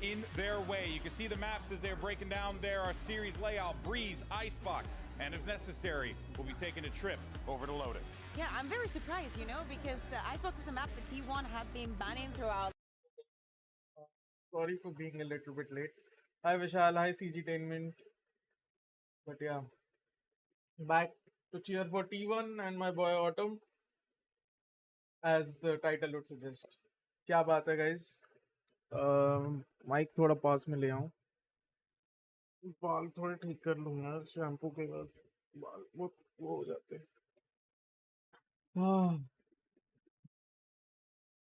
in their way. You can see the maps as they're breaking down there. Our series layout, Breeze, Icebox, and if necessary, we'll be taking a trip over to Lotus. Yeah, I'm very surprised, you know, because Icebox is a map that T1 had been banning throughout. Sorry for being a little bit late. Hi Vishal, hi CGtainment. But yeah, back to cheer for T1 and my boy Autumn, as the title would suggest. क्या बात है guys? Mic थोड़ा पास में ले आऊं, बाल थोड़े ठीक कर लूँ यार, शैम्पू के बाद बाल वो हो जाते हैं.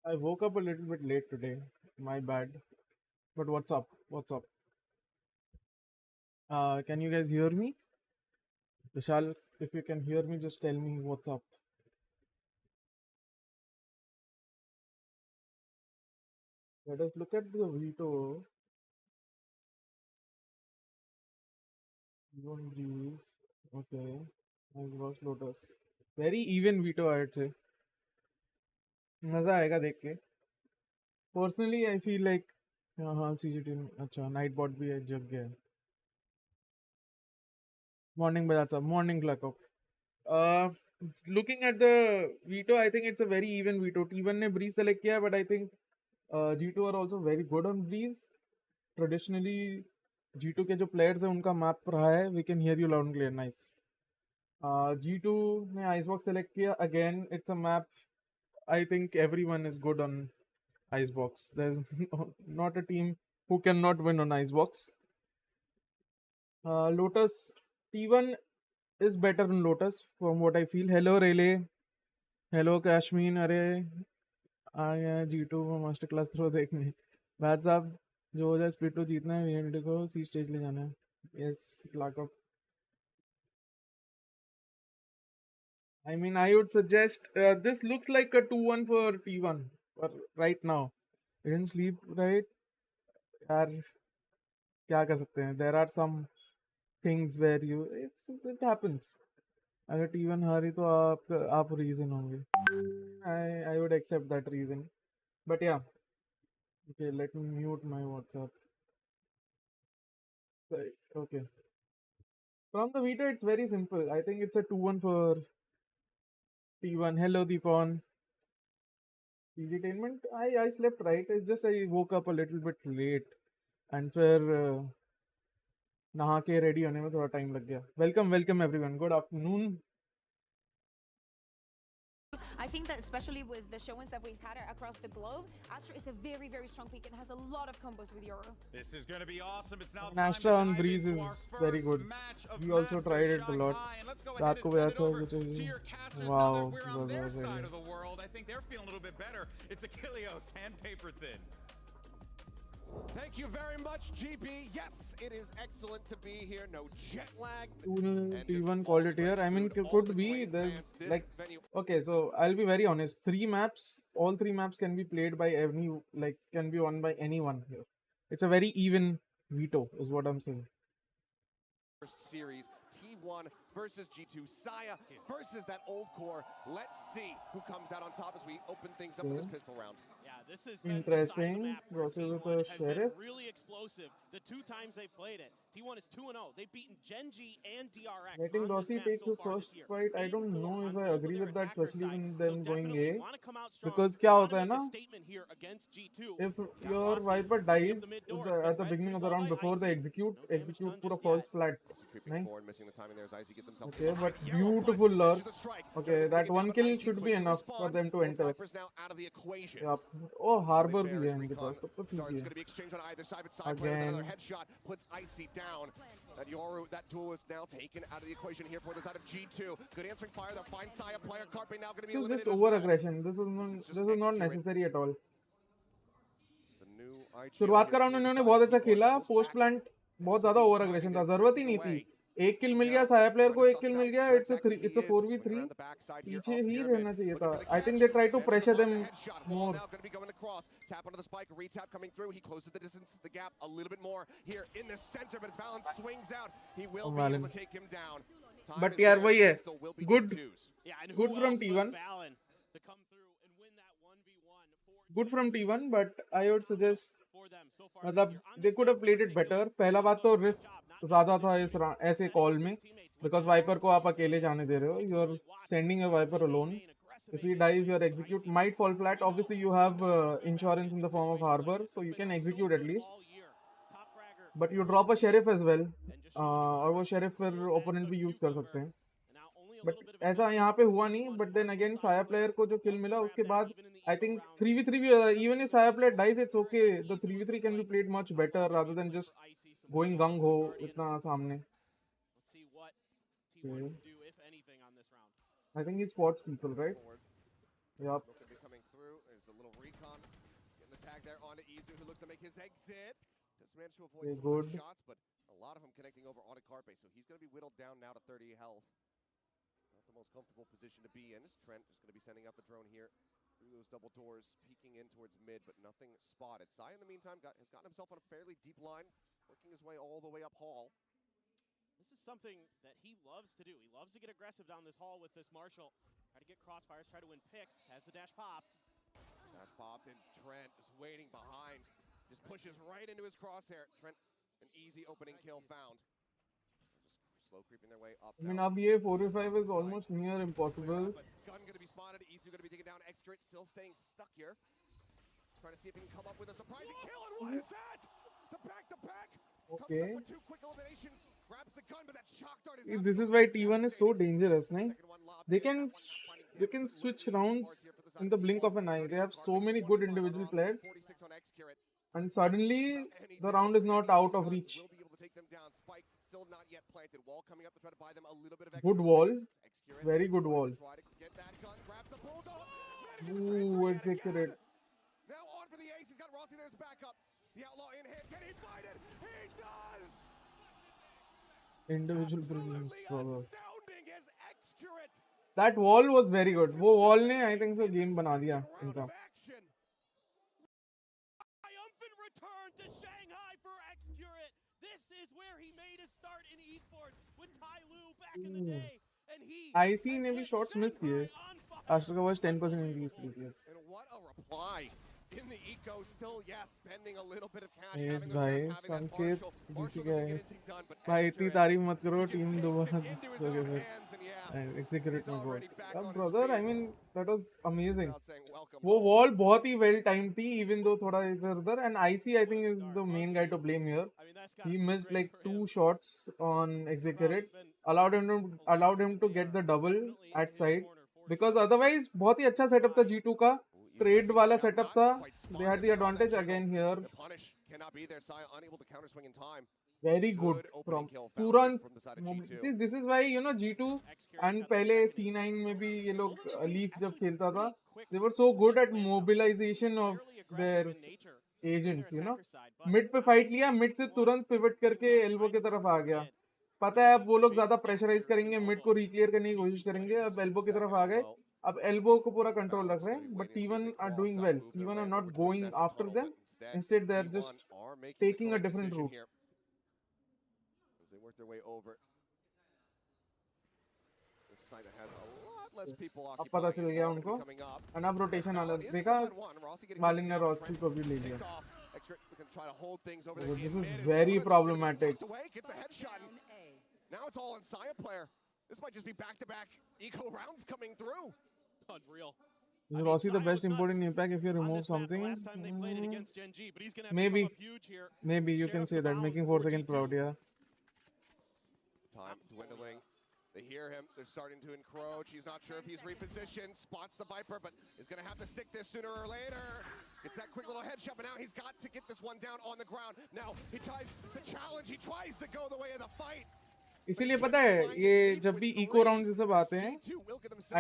I woke up a little bit late today, my bad. But what's up? What's up? Can you guys hear me? Vishal, if you can hear me, just tell me what's up. Let us look at the Veto. Breeze. Okay. Icebox Lotus. Very even Veto, I'd say. मजा आएगा देख के. Personally, I feel like हाँ CGT अच्छा Nightbot भी जग गया है. Morning Bajaj sir. Morning Black Ops. Looking at the Veto, I think it's a very even Veto. T1 ने Breeze select किया, but I think G2 are also very good on Breeze. Traditionally, G2 के जो players हैं उनका map रहा है. We can hear you loud and clear. Nice. G2 ने Icebox select किया. Again, it's a map. I think everyone is good on Icebox. There's not a team who cannot win on Icebox. Lotus, T1 is better than Lotus from what I feel. Hello Relay. Hello Kashmir. अरे आया G2 में master class throw देखने. भाई साहब जो हो जाए split 2 जीतना है, VND को सी स्टेज ले जाना है. Yes, Black Ops. I mean, I would suggest this looks like a 2-1 for T1 right now. You didn't sleep, right? यार क्या कर सकते हैं? There are some things where it happens. अगर T1 हारी तो आप reason होंगे. I would accept that reason. But yeah. Okay, let me mute my WhatsApp. Right, okay. From the Vita, it's very simple. I think it's a 2-1 for T1. Hello Deepon. Entertainment. I slept right. It's just I woke up a little bit late. And फिर नहा के ready होने में थोड़ा time लग गया. Welcome everyone. Good afternoon. I think that especially with the showings that we've had across the globe, Astra is a very, very strong pick and has a lot of combos with Yoru. This is going to be awesome. It's now Astra on Breeze is very good. We also tried it a lot. रात को बजा था wow. On their side of the world, I think they're feeling a little bit better. It's Achilleos and paper thin. Thank you very much, GB. Yes, it is excellent to be here. No jet lag. T1 called it here. I mean, could be like okay. So I'll be very honest. All three maps can be played by can be won by anyone here. It's a very even Veto, is what I'm saying. First series, T1 versus G2, Saya versus that old core. Let's see who comes out on top as we open things up with this pistol round. Yeah, this has been interesting. Versus with the Sheriff. Really explosive. The 2 times they played it. T1 is 2-0. They've beaten Genji and DRX. Letting Rossi take the first fight, I don't know if I agree with that, especially when them going A. Because क्या होता है ना? If your Viper dies at the beginning of the round before they execute पूरा false flat. Right? Okay, but beautiful lurk. Okay, that one kill should be enough for them to enter. Yep. Oh, Harbor भी है इनके पास, तो ठीक है. Again. Puts Icy down. That Yoru, that tool is now taken out of the equation here for the side of G2. Good answering fire. The fine Saya player Carpe now going to be eliminated. This is over aggression. This was not necessary at all. शुरुआत का round उन्होंने बहुत अच्छा खेला. Post plant बहुत ज्यादा over aggression था. जरूरत ही नहीं थी. एक किल मिल गया साया प्लेयर को. एक किल मिल गया. It's a 4v3. पीछे ही रहना चाहिए था. I think they try to pressure them more. Tap onto the spike, retap coming through. He closes the distance, the gap a little bit more here in the center, but as Valen swings out, he will be able to take him down. But यार वही है. Good from T1. Good from T1, but I would suggest them so far this मतलब year. On they this could map have in played it better. particular, पहला बात तो good risk job not ज़्यादा just था this इस year, ऐसे setting call up में his teammates with because that Viper को आप crossfire अकेले play. जाने दे रहे हो. You are Particularly watch sending a really viper A alone. main, aggressive If A he main dies, play your for execute Icy. might fall flat. We Obviously, know you have how good their back insurance is in in the form of situations like harbor, this. so It's you been can so execute at good least. all year. Top fragger But you on drop a this sheriff as well. and just showing you और वो how sheriff फिर cool as opponent a भी use कर सकते cucumber. हैं. And now only a but little bit of ऐसा investment यहाँ पे from हुआ नहीं. T1. But then Marshall again Saya Saya player player को जो किल loves to मिला grab उसके that बाद even in the I eco think rounds. 3v3 even if So Saya player Overall dies it's scoring okay. that The easily 3v3 looks can be like played much a better fun rather than replay just for Icy. Some going good gung love ho for Guardian. इतना सामने. Let's see what T1 Okay. can do, if anything, on this round. I think he spots people, right? Forward. Yup. Smoke gonna be coming through. There's a little recon. Getting the tag there onto Izu, who looks to make his exit. Just managed to avoid Okay, some of good. those shots, but a lot of them connecting over onto Carpe, so he's gonna be whittled down now to 30 health. Not the most comfortable position to be in. As Trent just gonna be sending out the drone here through those double doors, peeking in towards mid, but nothing spotted. Sai, in the meantime, has gotten himself on a fairly deep line, working his way all the way up hall. This is something that he loves to do. He loves to get aggressive down this hall with this Marshall. Try to get crossfires, try to win picks. Has the dash popped. Dash popped, and Trent just waiting behind. Just pushes right into his crosshair. Trent, an easy opening kill found. Just slow creeping their way up. I mean, now. अब ये 4v5 is almost near impossible. But gun gonna be spotted. Isu gonna be taken down. Excurate still staying stuck here. Trying to see if he can come up with a surprising kill. And what is that? The back-to-back. Comes Okay. up with 2 quick eliminations. Grabs the gun, but that shock dart is See, this is why T1 is so devastating. dangerous, nahin? Second one lobbed They in. can That one not finding they depth, can but switch moving rounds parts here for the in side the of blink T1. of an eye. 30 They have on so Carpe, many good 45 on individual Austin, players, 46 on Excurate. and suddenly Any the damage, round is not any of out these of guns reach. will be able to take them down. Spike still not yet planted. Wall coming up to try to buy them a little bit of Good extra wall, space. Excurate very good wanting wall. to try to get that gun, grabs the bulldog, manages to Ooh, transfer it's yet again. accurate. Now on for the ace. He's got Rossi. There's backup. The outlaw in hand. Can he find it? He does. Individual brilliance, Absolutely brother. astounding is Excurate. That wall was very good. वो wall ने I think so game बना दिया इनका. Triumphant return to Shanghai for Excurate. This is where he made his start in esports with Tai Lu back in the day. And he IC ने भी shots miss किए. Astra का was 10% increase previous. And what a reply. In the eco, still, yes, spending a little bit of cash. Yes, having भाई, themselves, having that संकेत Marshall. DC Marshall का doesn't है. get anything done, but भाई इतनी Excurate तारीफ मत करो, just team takes दोबारा it into his दोगे own फिर. hands, and yeah, And execute he's में already goal. back Yeah, on his brother, I feet. mean that was amazing. Crowd saying, welcome वो home. wall बहुत ही well timed थी, even though थोड़ा इधर उधर. And IC I think is the main guy to blame here. I mean, that's gotta He feel missed great like for him. 2 shots on execute. Allowed him to get the double at side. Because otherwise बहुत ही अच्छा setup था G2 का. Trade वाला setup था. They had the advantage again here. The punish cannot be there. Sai unable to counter swing in time. Very good Good opening from kill found तुरंत. from the side of G2. See, this is why you know G2 and पहले C9 में भी ये लोग Leaf जब खेलता था, they were so good at mobilization of their agents, you know. Mid पे fight लिया, mid से तुरंत pivot करके elbow की तरफ आ गया. पता है अब वो लोग ज्यादा प्रेशराइज करेंगे, मिड को रिक्लियर करने की कोशिश करेंगे. अब एल्बो की तरफ आ गए, अब एल्बो को पूरा कंट्रोल रख रहे हैं. But T1 are doing well. T1 are not going after them. Instead they are just taking a different route. As they work their way over. This side that has a lot less people अब पता occupying. चल गया Ball उनको. coming up. And अब rotation आना Is देखा, the one. Rossi getting मालिन ने taken down. रॉसी Trent को भी ले लिया. picked off. Excurate can try to hold things over Oh, there. this In is mid very Lotus, problematic. tucked away, gets a headshot. Now it's all on Saya player. This might just be back-to-back eco rounds coming through. Unreal. Is Rossi the best import in impact if you remove something? Last time they played it against Gen G, but he's gonna have Maybe. to come up huge here. Maybe you can Sheriff's say that, about making for 4 seconds G2. proud, yeah. Time dwindling. They hear him. They're starting to encroach. He's not sure if he's repositioned. Spots the Viper, but is going to have to stick this sooner or later. Gets that quick little headshot, but now he's got to get this one down on the ground. Now he tries the challenge. He tries to go the way of the fight. इसीलिए पता है ये जब भी eco round ये सब आते हैं,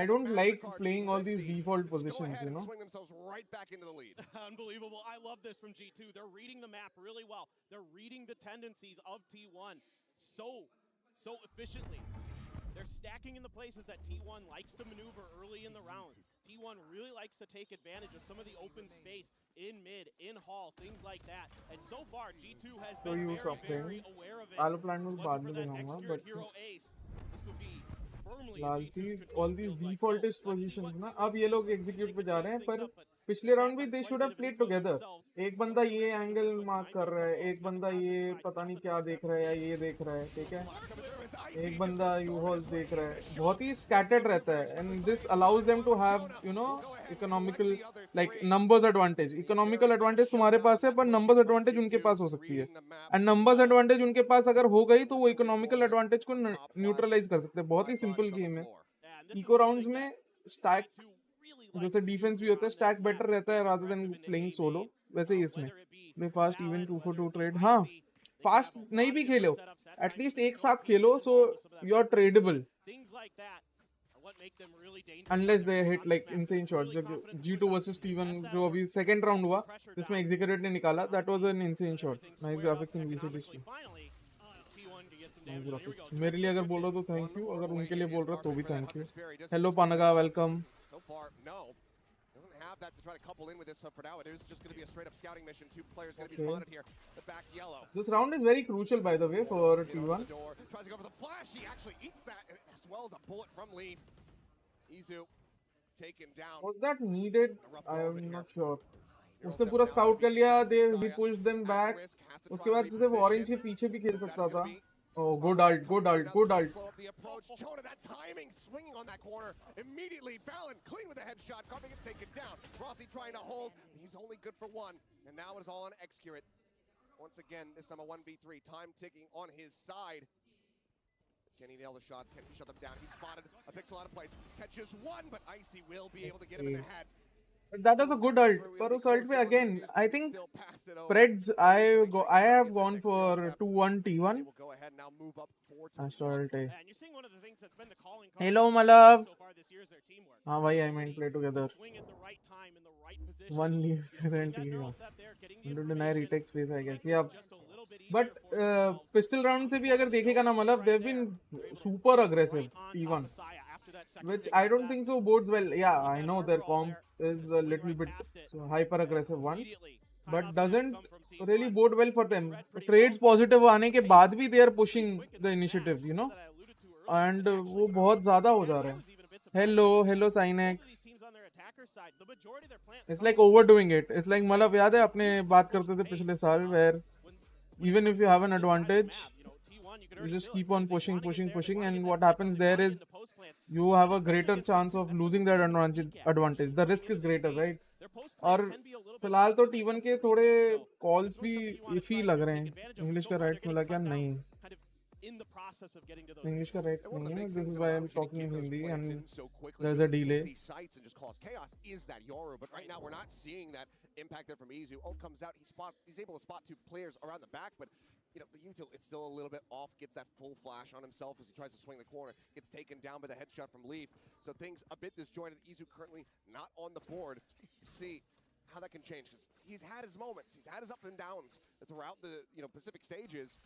I don't like playing all these default positions, you know. Unbelievable. I love this from G2. They're reading the map really well. They're reading the tendencies of T1 so efficiently. They're stacking in the places that T1 likes to maneuver early in the round. T1 really likes to take advantage of some of the open space in mid, in hall, things like that. And so far, G2 has been very aware of it. Alu plant में बाद में दिखाऊंगा, but Hero Ace, this will be firmly in लालची G2's control, all these feels like. defaultist So, let's see positions what ना, T1 अब ये लोग can do. execute पे They जा can रहे हैं, change पर things up, but पिछले राउंड भी they should have played together. एक बंदा ये एंगल मार्क कर रहा है, एक बंदा ये पता नहीं क्या देख रहा है या ये देख रहा है, ठीक है. एक बंदा यू हॉल्स देख रहा है. बहुत ही स्कैटर्ड रहता है and this allows them to have you know economical like numbers advantage. Economical advantage तुम्हारे पास है पर नंबर्स एडवांटेज उनके पास हो सकती है. एंड नंबर्स एडवांटेज उनके पास अगर हो गई तो वो इकोनॉमिकल एडवांटेज को न्यूट्रलाइज कर सकते हैं. बहुत ही सिंपल गेम है. इको राउंड्स में स्टैक जैसे डिफेंस भी होता है, स्टैक बेटर रहता है रादर देन प्लेइंग सोलो. वैसे ही इसमें प्ले फास्ट इवन 2-4-2 ट्रेड. हाँ, फास्ट नहीं भी खेलो, एटलीस्ट एक साथ खेलो so you are tradeable. Unless they hit like insane shot. जब G2 वर्सेस T1 जो अभी सेकंड राउंड हुआ जिसमें एग्जीक्यूटिव ने निकाला, that was an insane shot. Nice graphics in VCT. मेरे लिए अगर बोल रहा तो थैंक यू, अगर उनके लिए बोल रहा तो भी थैंक यू. हेलो पानगा, welcome. So far, no. Doesn't have that to try to couple in with this. So for now, it is just going to be a straight up scouting mission. 2 players going to be spotted here. The back yellow. This round is very crucial, by the way, for T1. Tries to go for the flash. He actually eats that as well as a bullet from Leaf. Izu taken down. Was that needed? I am not sure. उसने पूरा scout कर लिया. They he pushed them back. उसके बाद सिर्फ orange के पीछे भी खेल सकता था. Oh, good ult, good ult, good ult. The approach, Jonah, that timing, swinging on that corner. Immediately, Fallon clean with a headshot. Carpe gets taken down. Rossi trying to hold. He's only good for one. And now it's all on Excurate. Once again, this time a 1v3. Time ticking on his side. Can he nail the shots? Can he shut them down? He's spotted a pixel out of place. Catches one, but Icy will be able to get him in the head. That was a good ult. पर उस ult पे again, I think Preds, I have gone for 2-1 T1. Astro ult है. Hello Malav. हाँ भाई, I meant play together. One lead and T1. Into the nine retake space, I guess. Yeah. But pistol round से भी अगर देखेगा ना मतलब, they've been super aggressive T1. Which I don't think so bodes well. Yeah, I know their comp is a little bit hyper aggressive one, but doesn't really bode well for them. Trades positive आने के बाद भी they are pushing the initiative, you know, and वो बहुत ज़्यादा हो जा रहा है. Hello Sinex. It's like overdoing it. It's like मतलब याद है अपने बात करते थे पिछले साल where even if you have an advantage, you just keep on pushing, and what happens there is you have a greater chance of losing that advantage. The risk is greater, right? और फिलहाल तो T1 के थोड़े calls भी IFFI लग रहे हैं. English का राइट मिला क्या? नहीं, इंग्लिश का राइट नहीं है. This is why I am talking in Hindi and there is a delay. Impact there from Izu. Ult comes out. He's able to spot 2 players around the back, but you know the util it's still a little bit off. Gets that full flash on himself as he tries to swing the corner. Gets taken down by the headshot from Leaf. So things a bit disjointed. Izu currently not on the board. See how that can change because he's had his moments. He's had his ups and downs throughout the Pacific stages.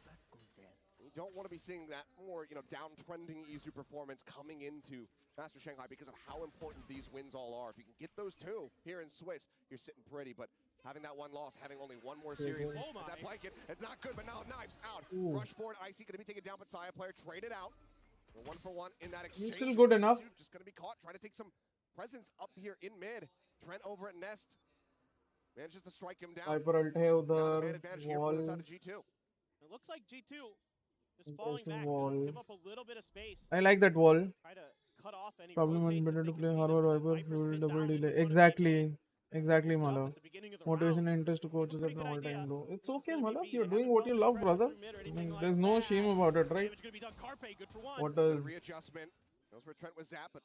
You don't want to be seeing that more downtrending Izu performance coming into Master Shanghai because of how important these wins all are. If you can get those 2 here in Swiss, you're sitting pretty. But having that one loss, having only one more series, that blanket, it's not good. But now Knives out. Rush forward. Icy going to be taken down, but Saya player traded out. 1-for-1 in that exchange. He's still good enough. Just going to be caught trying to take some presence up here in mid. Trent over at Nest manages to strike him down. Hyper ult है उधर. Wall. It looks like G2 just falling back. Give up a little bit of space. I like that wall. Try to cut off any Problem is better to play Harvard Viper. Double delay. Exactly, Malav. Motivation and interest to coaches at all time low. It's okay, Malav. You're doing what you love, brother. I mean, there's no shame about it, right? What does readjustment? Knows where Trent was at, but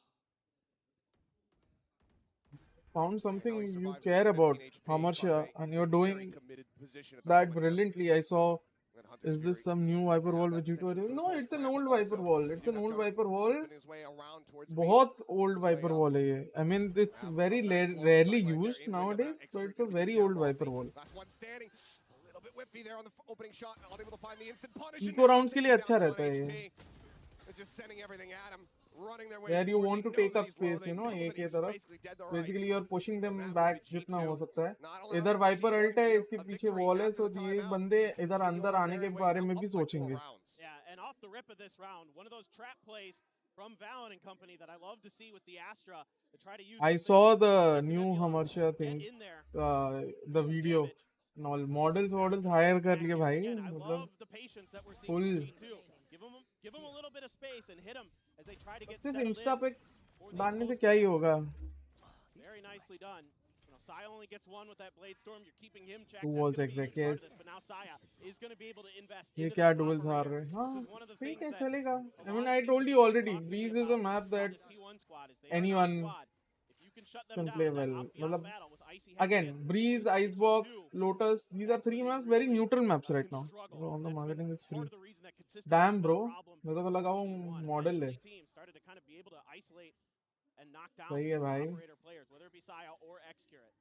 found something you care about, Hamersha, and you're doing that brilliantly. I saw. Is this some new Viper wall with G2? No, it's an old Viper wall. It's an old Viper wall. बहुत old Viper wall है ये. I mean, it's very rarely used nowadays, but it's a very old Viper wall. Eco rounds के लिए अच्छा रहता है ये. Where you want to take up space, you know, A के तरफ. Basically, you're pushing them back जितना हो सकता है. इधर Viper ult है, इसके पीछे wall है, so ये बंदे इधर अंदर आने के बारे में भी सोचेंगे. from Valorant and company that I love to see with the Astra to try to use. I something saw the like new Nebula, Hamersha get things, in there, the do some video. damage. And all models hire कर लिए भाई, Again, I मतलब love the patience that we're seeing full. from G2. Give them a little bit of space and hit them as they try to get सिर्फ settled Insta in पे for these डालने से post क्या ही plants. होगा? Very nicely done. You know, Saya only gets one with that Blade Storm. You're keeping him checked. Two That's walls going to be a huge part execute. of this. But now Saya is going to be able to invest ये into क्या that duels हार operator. रहे हैं? हाँ, This is one of the ठीक things है, that चलेगा. a I lot mean, of I teams told have you been already. talking to me Breeze is a about map that on this T1 squad is they are not a anyone squad. If you can shut them can down, play that well. off-the-off मतलब battle with Icy head again, win, Breeze, Lotus Icebox, G2, Lotus. These are that's where three they maps, very really neutral maps right can now. struggle. So on the That's marketing been is free. part of the reason that consistency Damn, has been bro. a problem मेरे को तो लगा वो T1. model है. Eventually, teams started to kind of be able to isolate and knock down सही है भाई. operator players, whether it be Saya or Xcurate.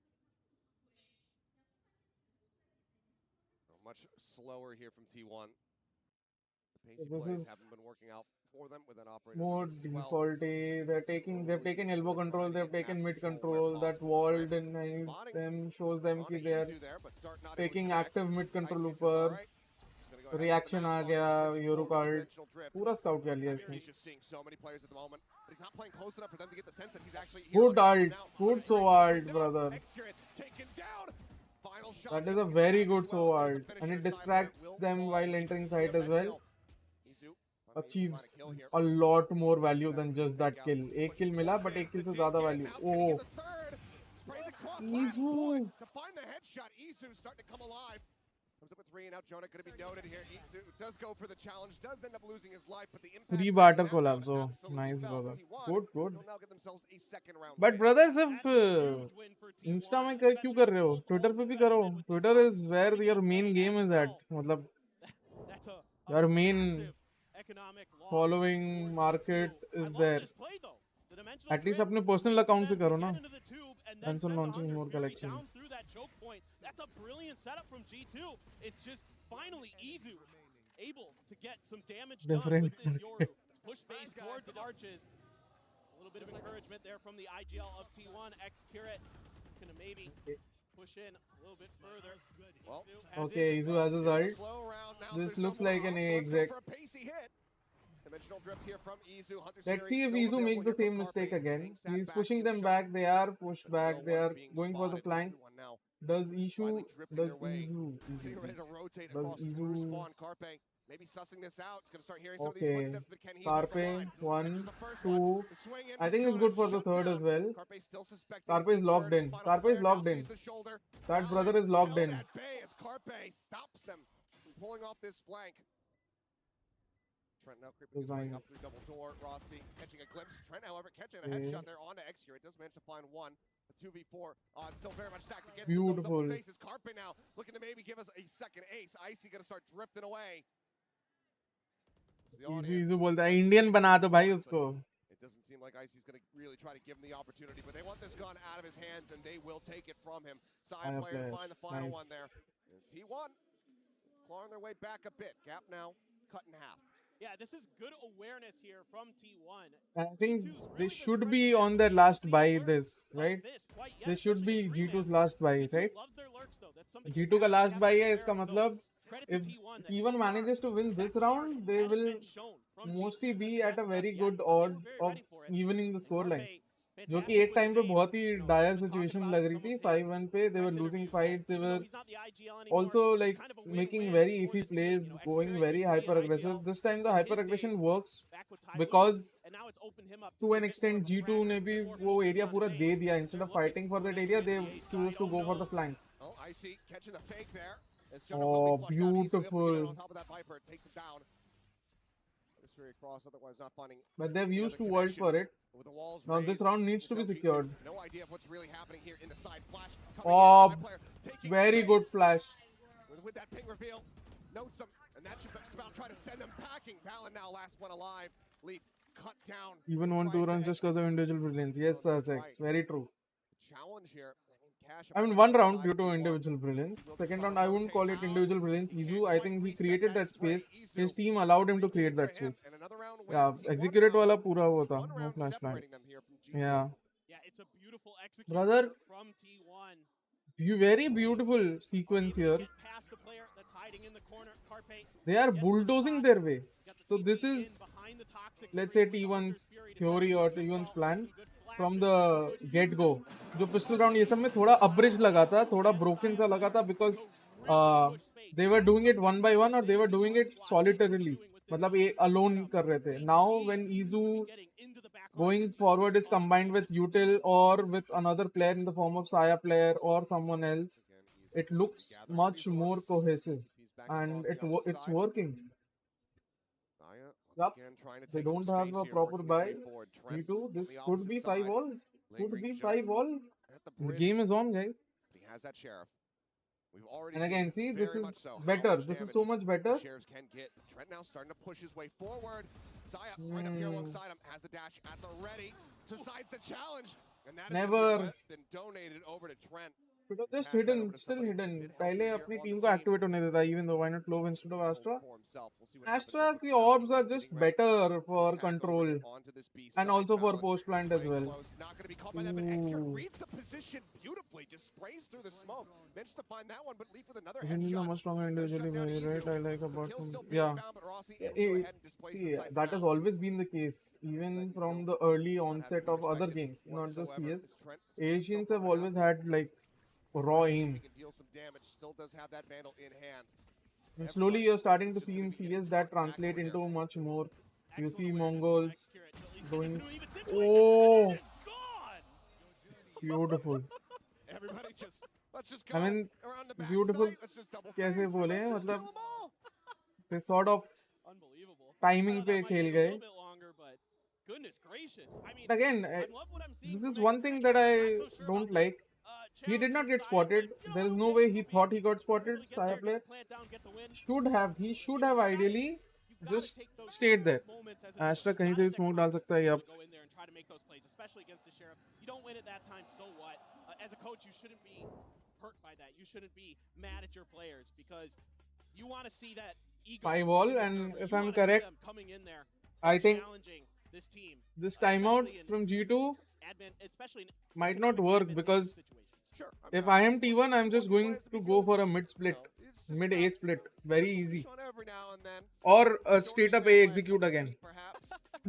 Much slower here from T1. The So pacey this plays is haven't been working out for them with an operator more as well. defaulty. They've taken elbow control, they've taken mid control. That wall denies them, shows them कि they are taking active mid control ऊपर. Reaction आ गया, Yoru card. पूरा scout कर लिया इसने. He's just seeing so many players at the moment, but he's not playing close enough for them to get the sense that he's actually here. Good ult, good so ult, brother. That is a very good so ult, and it distracts them while entering site as well. Achieves a lot more value than just that kill. एक kill मिला, but एक kill से ज़्यादा value. Oh, Izu. To find the headshot, Izu starting to come alive. Comes up with 3 and out. Jonah going to be noted here. Izu does go for the challenge, does end up losing his life, but the impact. 3 barter collapse. Oh, nice, brother. Good, good. Now get themselves a second round But win. brothers, if Insta में क्यों कर रहे हो? Twitter पे भी करो. Twitter is where your main game is at. मतलब your main following market is there. At least अपने personal account से करो ना. Thanks for launching more collection. That's a brilliant setup from G2. It's just finally Izu able to get some damage done with this Yoru. Push base towards arches. A little bit of encouragement there from the IGL of T1. Xcurate gonna maybe push in a little bit further. Well, okay, Izu has his ult. This looks like an A exec. Let's see if Izu makes the same mistake again. He's pushing them back. They are pushed back. They are going for the flank. Does Izu? Maybe sussing this out. It's going to start hearing some of these Okay. footsteps, but can he Carpe, 1, 2. I I think it's good for the third as well. Carpe is locked in. Carpe is locked in. That brother is locked in. Carpe stops them from pulling off this flank. Trent now creeping his way up through double door. Rossi catching a glimpse. Trent, however, catching a headshot there onto Xcurate. Does manage to find one. A 2v4. It's still very much stacked against Beautiful. the faces. Carpe now looking to maybe give us a second ace. Icy going to start drifting away. Izu बोलता है Indian बना दो भाई उसको. It doesn't seem like Icy's going to really try to give him the opportunity, but they want this gun out of his hands, and they will take it from him. Side player to find the final one there. Is T1 clawing their way back a bit. Gap now cut in half. Yeah, this is good awareness here from T1. I think they should be on their last buy this, right? This should be G2's last buy, right? G2 का last buy है, इसका मतलब if T1 manages to win this round, they will mostly be at a very good odd of evening the scoreline. जो कि एक time पे बहुत ही dire situation लग रही थी 5-1 पे. They were losing fights. They were also like making very iffy plays, going very hyper aggressive. This time the hyper aggression works because to an extent G2 ने भी वो area पूरा दे दिया. Instead of fighting for that area, they choose to go for the flank. Oh, Icy catching the fake there. Oh, beautiful. On top of that Viper, takes him down. Across, otherwise not finding. But they've used 2 worlds for it. Now this round needs to be secured. No idea of what's really happening here in the side flash. Oh, very good flash. With that ping reveal, notes him, and that should spell try to send them packing. Valen now last one alive. Leaf cut down. Even won 2 runs just because of individual brilliance. Yes, sir, very true. Challenge here. I mean, 1 round due to individual brilliance. Second round, I wouldn't call it individual brilliance. Izu, I think he created that space. His team allowed him to create that space. Yeah, Execute wala pura wo tha. No flash flank. Yeah. It's a beautiful execution Brother, from T1. very beautiful sequence here. hiding in the corner. Carpe They are gets the bulldozing spot. their way. Got the So TP this in is, behind the toxic let's screen say, with the Hunter's T1's Fury to theory set or up the T1's wall. plan. Some good From flashes, the some good get go, usage. जो pistol round ये सब में थोड़ा abridge लगा था, थोड़ा broken सा लगा था because they were doing it one by one or they were doing it solitarily. मतलब ये alone कर रहे थे. Now when Izu going forward is combined with Util or with another player in the form of Saya player or someone else, it looks much more cohesive and it's working. Yup, they don't have a proper buy. V2, this could be 5-all. Could be 5-all. The game is on, guys. He has that sheriff. We've already And again, see, this very is much so how better. much This is damage so much better. the sheriffs can get. Trent now starting to push his way forward. Saya right up here alongside him has the dash at the ready. Decides the challenge. And that Never. been donated over to Trent. It was just hidden, still hidden. पहले अपनी team को activate होने देता, even though why not Clove instead of Astra? Astra की orbs are just better for control and also for post plant as well. Not going to be caught by that, but Xcure reads the position beautifully, just sprays through the smoke. Managed to find that one, but leave with another headshot. Much stronger individually, right? I like about him. Yeah, that has always been the case, even from the early onset of other games, not just CS. Asians have always had like raw aim. And slowly you're starting to see in CS that translate into much more. You see Mongols doing. Oh, beautiful. I mean, beautiful. कैसे बोले मतलब they sort of timing पे खेल गए. But again, this is one thing that I don't like. He did not get spotted. There is no way he thought he got spotted. Saya player he should have ideally just stayed there. Astra कहीं से भी smoke डाल सकता है. Yup. You don't win at that time, so what? As a coach, you shouldn't be hurt by that. You shouldn't be mad at your players because you want to see that ego. 5-all, and if I'm correct, I think this timeout from G2 might not work because if I am T1, I'm just going to go for a mid split, mid A split, very easy, or a straight up A execute again.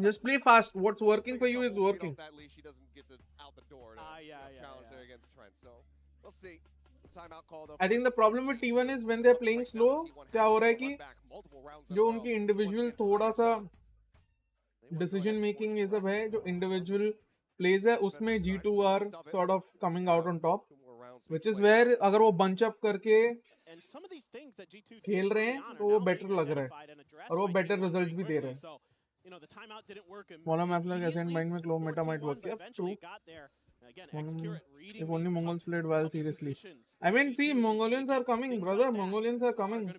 Just play fast. What's working for you is working. I think the problem with T1 is when they're playing slow, क्या हो रहा है कि जो उनकी individual थोड़ा सा decision making ये सब है, जो individual plays है, उसमें G2 are sort of coming out on top, which is where अगर वो bunch up करके खेल रहे हैं तो वो better लग रहा है और वो better result भी दे रहे हैं. Smaller map like Ascent Mind में Clove meta might work. Yeah, true. If only Mongols played well, seriously. I mean, see, Mongolians are coming, brother. Mongolians are coming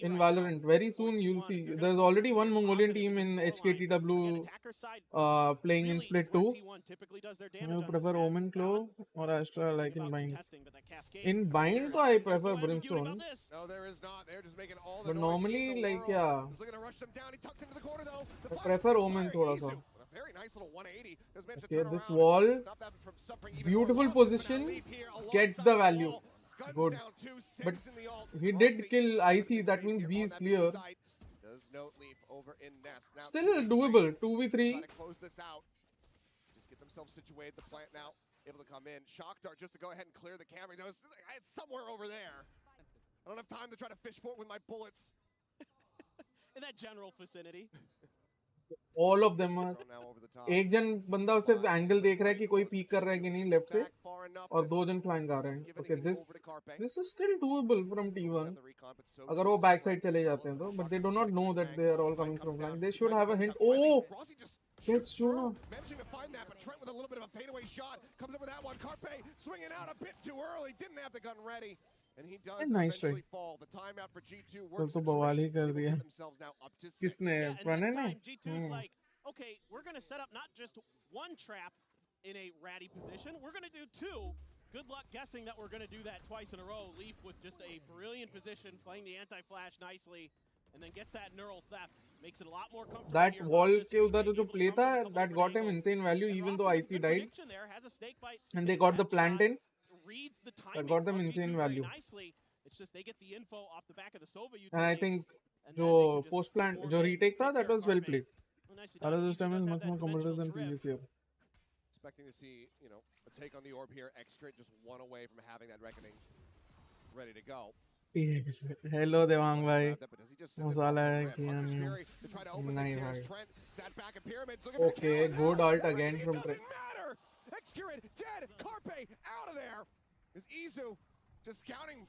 in Valorant. Very soon, you'll see. There's already one Mongolian team in HKTW playing in Split 2. You prefer Omen Clove or Astra like in Bind? In Bind, I prefer Brimstone. But normally, like, yeah. I prefer Omen thoda sa. Okay, this wall, beautiful position, gets the value. Good. But he did kill IC, that means B is clear. Still doable, 2v3. Just get themselves situated, the plant now able to come in. Shock Dart just to go ahead and clear the camera. It's somewhere over there. I don't have time to try to fish for it with my bullets. In that general vicinity. All of them are. एक जन बंदा सिर्फ angle देख रहा है कि कोई peak कर रहा है कि नहीं लेफ्ट से और दो जन फ्लैंक आ रहे हैं. Okay, this is still doable from T1 अगर वो बैक साइड चले जाते हैं तो, but they do not know that they are all coming from flank. They should have a hint. Oh, gets Juno. Managing to find that, but Trent with a little bit of a fadeaway shot comes up with that one. Carpe swinging out a bit too early, didn't have the gun ready. And he does eventually fall. The timeout for G2 works. तो बवाल ही कर दिया. किसने? प्रणय ने? G2's like, okay, we're going to set up not just one trap in a ratty position, we're going to do two. Good luck guessing that we're going to do that twice in a row. Leaf with just a brilliant position, playing the anti-flash nicely, and then gets that neural theft. Makes it a lot more comfortable. That wall के उधर जो play था, that got him insane value even though IC died. And they got the plant in. That got them insane value. It's just they get the info off the back of the Sova utility. And I think and then they जो can just post plant, form जो in, retake था, take that care of was well Carpe. played. Well, nicely done. AORUS this Izu time is does have much that more competitive dimensional than drift. previous year. Expecting to see, you know, a take on the orb here. X-Crit just one away from having that reckoning ready to go. Hello Devang bhai. But does he just send it off masala the है rip? कि Hunter's नहीं? Fury to try to open नहीं things here as भाई. Trent sat back in pyramids looking for the Okay, kill. good ult Everything, again it from doesn't Trent. matter. X-Crit dead. Carpe out of there. Is Izu just scouting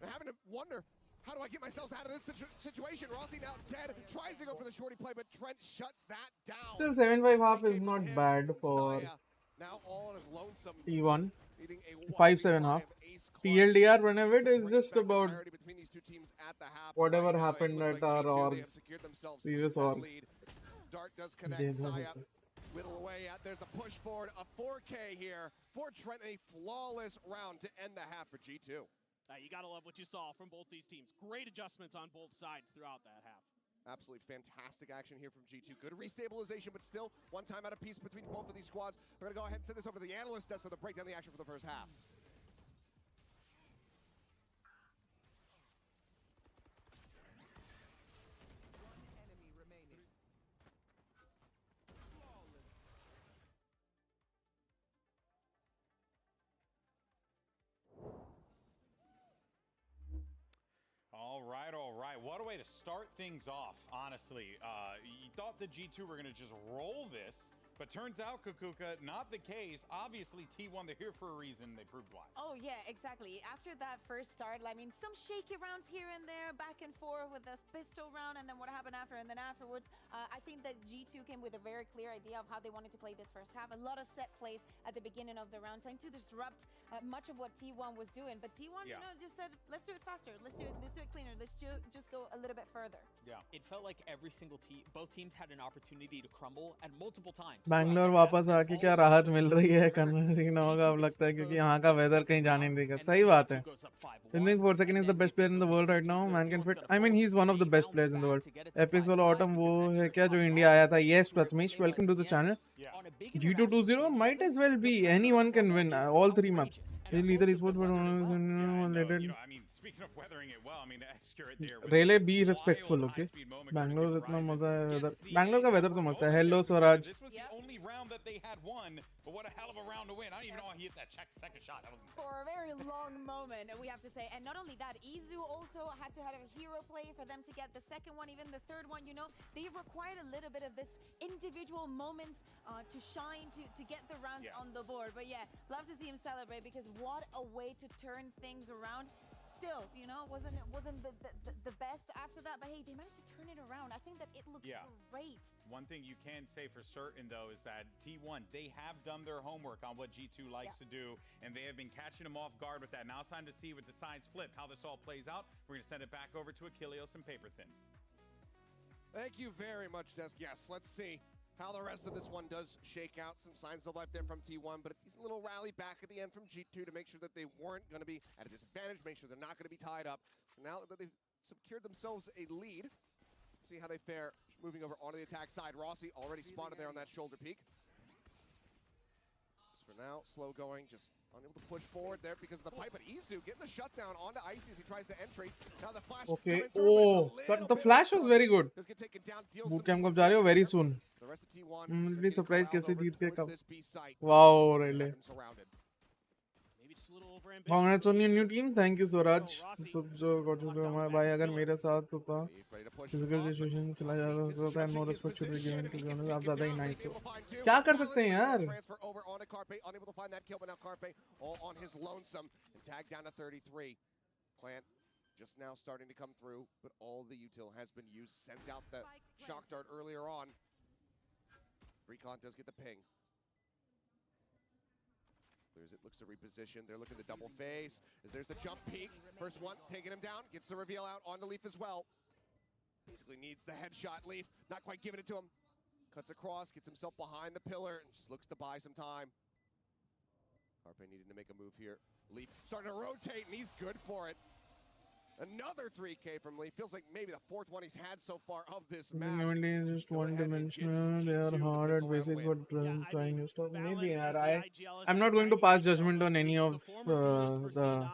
and having to wonder, how do I get myself out of this situation? Rossi now dead. Tries to go for the shorty play, but Trent shuts that down. Still 7-5 half is From not him, bad for Saya now all on his lonesome, T1. needing a 5-7 half. 1v5 ace clutch. TLDR whenever it is Bring us just back to about parity between these two teams at the half. whatever Right now, it happened looks at like our G2, org, they have secured themselves previous that org. lead. Dart does connect. Yes, Saya yes, yes. whittle away at. There's the push forward. A 4K here for Trent. A flawless round to end the half for G2. You gotta love what you saw from both these teams. Great adjustments on both sides throughout that half. Absolutely fantastic action here from G2. Good restabilization, but still one time out of piece between both of these squads. We're going to go ahead and send this over to the analyst desk so they'll break down the action for the first half. All right. What a way to start things off, honestly. You thought the G2 were going to just roll this, but turns out, Kukuka, not the case. Obviously, T1, they're here for a reason. They proved why. Oh, yeah, exactly. After that first start, I mean, some shaky rounds here and there, back and forth with this pistol round, and then what happened after, and then afterwards, I think that G2 came with a very clear idea of how they wanted to play this first half. A lot of set plays at the beginning of the round, trying to disrupt much of what T1 was doing. But T1, you know, just said, let's do it faster. Let's do it cleaner. Let's just go a little bit further. Yeah. It felt like every single team, both teams had an opportunity to crumble at multiple times. Bangalore वापस आके क्या राहत मिल रही है convert Singh होगा अब लगता है क्योंकि यहाँ का वेदर कहीं जाने नहीं देगा सही बात है Thinking for a second is the best player in the world right now man can fit I mean he's one of the best players in the world FPX वाला autumn वो है क्या जो इंडिया आया था yes Prathamesh welcome to the channel G2 2-0 might as well be anyone can win all three maps either esports but related I mean, speaking of weathering it well, I mean, X-Crit there. Rayleigh be respectful okay Bangalore इतना मजा है weather Bangalore का weather तो मस्त है hello Swaraj This was the only round that they had won, but what a hell of a round to win. I don't even know how he hit that second shot. That was insane. For a very long moment, we have to say. And not only that, Izu also had to have a hero play for them to get the second one, even the third one. You know, they required a little bit of this individual moments to shine, to get the rounds on the board. But yeah, love to see him celebrate because what a way to turn things around. Still, you know, wasn't the best after that, but hey, they managed to turn it around. I think that it looks great. One thing you can say for certain, though, is that T1, they have done their homework on what G2 likes to do, and they have been catching them off guard with that. Now it's time to see with the sides flip how this all plays out. We're going to send it back over to Achilleos and Paperthin. Thank you very much, Desk. Yes, let's see how the rest of this one does shake out. Some signs of life there from T1, but a decent little rally back at the end from G2 to make sure that they weren't going to be at a disadvantage, make sure they're not going to be tied up. So now that they've secured themselves a lead, let's see how they fare moving over onto the attack side. Rossi already spotted there on that shoulder peak. Just for now, slow going, just unable to push forward there because of the pipe, but Izu getting the shutdown onto Icy as he tries to entry. Now the flash okay coming through, oh but the flash was very good boot camp कब जा रहे हो very soon the rest of T1 really surprised कैसे जीत के कब this B site. wow Rayleigh Surrounded. Maybe just a little overambitious. congrats on your new team thank you Swaraj सब जो got to do हमारे भाई अगर मेरे साथ होता physical situation चला जाता होता है no respect should be given to be honest आप ज़्यादा ही nice हो क्या कर सकते हैं यार Transfer over onto Carpe, unable to find that kill, but now Carpe all on his lonesome and tagged down to 33. Plant just now starting to come through, but all the util has been used. Sent out the shock dart earlier on. Recon does get the ping. It looks to reposition. They're looking to double phase. As there's the jump peak. First one taking him down. Gets the reveal out onto Leaf as well. Basically needs the headshot. Leaf not quite giving it to him. Cuts across, gets himself behind the pillar, and just looks to buy some time. Carpe needing to make a move here. Leaf starting to rotate, and he's good for it. Another 3K from Leaf. Feels like maybe the fourth one he's had so far of this map. is just one dimensional. They are hard at basics, but trying new stuff. Maybe, I'm not going to pass judgment on any of the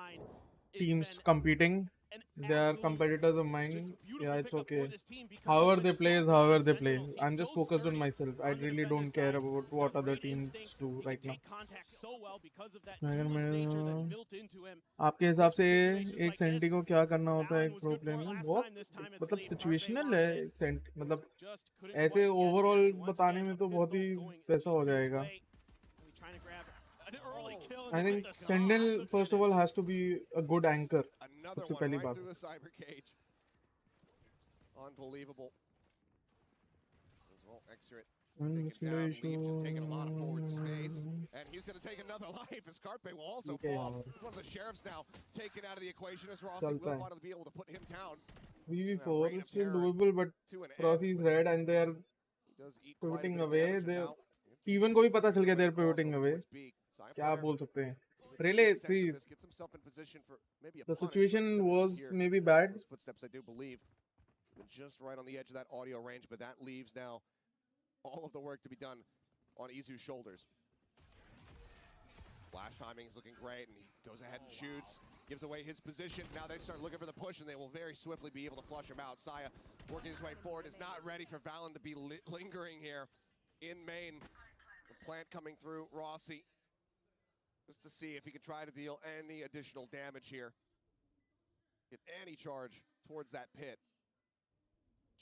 teams competing. They are competitors of mine. Yeah, it's okay. However they play is however they play. I'm just focused on myself. I really don't care about what other teams do right now. अगर मैं आपके हिसाब से एक senti को क्या करना होता है एक प्रो प्ले में? बहुत मतलब सिचुएशनल है एक सेंट, मतलब ऐसे ओवरऑल बताने में तो बहुत ही पैसा हो जाएगा. I think Sentinel first of all has to be a good anchor. सबसे पहली बात. Unbelievable. As well, Extra down, Leaf just taking a lot of forward space, and he's going to take another life as Carpe will also fall. He's one of the sheriffs now taken out of the equation as Rossi will finally be able to put him down. VV4, it's still doable, but Rossi is red and they are pivoting away. T1 को भी पता चल गया they are pivoting away. क्या बोल सकते हैं? Really, see, the situation was maybe bad. Footsteps, I do believe, just right on the edge of that audio range, but that leaves now all of the work to be done on Izu's shoulders. Flash timing is looking great, and he goes ahead and shoots, gives away his position. Now they start looking for the push, and they will very swiftly be able to flush him out. Saya working his way forward, is not ready for Valen to be lingering here in main. The plant coming through Rossi, just to see if he could try to deal any additional damage here. Get any charge towards that pit.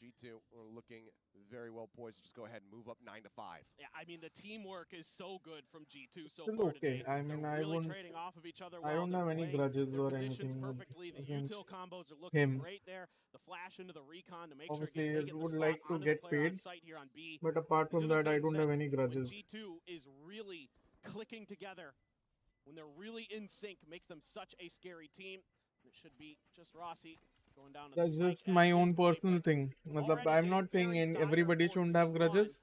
G2 are looking very well poised to just go ahead and move up 9-5. Yeah, I mean, the teamwork is so good from G2 so Still far okay. today. I mean, They're really trading off of each other well. I don't have any grudges or anything Perfectly. The against util combos are looking him. great there. The flash into the recon to make Obviously, sure I would like to get paid, here on B. but apart from that, I don't have any grudges. G2 is really clicking together, when they're really in sync, makes them such a scary team. It should be just Rossi going down to That's just my own personal thing. I'm not saying everybody shouldn't have grudges.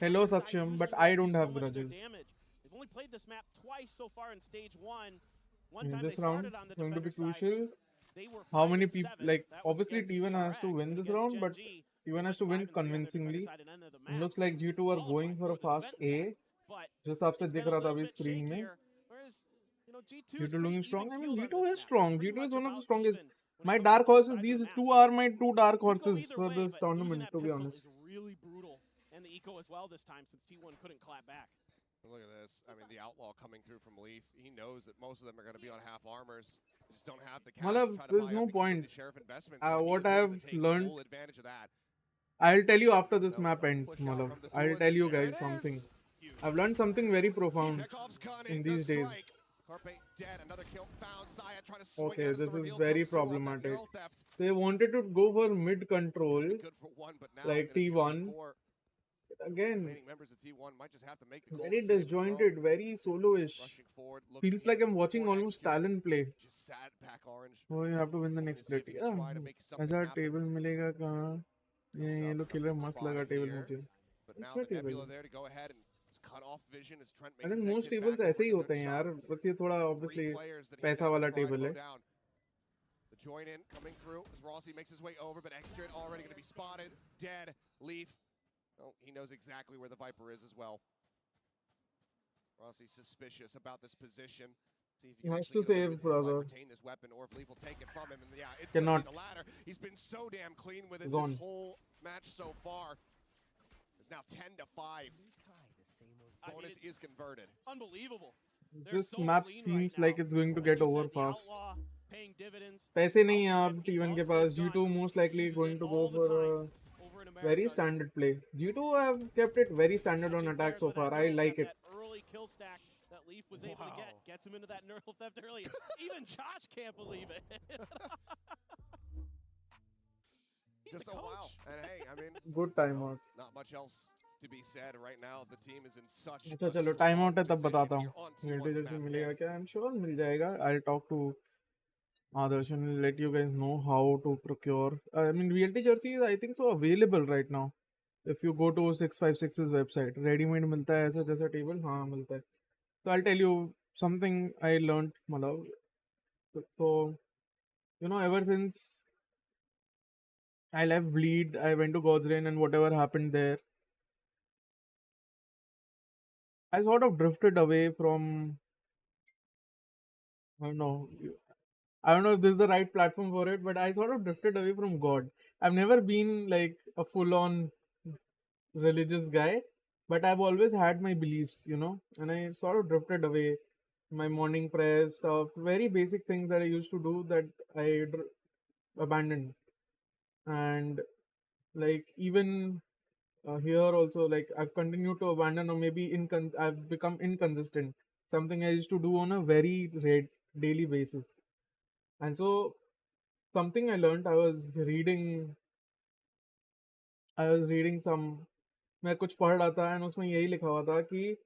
Hello Saksham, but I don't have grudges. They've only played this map twice so far in stage 1. This round is going to be crucial. How many people, like, obviously T1 has to win this round, but T1 has to win convincingly. It looks like G2 are going for a fast A. जो हिसाब से दिख रहा था अभी screen में. G2 looking strong. I mean, G2 is strong. G2 is one of the strongest. My dark horses, these two are my two dark horses for this tournament, to be honest. Really brutal. And the eco as well this time, since T1 couldn't clap back. Look at this. I mean, the outlaw coming through from Leaf. He knows that most of them are going to be on half armors. Just don't have the cash to try to there's buy no up point. the sheriff investments. What I have learned, full advantage of that. I'll tell you after this map ends, Malav. I'll tell you guys something. I've learned something very profound in these days. Okay, this is very problematic. They wanted to go for mid control, like T1. Again, very disjointed, very solo-ish. Feels like I'm watching almost talent play. Oh, you have to win the next play. Yeah, ऐसा table मिलेगा कहाँ? ये लोग खेल रहे हैं, मस्त लगा table मुझे. अच्छा table. I think most tables ऐसे ही होते हैं यार. बस ये थोड़ा obviously पैसा वाला table है. The join in coming through as Rossi makes his way over, but Extra already going to be spotted. Dead. Leaf. Well, he knows exactly where the Viper is as well. Rossi's suspicious about this position. See if he has to save, brother. Retain this weapon, or if Leaf will take it from him. And yeah, it's cannot. The latter. He's been so damn clean with it this whole match so far. It's now 10-5. Bonus is converted. Unbelievable. This map seems like it's going to get over fast. पैसे नहीं हैं अब T1 के पास. G2 most likely going to go for a very standard play. G2 have kept it very standard on attack so far. I like it. Early kill stack that Leaf was able to get gets him into that neural theft early. Even Josh can't believe it. Just a wow. And hey, I mean, good timeout. Not much else to be said right now. The team is in such. अच्छा चलो timeout है तब बताता हूँ. Realty jersey मिलेगा क्या? I'm sure मिल जाएगा. I'll talk to Adarsh and let you guys know how to procure. I mean, realty jerseys I think so available right now. If you go to 656's website, ready-made मिलता है ऐसा जैसा table हाँ मिलता है. So I'll tell you something I learned, मतलब. So you know, ever since I left Bleed, I went to God's Reign and whatever happened there, I sort of drifted away from, I don't know, I don't know if this is the right platform for it, but I sort of drifted away from God. I've never been like a full-on religious guy, but I've always had my beliefs, and I sort of drifted away. My morning prayers stuff, very basic things that I used to do that I abandoned. And like even here also, like I've continued to abandon, or maybe I've become inconsistent. Something I used to do on a very daily basis. And so something I learned, I was reading some, मैं कुछ पढ़ रहा था and उसमें यही लिखा हुआ था कि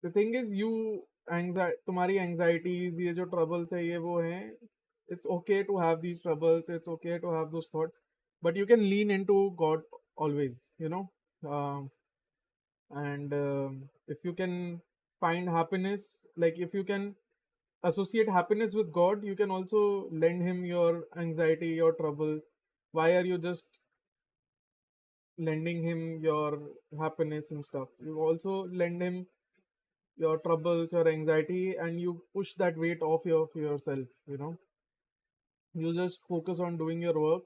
the thing is तुम्हारी anxieties, ये जो troubles है ये वो हैं, it's okay to have these troubles, it's okay to have those thoughts, but you can lean into God always, um, and if you can find happiness, like if you can associate happiness with God, you can also lend him your anxiety, your trouble. Why are you just lending him your happiness and stuff? You also lend him your troubles, your anxiety, and you push that weight off yourself. You just focus on doing your work.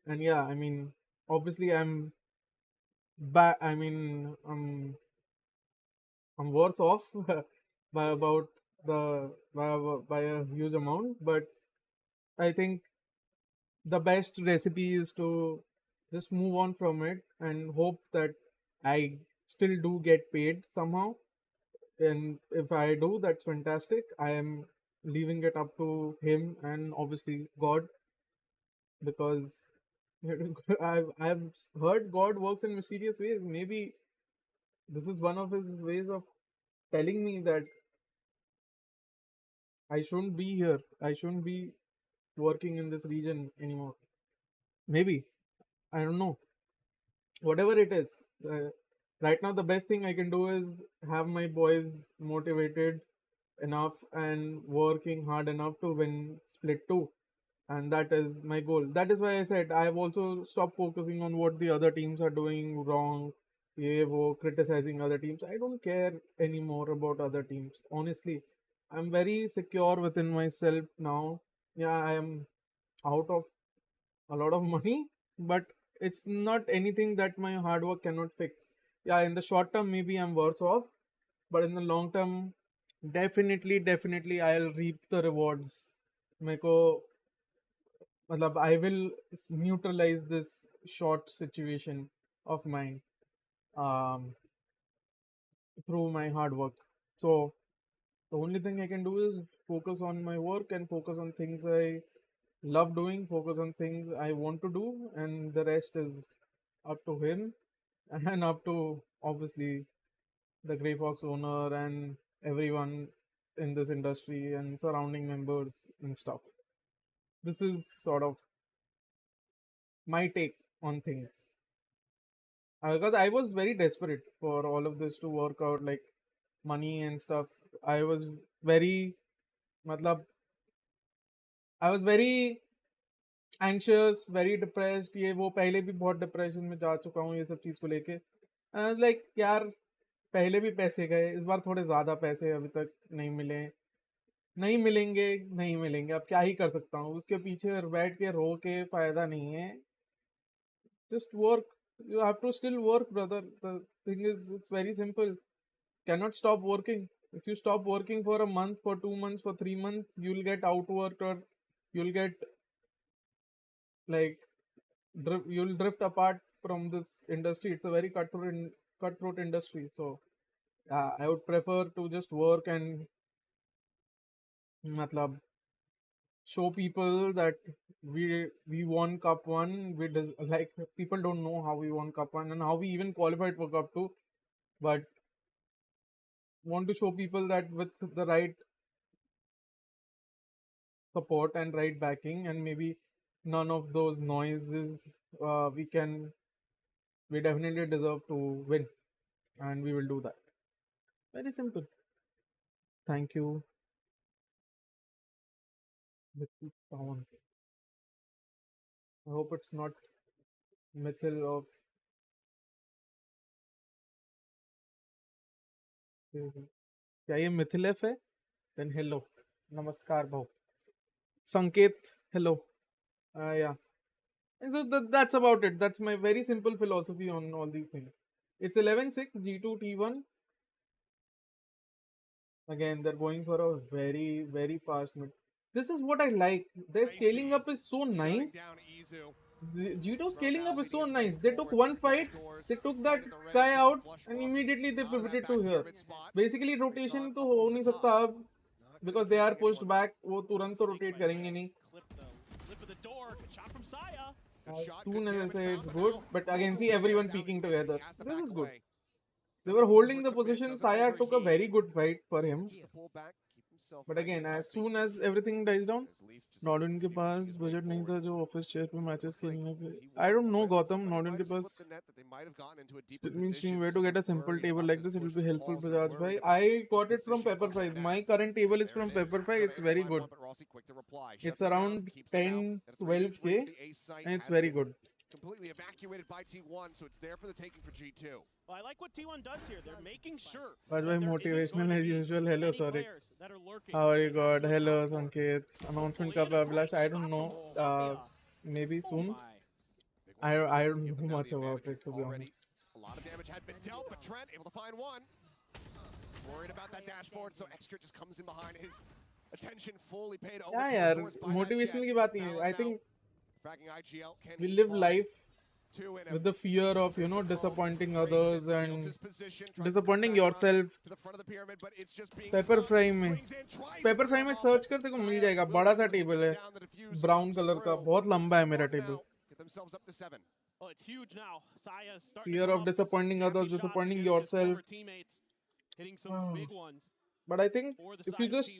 And yeah, I mean, obviously, I'm worse off by about by a huge amount, but I think the best recipe is to just move on from it and hope that I still do get paid somehow. And if I do, that's fantastic. I am leaving it up to him and obviously God, because I've heard God works in mysterious ways. Maybe this is one of his ways of telling me that I shouldn't be here. I shouldn't be working in this region anymore. Maybe. I don't know. Whatever it is. Right now, the best thing I can do is have my boys motivated enough and working hard enough to win Split 2. And that is my goal. That is why I said I have also stopped focusing on what the other teams are doing wrong, criticizing other teams. I don't care anymore about other teams. Honestly, I'm very secure within myself now. Yeah, I am out of a lot of money, but it's not anything that my hard work cannot fix. Yeah, in the short term, maybe I'm worse off, but in the long term, definitely, I'll reap the rewards. मेरे को मतलब I will neutralize this short situation of mine um, through my hard work. So the only thing I can do is focus on my work and focus on things I love doing, focus on things I want to do, and the rest is up to him and up to obviously the Grey Fox owner and everyone in this industry and surrounding members and stuff. This is sort of my take on things. Because I was very desperate for all of this to work out, like money and stuff. I was very, matlab, I was very anxious, very depressed. ये वो पहले भी बहुत depression में जा चुका हूँ ये सब चीज़ को लेके. And I was like, यार पहले भी पैसे गए, इस बार थोड़े ज़्यादा पैसे अभी तक नहीं मिले, नहीं मिलेंगे, अब क्या ही कर सकता हूँ. उसके पीछे बैठ के रो के फायदा नहीं है. Just work. You have to still work, brother. The thing is, it's very simple. Cannot stop working. If you stop working for a month, for 2 months, for 3 months, you'll get outworked, or you'll get like you'll drift apart from this industry. It's a very cutthroat industry. So I would prefer to just work and matlab, show people that we won Cup One. Like people don't know how we won Cup One and how we even qualified for Cup Two, but want to show people that with the right support and right backing and maybe none of those noises, we definitely deserve to win, and we will do that. Very simple. Thank you. Mithil Pawan. I hope it's not Mithil of. क्या ये मिथिलेफ है? Then hello. Namaskar, bro. Sanket, hello. Yeah. And so that's about it. That's my very simple philosophy on all these things. It's 11-6, G2, T1. Again, they're going for a very, very fast mid. This is what I like. Their scaling up is so nice. The G2 scaling up is so nice. They took one fight, they took that guy out, and immediately they pivoted to here. Basically, rotation to हो नहीं सकता अब because they are pushed back. वो तुरंत तो rotate करेंगे नहीं. As soon as I say it's good, but again, see everyone peeking together. This is good. They were holding the position. Saya took a very good fight for him. But again, as soon as everything dies down, not उनके पास budget नहीं था जो office chair पे matches खेलने के. I don't know Gautam, not उनके पास. It means where to get a simple table like this. It will be helpful, Bajaj bhai. I got it from Pepperfry. My current table is from Pepperfry. It's very good. It's around 10-12K and it's very good. Completely evacuated by T1, so it's there for the taking for G2. Well, I like what T1 does here. They're making sure. But by motivational as usual. Hello, sorry. How are you, God? Hello, Sanket. Announcement kab hai, Abhilash? I don't know. Maybe soon. I don't know much about it, to be honest. A lot of damage had been dealt, but Trent able to find one. Worried about that dash forward, so Xcrit just comes in behind his attention fully paid over. Yeah, yaar. Motivational की बात नहीं है. I think we live life with the fear of, you know, disappointing others and disappointing yourself. Pepperfry में search करते को मिल जाएगा. बड़ा सा table है, brown color का, बहुत लंबा है मेरा table. Fear of disappointing others, disappointing yourself. But I think if you just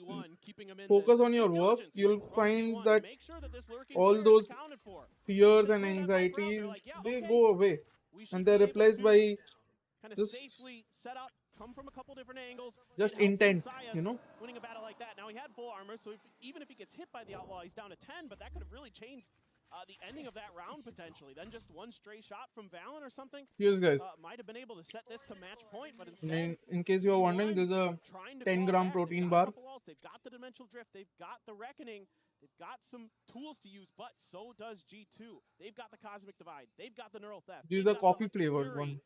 focus on your work, you'll find that all those fears and anxieties, they go away. And they're replaced by just intent, you know? Winning a battle like that. Now he had full armor, so even if he gets hit by the outlaw, he's down to 10, but that could have really changed the ending of that round potentially. Then just one stray shot from Valen or something. Yes, guys. Might have been able to set this to match point, but instead, in case you are wondering, there's a 10-gram protein bar. They've got the dimensional drift, they've got the reckoning, they've got some tools to use, but so does G2. They've got the cosmic divide, they've got the neural theft. These are coffee flavored one.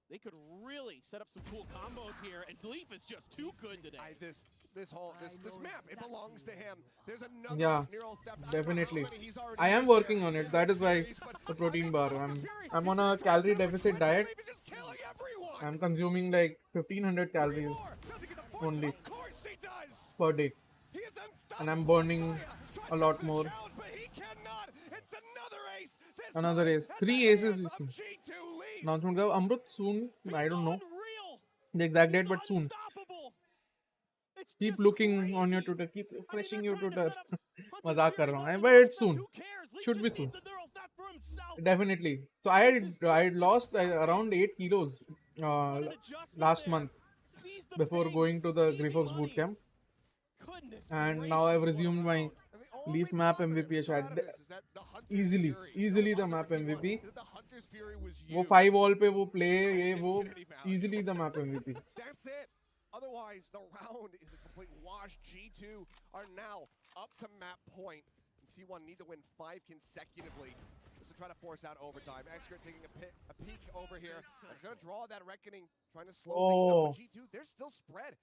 They could really set up some cool combos here, and Leaf is just too good today. This map, it belongs to him. There's another neural theft. Definitely. I am working on it. That is why the protein bar. I'm on a calorie deficit diet. I'm consuming like 1500 calories only per day, and I'm burning a lot more. Another ace. 3 aces we see. Announcement of Amrut soon. I don't know the exact date, but soon. Keep looking on your Twitter. Keep refreshing your Twitter. मजाक कर रहा हूँ. But it's soon. Should be soon. Definitely. So I lost around 8 kilos last month before going to the Grifox bootcamp, and now I've resumed my Leaf map MVP shot. Easily the map MVP. वो 5 wall पे वो play ये वो easily the map MVP. That's it. Otherwise, the round is a complete wash. G2 are now up to map point. And T1 need to win 5 consecutively just to try to force out overtime. Xcrit taking a peek over here. It's going to draw that reckoning, trying to slow things up. But G2, they're still spread.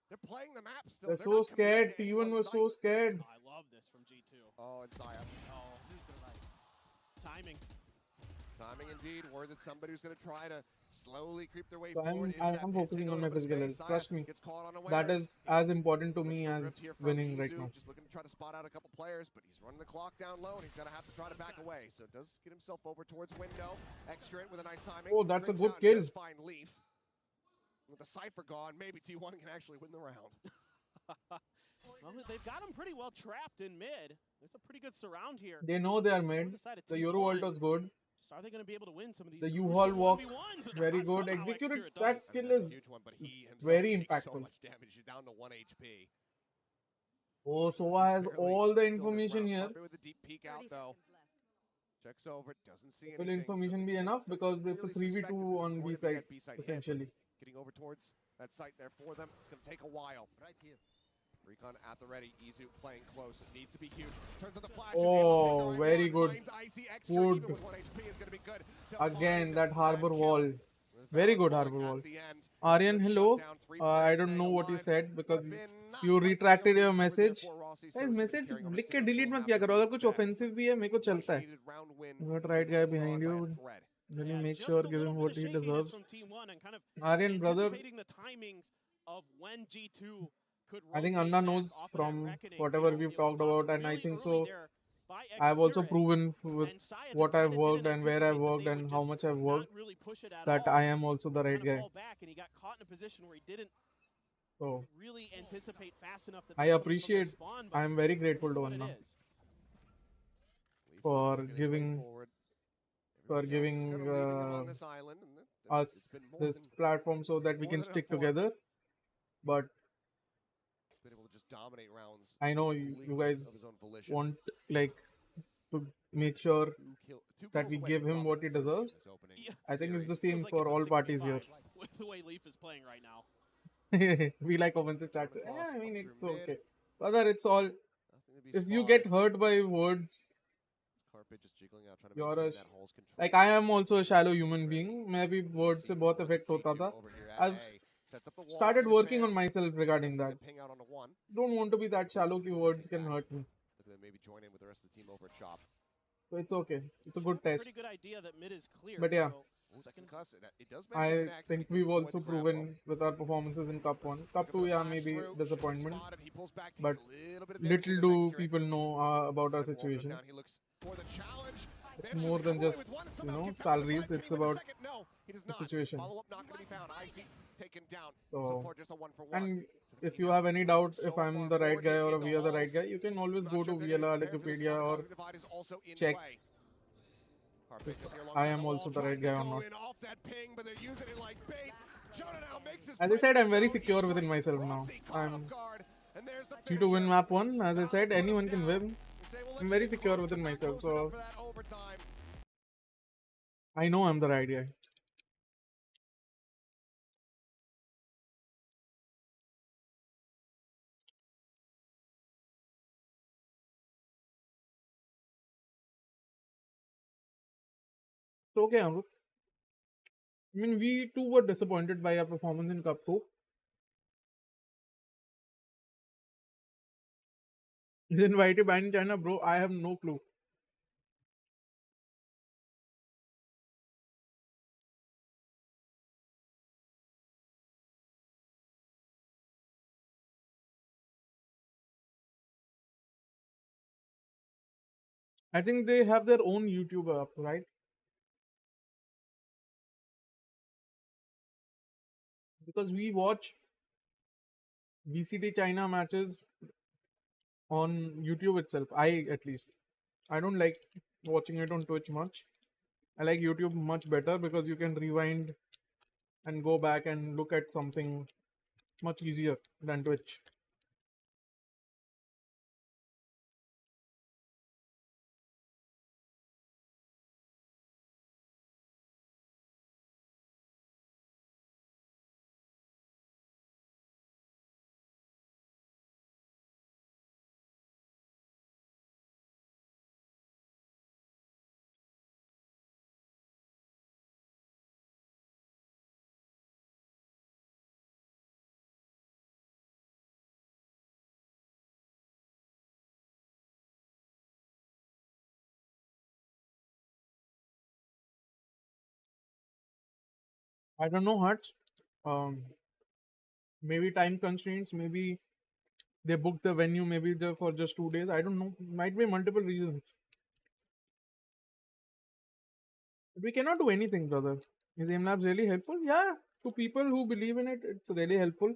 They're playing the map still. They're so scared. T1 was so scared. I love this from G2. Oh, and Saya. Oh, timing. Timing indeed. Word that somebody who's going to try to slowly creep their way So forward. I'm focusing on my physical health. Trust me. That is as important to me as winning right now. Just looking to try to spot out a couple players, but he's running the clock down low, and he's going to have to try to back away. So does get himself over towards window. Xcrit with a nice timing. Oh, that's a good kill. Find Leaf. With the Cypher gone, maybe T1 can actually win the round. Well, they've got him pretty well trapped in mid. There's a pretty good surround here. They know they are mid. The Euro Vault was good. Are they going to be able to win some of these? The U-Haul walk, very good. Executed that skill is very impactful. So much damage. He's down to 1 HP. Oh, Sova has all the information here. With the deep peek out though. Checks over, doesn't see Will anything. information be enough because it's a 3v2 on B side essentially. Getting over towards that site there for them. It's going to take a while. Right here. Recon at the ready. Izu playing close. It needs to be huge. Turns on the flash. Oh, very good. Good. Again, that harbor wall. Very good harbor wall. Aryan, hello. I don't know what you said because you retracted your message. Guys, message लिख के delete मत किया करो. अगर कुछ offensive भी है, मेरे को चलता है. You got right guy behind you. Then you make sure give him what he deserves. Aryan, brother, I think Anna knows from whatever we've talked about, and I think so. I've also proven with what I've worked and where I've worked and how much I've worked that I am also the right guy. So I appreciate. I am very grateful to Anna for giving us this platform so that we can stick together. But I know you guys want like to make sure that we give him what he deserves. I think it's the same for all parties here. With the way Leaf is playing right now. We like offensive stats. Yeah, I mean it's okay. Brother, it's all. If you get hurt by words, you're a, like I am also a shallow human being. Maybe words से बहुत affect होता था. I've started working on myself regarding that. Don't want to be that shallow कि words can hurt me. So it's okay. It's a good test. But yeah, I think we've also proven with our performances in Cup 1. Cup 2, yeah, maybe disappointment. But little do people know about our situation. It's more than just, you know, salaries. It's about the situation. So, and if you have any doubt if I'm the right guy or we are the right guy, you can always go to VLR Wikipedia or check if I am also the right guy or not. As I said, I'm very secure within myself now. I'm free to win map 1. As I said, anyone can win. I'm very secure within myself, so I know I'm the right guy. It's okay, Amrut. I mean, we too were disappointed by our performance in Cup 2. Then why to ban in China, bro? I have no clue. I think they have their own YouTube app, right? Because we watch VCT China matches on YouTube itself. I at least. I don't like watching it on Twitch much. I like YouTube much better because you can rewind and go back and look at something much easier than Twitch. I don't know, Hearts. Maybe time constraints. Maybe they booked the venue maybe for just 2 days. I don't know. Might be multiple reasons. But we cannot do anything, brother. Is AimLabs really helpful? Yeah, to people who believe in it, it's really helpful.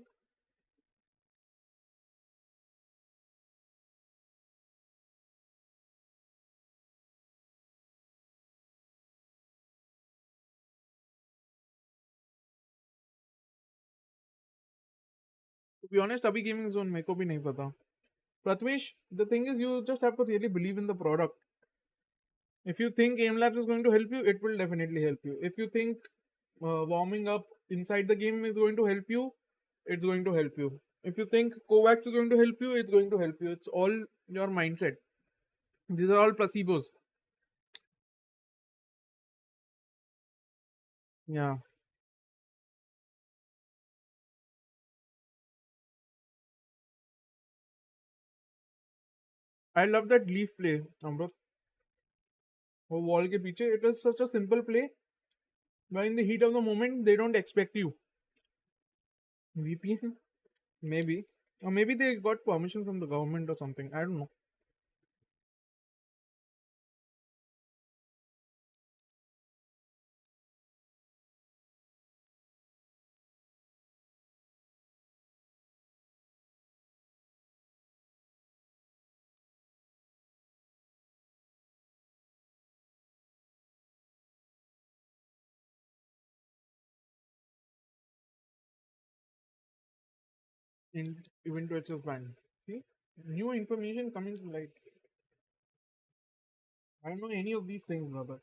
To be honest, अभी gaming zone मेरे को भी नहीं पता. Pratmesh, the thing is you just have to really believe in the product. If you think AimLabs is going to help you, it will definitely help you. If you think warming up inside the game is going to help you, it's going to help you. If you think Kovacs is going to help you, it's going to help you. It's all your mindset. These are all placebos. Yeah. I love that leaf play, Amrit. वो wall के पीछे, it was such a simple play, but in the heat of the moment, they don't expect you. VPN? Maybe. Or maybe they got permission from the government or something. I don't know. Even Twitch is banned. See? New information coming to light. I don't know any of these things, brother.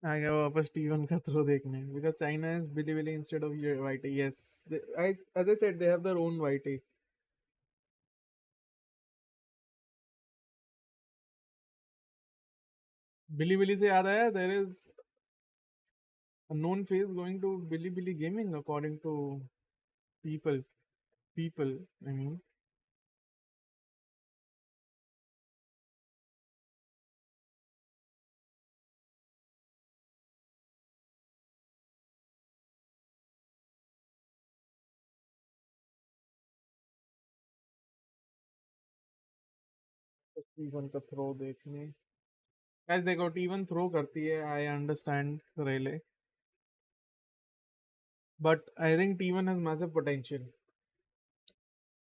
I गया वापस T1 का throw देखने because China is Bilibili instead of your YT. Yes, as I said, they have their own YT. Bilibili से याद आया, there is a known face going to Bilibili gaming according to people. I mean, T1 का throw देखने. Guys, देखो T1 throw करती है. I understand relay, but I think T1 has massive potential.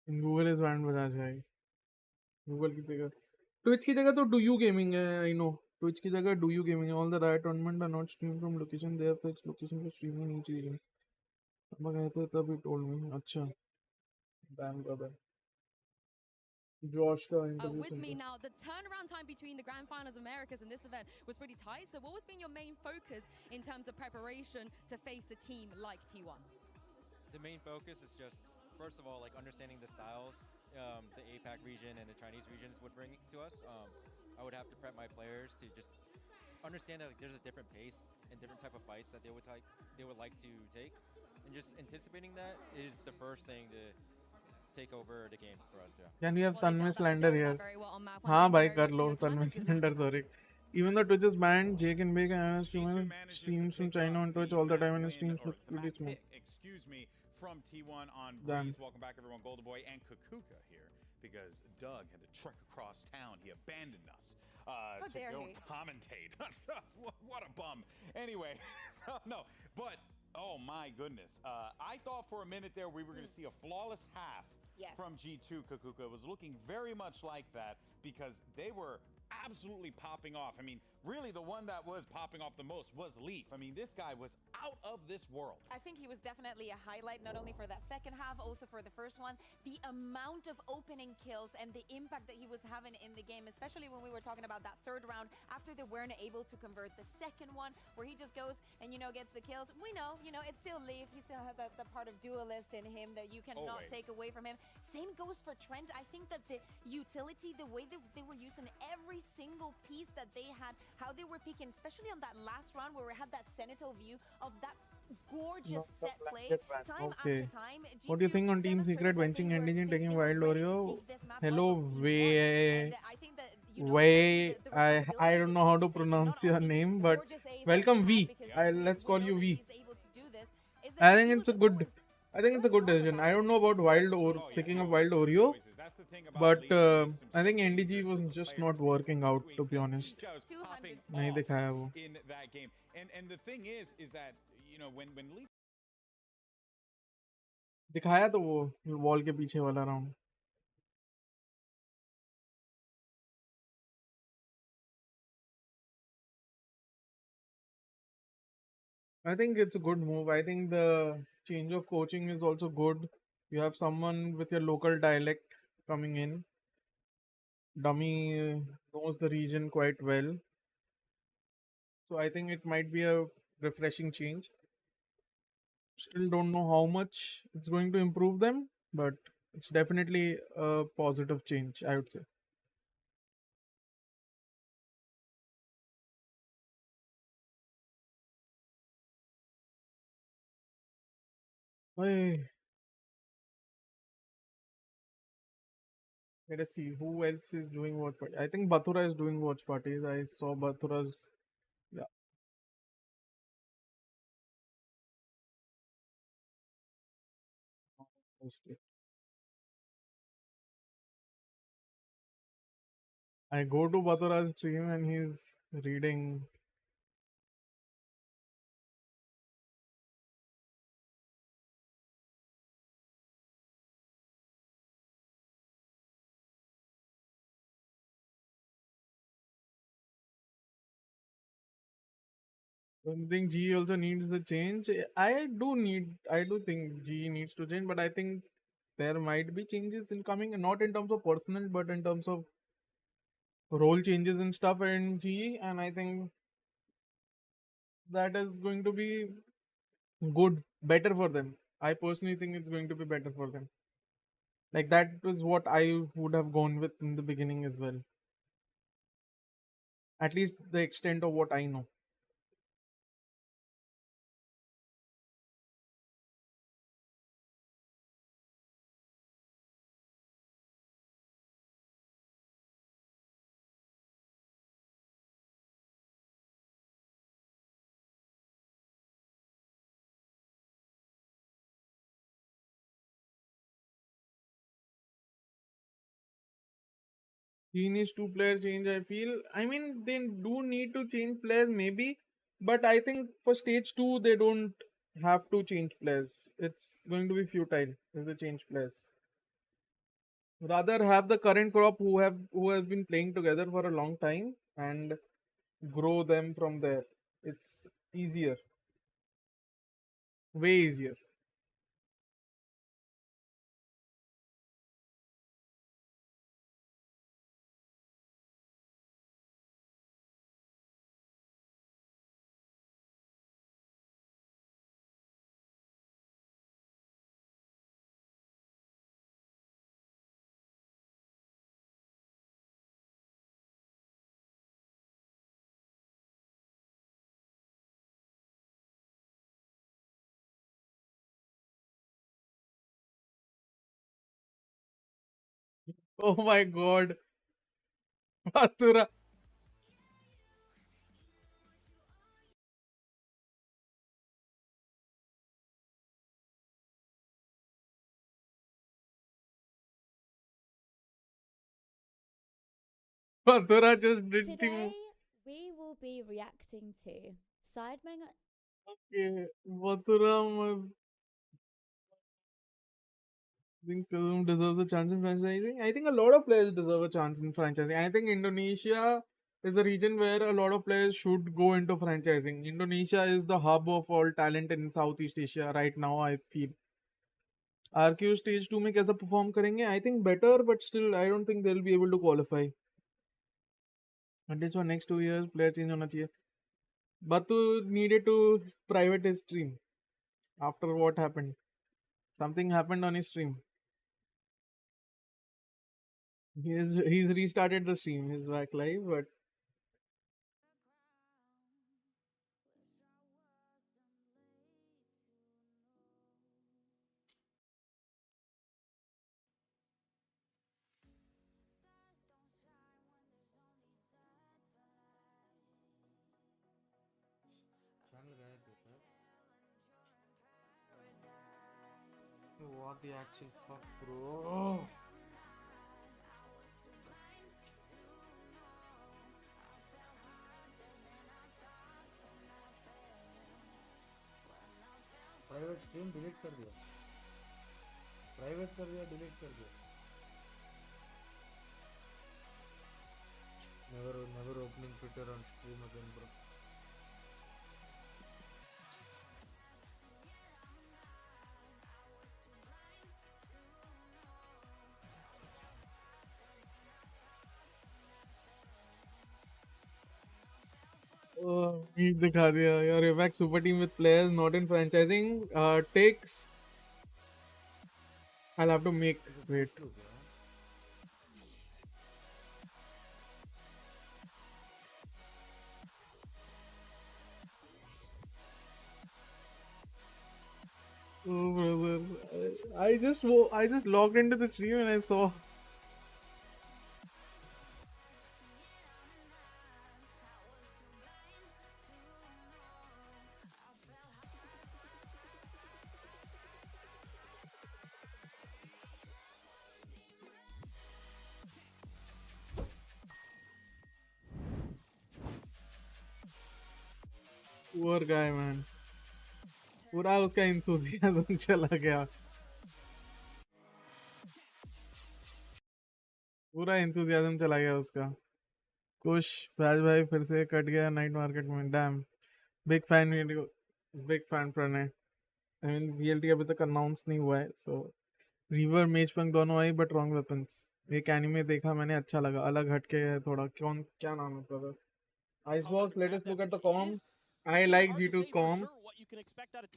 And Google is banned बजा जाए. Google की जगह Twitch की जगह तो Do You Gaming है. I know. Twitch की जगह Do You Gaming है. All the Riot tournament are not streamed from location. They have fixed location for streaming each region. अब कहते तब he told me. अच्छा. Damn brother. Josh का interview With me सुनते. now, the turnaround time between the Grand Finals Americas and this event was pretty tight. So what has been your main focus in terms of preparation to face a team like T1? The main focus is just, first of all, like understanding the styles the APAC region and the Chinese regions would bring to us. I would have to prep my players to just understand that like, there's a different pace and different type of fights that they would like to take, and just anticipating that is the first thing to take over the game for us. Yeah. Can we have Well, they Tanmay dealt Slander with here? that very well on map one. हाँ Thank you भाई very कर much for low your time Tanmay and good luck. Slander. Sorry. Even though Twitch is banned, Jake and Bake and streamer streams from China on Twitch all the time and his streams look pretty smooth. Excuse me, from T1 on Damn. Breeze. Welcome back, everyone. Golden Boy and Kukuka here because Doug had to trek across town. He abandoned us to go commentate. What a bum. Anyway, so no, but oh my goodness. I thought for a minute there we were going to see a flawless half from G2 Kukuka. It was looking very much like that because they were absolutely popping off. I mean, really the one that was popping off the most was Leaf. I mean, this guy was out of this world. I think he was definitely a highlight, not only for that second half, also for the first one. The amount of opening kills and the impact that he was having in the game, especially when we were talking about that third round, after they weren't able to convert the second one, where he just goes and, gets the kills. We know, it's still Leaf. He still has the part of duelist in him that you cannot take away from him. Same goes for Trent. I think that the utility, the way that they were using every single piece that they had, how they were picking, especially on that last round where we had that cenital view of that gorgeous set play, time after time. What do you think on Team Secret benching NDG and taking Wild Oreo? Hello, I don't know how to pronounce your name, but welcome V. Let's call you V. I think it's a good decision. I don't know about picking up Wild Oreo, but I think NDG was just not working out, to be honest. नहीं दिखाया वो. In that game, and the thing is that when Leaf दिखाया तो वो wall के पीछे वाला round. I think it's a good move. I think the change of coaching is also good. You have someone with your local dialect coming in. Dummy knows the region quite well. So I think it might be a refreshing change. Still don't know how much it's going to improve them, but it's definitely a positive change, I would say. Hey, let us see who else is doing watch party. I think Bathura is doing watch parties. I saw Bathura's. Yeah. Mostly. I go to Bathura's stream and he's reading. Don't think G also needs the change. I do think G needs to change, but I think there might be changes in coming, not in terms of personal, but in terms of role changes and stuff in G. And I think that is going to be good, better for them. I personally think it's going to be better for them. Like that was what I would have gone with in the beginning as well. At least the extent of what I know. He needs two player change, I feel. I mean, they do need to change players, maybe, but I think for stage two, they don't have to change players. It's going to be futile if they change players. Rather have the current crop who has been playing together for a long time and grow them from there. It's easier, way easier. Oh my god, Mathura. Mathura just did the Today, we will be reacting to Sidemen. okay. Mathura, I think Tulum deserves a chance in franchising. I think a lot of players deserve a chance in franchising. I think Indonesia is a region where a lot of players should go into franchising. Indonesia is the hub of all talent in Southeast Asia right now, I feel. RQ stage 2 में कैसा perform करेंगे? I think better, but still I don't think they'll be able to qualify. At least for next 2 years, player change होना चाहिए. Batu needed to private his stream after what happened. Something happened on his stream. He's restarted the stream. He's back live, but what the actual fuck, bro? Private stream delete कर दिया, private कर दिया, delete कर दिया. Never opening Twitter on stream again, bro. दिखा दिया. Your AVAC super team with players not in franchising takes. I'll have to make wait. Oh brother, I just logged into the stream and I saw. Poor guy, man. पूरा उसका enthusiasm चला गया. पूरा enthusiasm चला गया उसका. कुश राज भाई फिर से कट गया नाइट मार्केट में. Damn. Big fan video. Big fan Pranay. I mean VLT अभी तक अनाउंस नहीं हुआ है. सो रिवर मेजपंक दोनों आई बट रॉन्ग वेपन्स. एक एनिमे देखा मैंने, अच्छा लगा. अलग हटके है थोड़ा. कौन क्या नाम है brother? Icebox, let us look at the com. I like G2's com.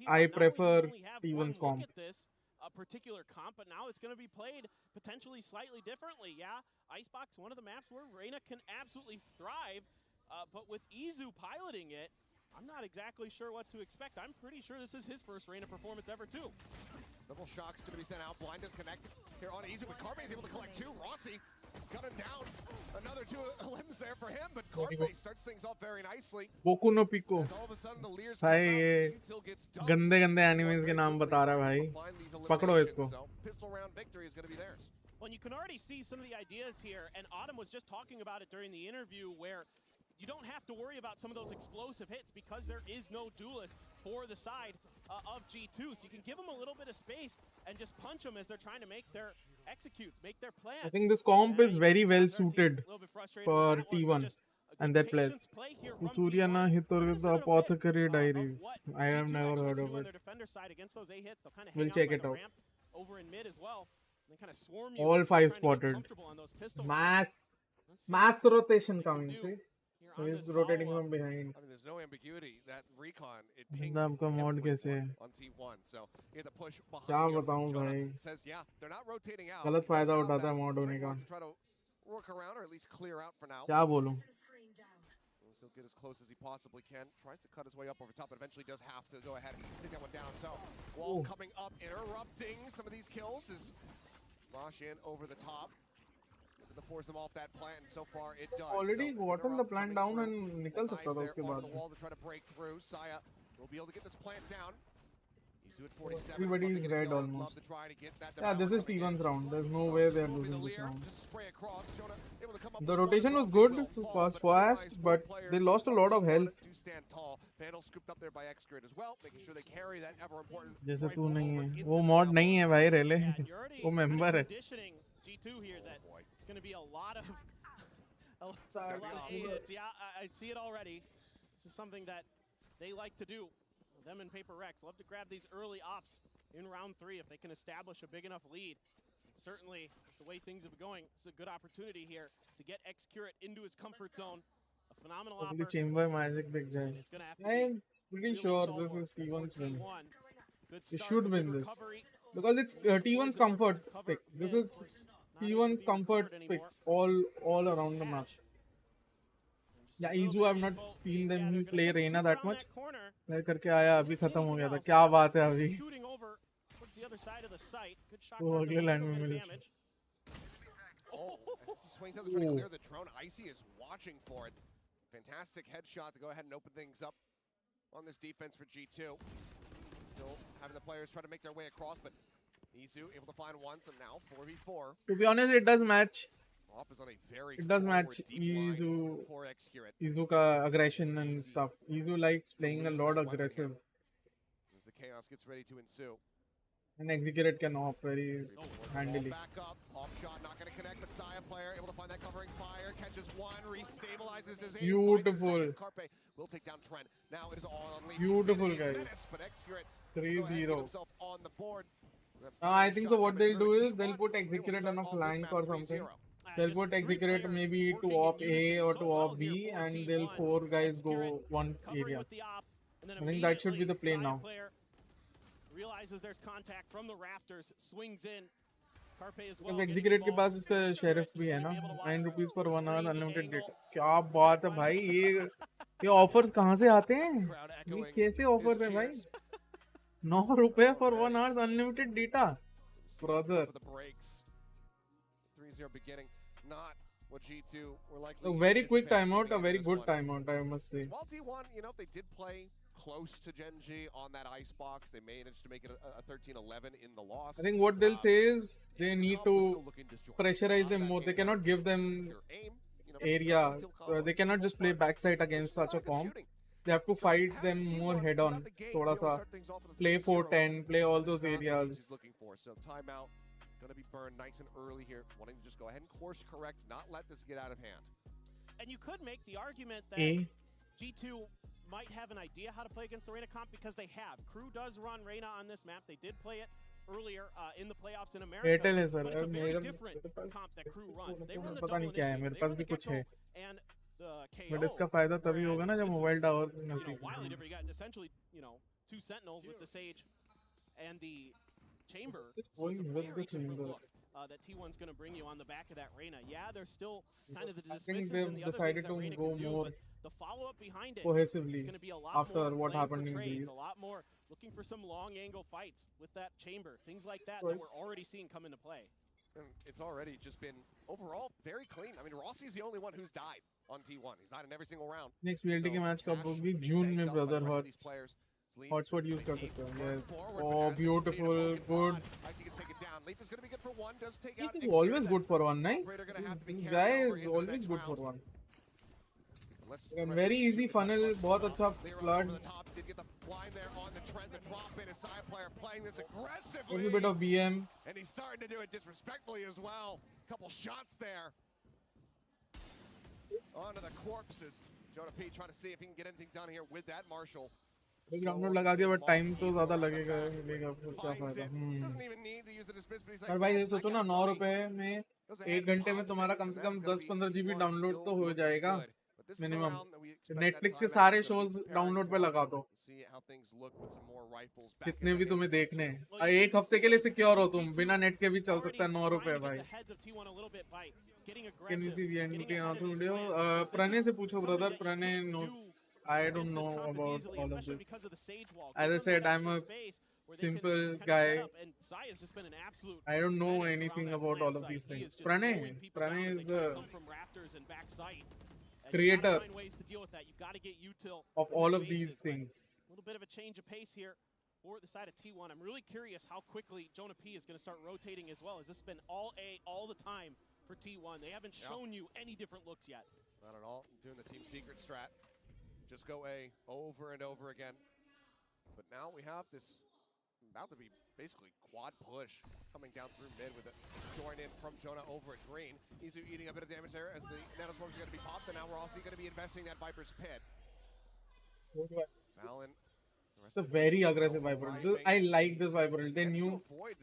I prefer T1's com. A particular comp, but now it's going to be played potentially slightly differently. Yeah, Icebox, one of the maps where Reyna can absolutely thrive, but with Izu piloting it, I'm not exactly sure what to expect. I'm pretty sure this is his first Reyna performance ever too. Double shock's going to be sent out. Blind is connected here on Izu, but Carpe is able to collect two. Rossi got him down. Another two limbs there for him, but Carpe starts things off very nicely. Boku no Pico. As all of a sudden the Lears भाई come ये out, Util gets dumped. गंदे गंदे animes के नाम बता रहा है भाई. Find these पकड़ो eliminations, इसको. so pistol round victory is going to be theirs. Well, you can already see some of the ideas here, and Autumn was just talking about it during the interview where you don't have to worry about some of those explosive hits because there is no duelist for the side of G2. So you can give them a little bit of space and just punch them as they're trying to make their executes, make their plans. I think this comp is very well suited for T1 and their players. Usuriana Hitorga Apothecary Diaries. I have never heard of it. We'll check it out. Over in mid as well. They kind of swarm All 5 spotted. Mass rotation coming, see? He's rotating from behind. I mean, there's no ambiguity that recon it pinged आपका mod कैसे है? on T1. So here the push behind. क्या here बताऊं from Jonah. भाई? Says yeah, they're not rotating out. गलत because फायदा now उठाता है that mod होने का. to try to work around or at least clear out for now. क्या बोलूं? He'll get as close as he possibly can. Tries to cut his way up over top, but eventually does have to go ahead and take that one down. So wall coming up, interrupting some of these kills is Mosh in over the top. To force them off that plant, and so far it does. Already gotten the plant down and निकल सकता था उसके बाद. The wall to try to break through. Saya will be able to get this plant down. He's at 47. Everybody is red almost. Yeah, this is T1's round. There's no way they're losing this round. The rotation was good, was fast, but they lost a lot of health. जैसे तू नहीं है, वो mod नहीं है भाई रेले, वो member है. G2 here that it's going to be a lot of hits. Yeah, I see it already. This is something that they like to do. Them and Paper Rex love to grab these early ops in round 3 if they can establish a big enough lead. And certainly, the way things have been going, it's a good opportunity here to get X-Curate into his comfort zone. A phenomenal offer. Chamber magic दिख जाए. I'm pretty sure this is T1's win. They should win this because it's T1's comfort pick. This is T1's comfort picks all around the map. Yeah, Izu, I've not seen them play Reyna that much. मैं करके आया, अभी खत्म हो गया था. क्या बात है अभी? वो अगले लैंड में मिले. Oh, as he swings out, trying to clear the drone. Icy is watching for it. Fantastic headshot to go ahead and open things up on this defense for G2. Still having the players try to make their way across, but Izu able to find one, so now 4v4. To be honest, it does match. Op is on a very it does match Izu ka aggression and stuff. Izu likes playing a lot aggressive. As the chaos gets ready to ensue. And Execute can op very handily. Back up, off shot not going to connect, but Saya player able to find that covering fire, catches one, restabilizes his aim. Beautiful. Carpe will take down Trent. Now it is all on Lee. Beautiful guys. 3-0. On the board. I think so. What they'll do is they'll put Execute on a flank or something. They'll just put three execute players maybe to working in op A unison or so to well op here B, for and Team they'll One. 4 guys Execute go one covering area. with the op, and then I think that should be the play immediately now. side player realizes there's contact from the rafters, swings in. Carpe as well. अब getting execute के involved. पास उसका sheriff Just भी है gonna ना, be able to watch 9 rupees for the 1 hour screens, the unlimited angle. data. क्या बात है भाई, ये ऑफर्स कहाँ से आते हैं? Crowd ये echoing कैसे his ऑफर है भाई? cheers. 9 रुपए for Already. 1 hour unlimited data. Brother. Over the breaks. 3-0 beginning. Not what G2 were likely A very quick anticipating timeout, coming a very into good this one. timeout, I must say. While T1, you know, they did play close to Gen G on that Icebox. They managed to make it a 13-11 in the loss. I think what they'll say is they the need comp was to still looking disjointed. pressurize A lot of them that more. came They down cannot to give them pure aim, you know, area. some detail combo They for the cannot most just play part. backside There's against just a lot such a of good comp. shooting. They have to So fight having them more T1 head out on. the gate, Thoda be able to sa start things off with a play 3-0, 4-10, play all that's those not what areas. he's looking for. So timeout, gonna be burned nice and early here, wanting to just go ahead and course correct, not let this get out of hand. And you could make the argument that A. G2 might have an idea how to play against the Reyna comp because they have. Crew does run Reyna on this map. They did play it earlier in the playoffs in America. Airtel है sir. But it's a very मेरे different comp that Crew runs. They run the पता double नहीं क्या है, initiator. मेरे They pass run भी the कुछ है. Gecko and the KO. But इसका फायदा तभी होगा ना जब whereas mobile this tower is, नजदीक wildly हो. different. You got essentially, 2 Sentinels with the Sage and the Chamber. So it's a Going with very the different chamber. look that T1's going to bring you on the back of that Reyna. Yeah, there's still kind of the I think dismisses they've and the other decided things to that Reyna go can do, more but the follow-up behind it cohesively is going to be a lot after more what playing happened for in trades, Greece. a lot more looking for some long angle fights with that Chamber, things like that that we're already seeing come into play. And it's already just been overall very clean. I mean, Rossi's the only one who's died on T1. He's died in every single round. Next VLT के match कब होगी? जून में brother hurts. Hotspot use कर सकते हो. Yes. Oh, beautiful, good. Leaf is going to be good for one. Does take He out is always good for one, right? Operator gonna have to be This carried guy over is into the always next good round. for one. Unless And very easy funnel, बहुत अच्छा flood. Over the top, did get the blind there on the trend. The drop in a side player playing this aggressively. Little bit of BM. And he's starting to do it disrespectfully as well. Couple shots there. Onto the corpses. Jonah P trying to see if he can get anything done here with that Marshall. Download लगा दिया, but time तो ज्यादा लगेगा फिर क्या Finds फायदा. it. Doesn't even need to use the dismiss, but he's like, और भाई ये "Man, I सोचो ना, got 9 money." रुपए में Goes ahead 1 and घंटे में pops तुम्हारा it, कम and से that's come gonna 10-15 be GB T1 download still तो हो looking जाएगा good. But this is a minimum. round that we expect that Netflix के timeout सारे is gonna be shows preparing download पे for. लगा दो, See how things look with some more rifles back in जितने the भी hands तुम्हें of देखने G2. हैं. और 1 हफ्ते के लिए सिक्योर हो तुम, बिना नेट के भी चल Already सकता है. 9 trying रुपए to get भाई. the heads of T1 a little bit by getting Can you aggressive, see VN getting के यहाँ ahead से of these video? plans, because this Pranay is से पूछो something brother. that you Pranay can't knows. do I against don't this know comp as about easily, all of especially this. because of the Sage Wall. As I Give them said, that I'm a extra space where they can simple kinda guy. set up, and Zaya's just been an absolute I don't know menace around anything that about plant all of site. these He things. is just Pranay mowing people down is as they try to the come from rafters and back sight. And creator you gotta find ways to deal with that. You got to get util of in all their of these bases, but things. a little bit of a change of pace here for the side of T1. I'm really curious how quickly Jonah P is going to start rotating as well. Has this been all A all the time for T1? They haven't shown you any different looks yet. Not at all. Doing the team secret strat. Just go A over and over again. But now we have this about to be basically quad push coming down through mid with a join in from Jonah over at green. Izu eating a bit of damage there as the nanoswarms are going to be popped, and now we're also going to be investing that Viper's Pit. Valen. It's a very aggressive Viper. I like this Viper. They knew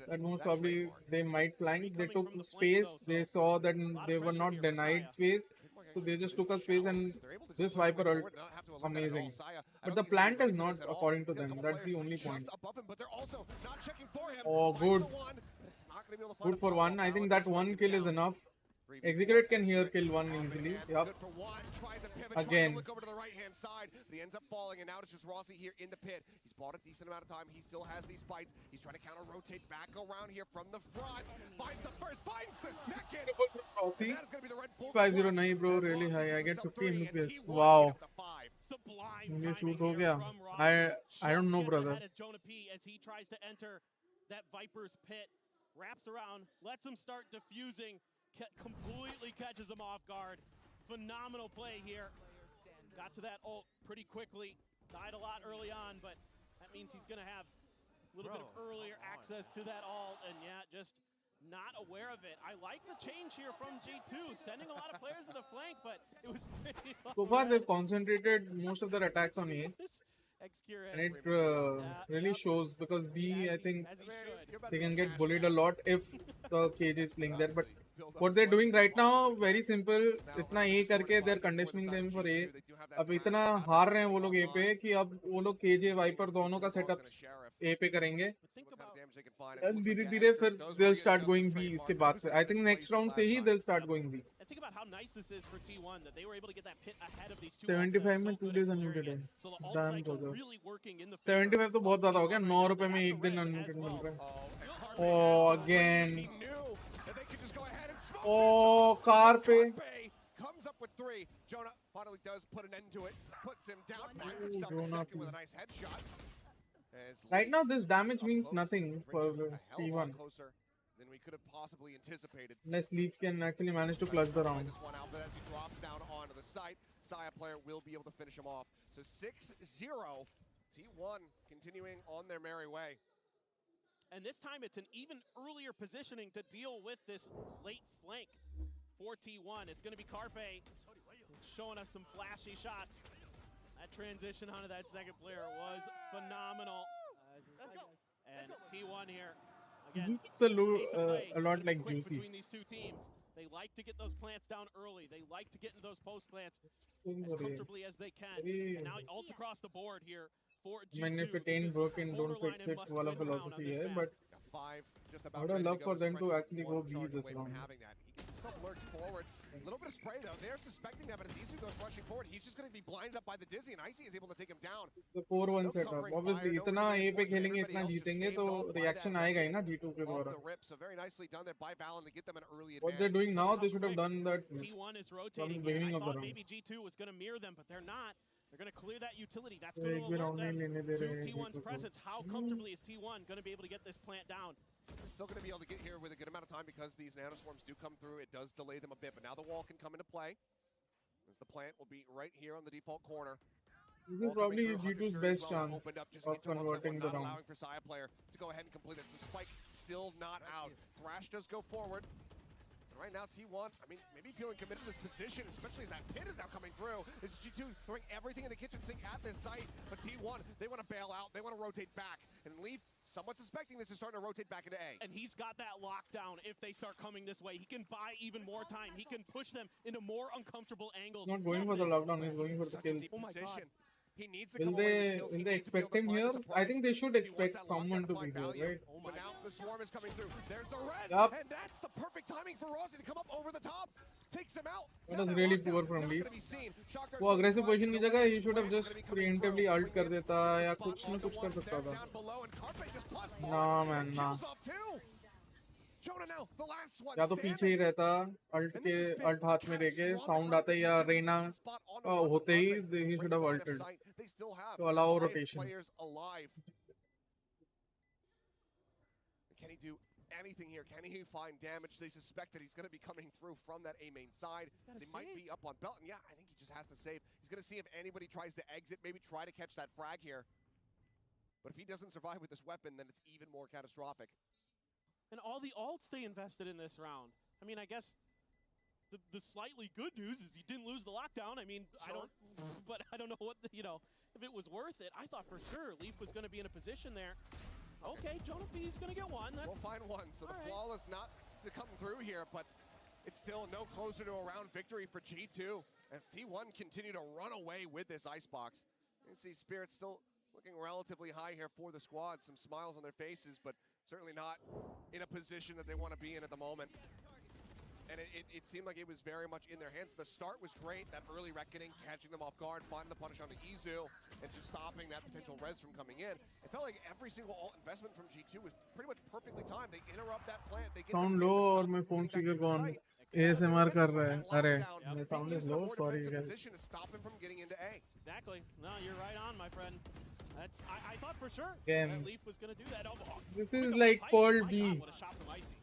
that most probably they might flank. They took space. They saw that they were not denied space. So they just took a space, and this Viper ult, amazing. But the plant is not according to them. That's the only point. Oh, good. Good for one. I think that one kill is enough. Execute can here kill one easily. Yup. Again. Look over to the right-hand side, but he ends up falling, and now it's just Rossi here in the pit. He's bought a decent amount of time. He still has these bites. He's trying to counter-rotate back around here from the front. Finds the first, finds the second. Rossi. That is going to be the Red Bull 509 bro, really high. I get 50 Mbps. Wow. Sublime shoot timing ho here gaya. from Rossi. I don't Just know, gets brother. ahead of Jonah P as he tries to enter that Viper's pit. Wraps around, lets him start diffusing, completely catches him off guard. Phenomenal play here. Got to that ult pretty quickly. Died a lot early on, but that means he's going to have a little bit of earlier access to that ult, and yeah, just not aware of it. I like the change here from G2, sending a lot of players to the flank, but it was pretty So far they've concentrated most of their attacks on A. And it really shows, because B, I think they can get bullied a lot if the KJ is playing there, but what they're doing right now very simple, इतना A करके they're conditioning them for A. अब इतना हार रहे हैं वो लोग A पे कि अब वो लोग KJ Viper दोनों का setup A पे करेंगे and धीरे धीरे फिर they'll start going B इसके बाद से. I think next round से ही they'll start going B. And think about how nice this is for T1 that they were able to get that pit ahead of these two. 75 में 2 days unmuted है. So the ult Damn cycle हो गया. really working in the 75 तो बहुत ज़्यादा हो गया. 9 रुपए में एक दिन unmuted मिल रहा है. Oh, again. Oh, car पे. Comes up with 3. Jonah finally does put an end to it. Puts him down. Finds himself a second with a nice headshot. Right now, this damage means nothing for T1. Than we could have possibly anticipated. Unless Leaf can actually manage to clutch the round. This one out, but as he drops down onto the site, Saya player will be able to finish him off. So 6-0. T1 continuing on their merry way. And this time it's an even earlier positioning to deal with this late flank for T1. It's going to be Carpe showing us some flashy shots. That transition onto that second player was phenomenal. Let's go. And T1 here, again, it's a lot like Juicy. Between these two teams. They like to get those plants down early. They like to get into those post plants as comfortably as they can. And now ults across the board here for G2. मैंने if it ain't broken, don't fix it वाला philosophy है, but I would have loved for them to actually go B this round. He gets himself lurched forward. A little bit of spray though. They're suspecting that, but as Isu goes rushing forward, he's just going to be blinded up by the Dizzy, and Icy is able to take him down. The 4-1 setup. Obviously, इतना A पे खेलेंगे, इतना जीतेंगे, तो reaction आएगा ही ना G2 के द्वारा. So very nicely done there by Balan to get them an early advantage. What they're doing now, they should have done that T1 is rotating. from the beginning I of the thought round. maybe G2 was going to mirror them, but they're not. They're going to clear that utility. That's going to alert them to T1's presence. How comfortably is T1 going to be able to get this plant down? They're still going to be able to get here with a good amount of time because these nanoswarms do come through. It does delay them a bit, but now the wall can come into play. As the plant will be right here on the default corner. This is probably G2's best chance of converting the round. Allowing for Saya player to go ahead and complete it. So Spike still not out. Thrash does go forward. Right now, T1, I mean, maybe feeling committed to this position, especially as that pit is now coming through. It's G2 throwing everything in the kitchen sink at this site, but T1, they want to bail out. They want to rotate back. And Leaf, somewhat suspecting this, is starting to rotate back into A. And he's got that lockdown if they start coming this way. He can buy even more time. He can push them into more uncomfortable angles. Not going for the lockdown, he's going for the kill. Oh my God. He needs to will they expect him here? I think they should expect someone to be here, right? But now the swarm is coming through. There's the res, yep. And that's the perfect timing for Rossi to come up over the top. Takes him out. That was really poor from Leaf. वो aggressive position की जगह he should have just preemptively ult कर देता या कुछ न कुछ कर सकता था. Nah man, nah. या तो पीछे ही रहता अल्ट हाथ में लेके साउंड आता या रेना होते ही he should have ulted to allow rotation. Can he do anything here? Can he find damage? They suspect that he's going to be coming through from that A main side. They might be up on belt, and yeah, I think he just has to save. He's going to see if anybody tries to exit, maybe try to catch that frag here. But if he doesn't survive with this weapon, then it's even more catastrophic. And all the ults they invested in this round. I mean, I guess the slightly good news is he didn't lose the lockdown. I mean, sure. I don't know what, if it was worth it. I thought for sure Leaf was going to be in a position there. Okay, Jonah B's going to get one. We'll find one. So the flawless not to come through here, but it's still no closer to a round victory for G2 as T1 continue to run away with this Icebox. You see Spirit still looking relatively high here for the squad. Some smiles on their faces, but certainly not in a position that they want to be in at the moment. And it seemed like it was very much in their hands. The start was great, that early reckoning, catching them off guard, finding the punish on the Izu, and just stopping that potential res from coming in. It felt like every single ult investment from G2 was pretty much perfectly timed. They interrupt that plant, they get sound low और मैं phone speaker को on ASMR कर रहा है. अरे my sound is low, sorry guys. To stop him from getting into A. Exactly. No, you're right on, my friend. That's I thought for sure that Leaf was going to do that. This is like Pearl B. What a shot from Icy.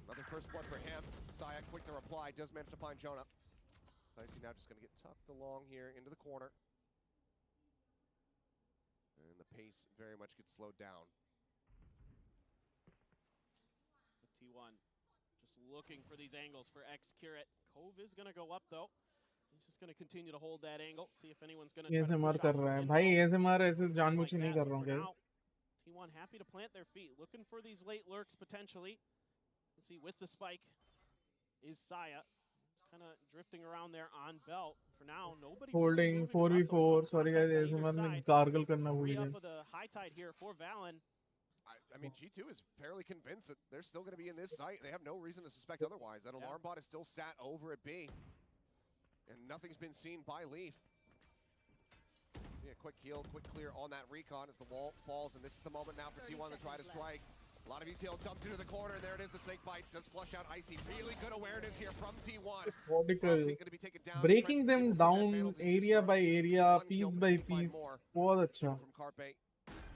Another first blood for him. Saya, quick to reply, does manage to find Jonah. Icy now just going to get tucked along here into the corner. And the pace very much gets slowed down. T1 just looking for these angles for X-Curate. Cove is going to go up though. He's just going to continue to hold that angle, see if anyone's going to ASMR कर रहा है भाई. ASMR ऐसे जानबूझ के नहीं कर रहा हूँ guys. T1 happy to plant their feet, looking for these late lurks potentially. Let's see with the spike. is Saya. It's kind of drifting around there on belt. For now, nobody Holding really moving 4v4. muscle. Sorry guys, Contact on ASMR either में side. gargle करना भूल Re-up गया. of the high tide here for Valen. I mean, G2 is fairly convinced that they're still going to be in this site. They have no reason to suspect otherwise. That alarm bot is still sat over at B. And nothing's been seen by Leaf. Yeah, quick heal, quick clear on that recon as the wall falls. And this is the moment now for T1 to try to strike. A lot of detail dumped into the corner. There it is, the snake bite does flush out Icy. Really good awareness here from T1. Vertical. Gonna be taken down. Breaking Trent them is able to put that down Veto to area use by Just area, one piece kill, but by he can find piece. more. बहुत अच्छा. From Carpe.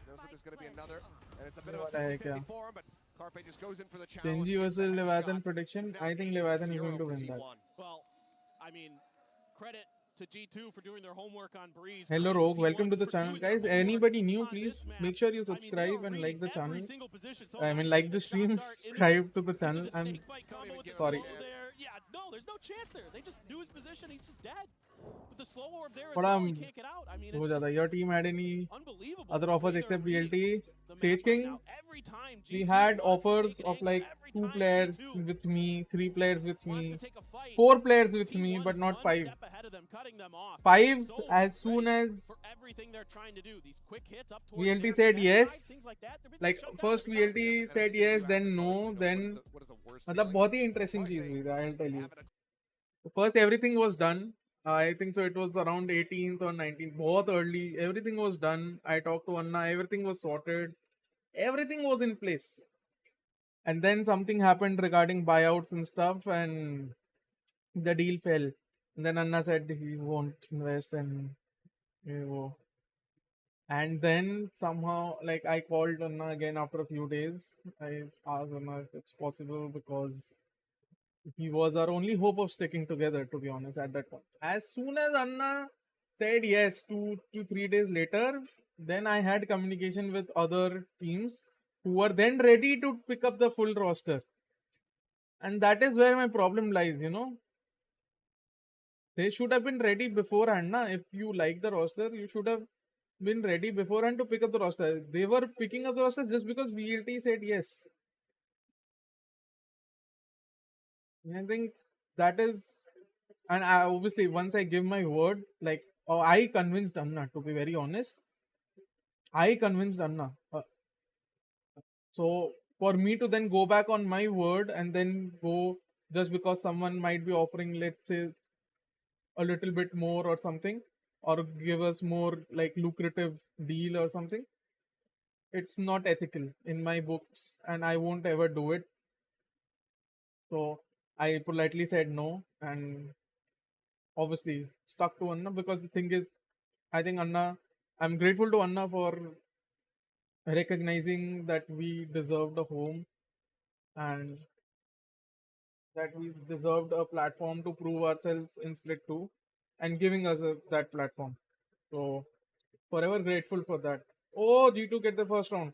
Knows that there's going to be another. And it's a bit of What a the heck, 50 for him, but Carpe just goes in for the challenge. Genji gets the versus Leviathan headshot. prediction. It's now I think 8-0 Leviathan is going to for win that. T1. Well, I mean, credit to G2 for doing their homework on Breeze. Hello Credit Rogue, T1 welcome to the for channel. doing their Guys, homework anybody new, on please this map. make sure you I mean, they subscribe are and like reading the every channel. single position so I mean, nicely. like the shock stream, dart into subscribe to the see channel. the I'm snake bite combo with the sorry. slow there. Yeah, no, there's no chance there. They just do his position. He's just dead. With the slow orb there as But well, he can't get out. I mean, हो it's जाता. just Your team had any unbelievable. other offers except VLT? The Sage map right King? now, every time We G2 had wants to offers take an of angle, like every 2 time players G2 with me, 3 players with wants to me, take a fight, 4 players with me, T1 but is not one 5. step ahead of them, cutting them off. 5 So as soon ready as for everything they're trying to do. These quick hits up towards VLT their said backside, yes. things like that. They're Like shut down first at the top. VLT And I said think if yes, you ask then the no, coach, then what is the worst मतलब feeling? बहुत ही It's interesting hard to चीज say. हुई थी, I'll tell you. Having a First everything was done. I think so it was around 18th or 19th, बहुत early. Everything was done. I talked to Anna, everything was sorted. Everything was in place. And then something happened regarding buyouts and stuff, and the deal fell. And then Anna said he won't invest, and you know. And then somehow, like I called Anna again after a few days. I asked Anna if it's possible because he was our only hope of sticking together, to be honest, at that point. As soon as Anna said yes, 2 to 3 days later, then I had communication with other teams who were then ready to pick up the full roster. And that is where my problem lies, you know. They should have been ready beforehand. Na? If you like the roster, you should have been ready beforehand to pick up the roster. They were picking up the roster just because VLT said yes. I think that is, and I, obviously once I give my word, like, oh, I convinced Anna, to be very honest. I convinced Anna. So for me to then go back on my word and then go just because someone might be offering, let's say, a little bit more or something, or give us more like lucrative deal or something, it's not ethical in my books, and I won't ever do it. So I politely said no, and obviously stuck to Anna, because the thing is, I think Anna, I'm grateful to Anna for recognizing that we deserved a home and that we deserved a platform to prove ourselves in Split 2 and giving us that platform. So forever grateful for that. Oh, G2 get the first round.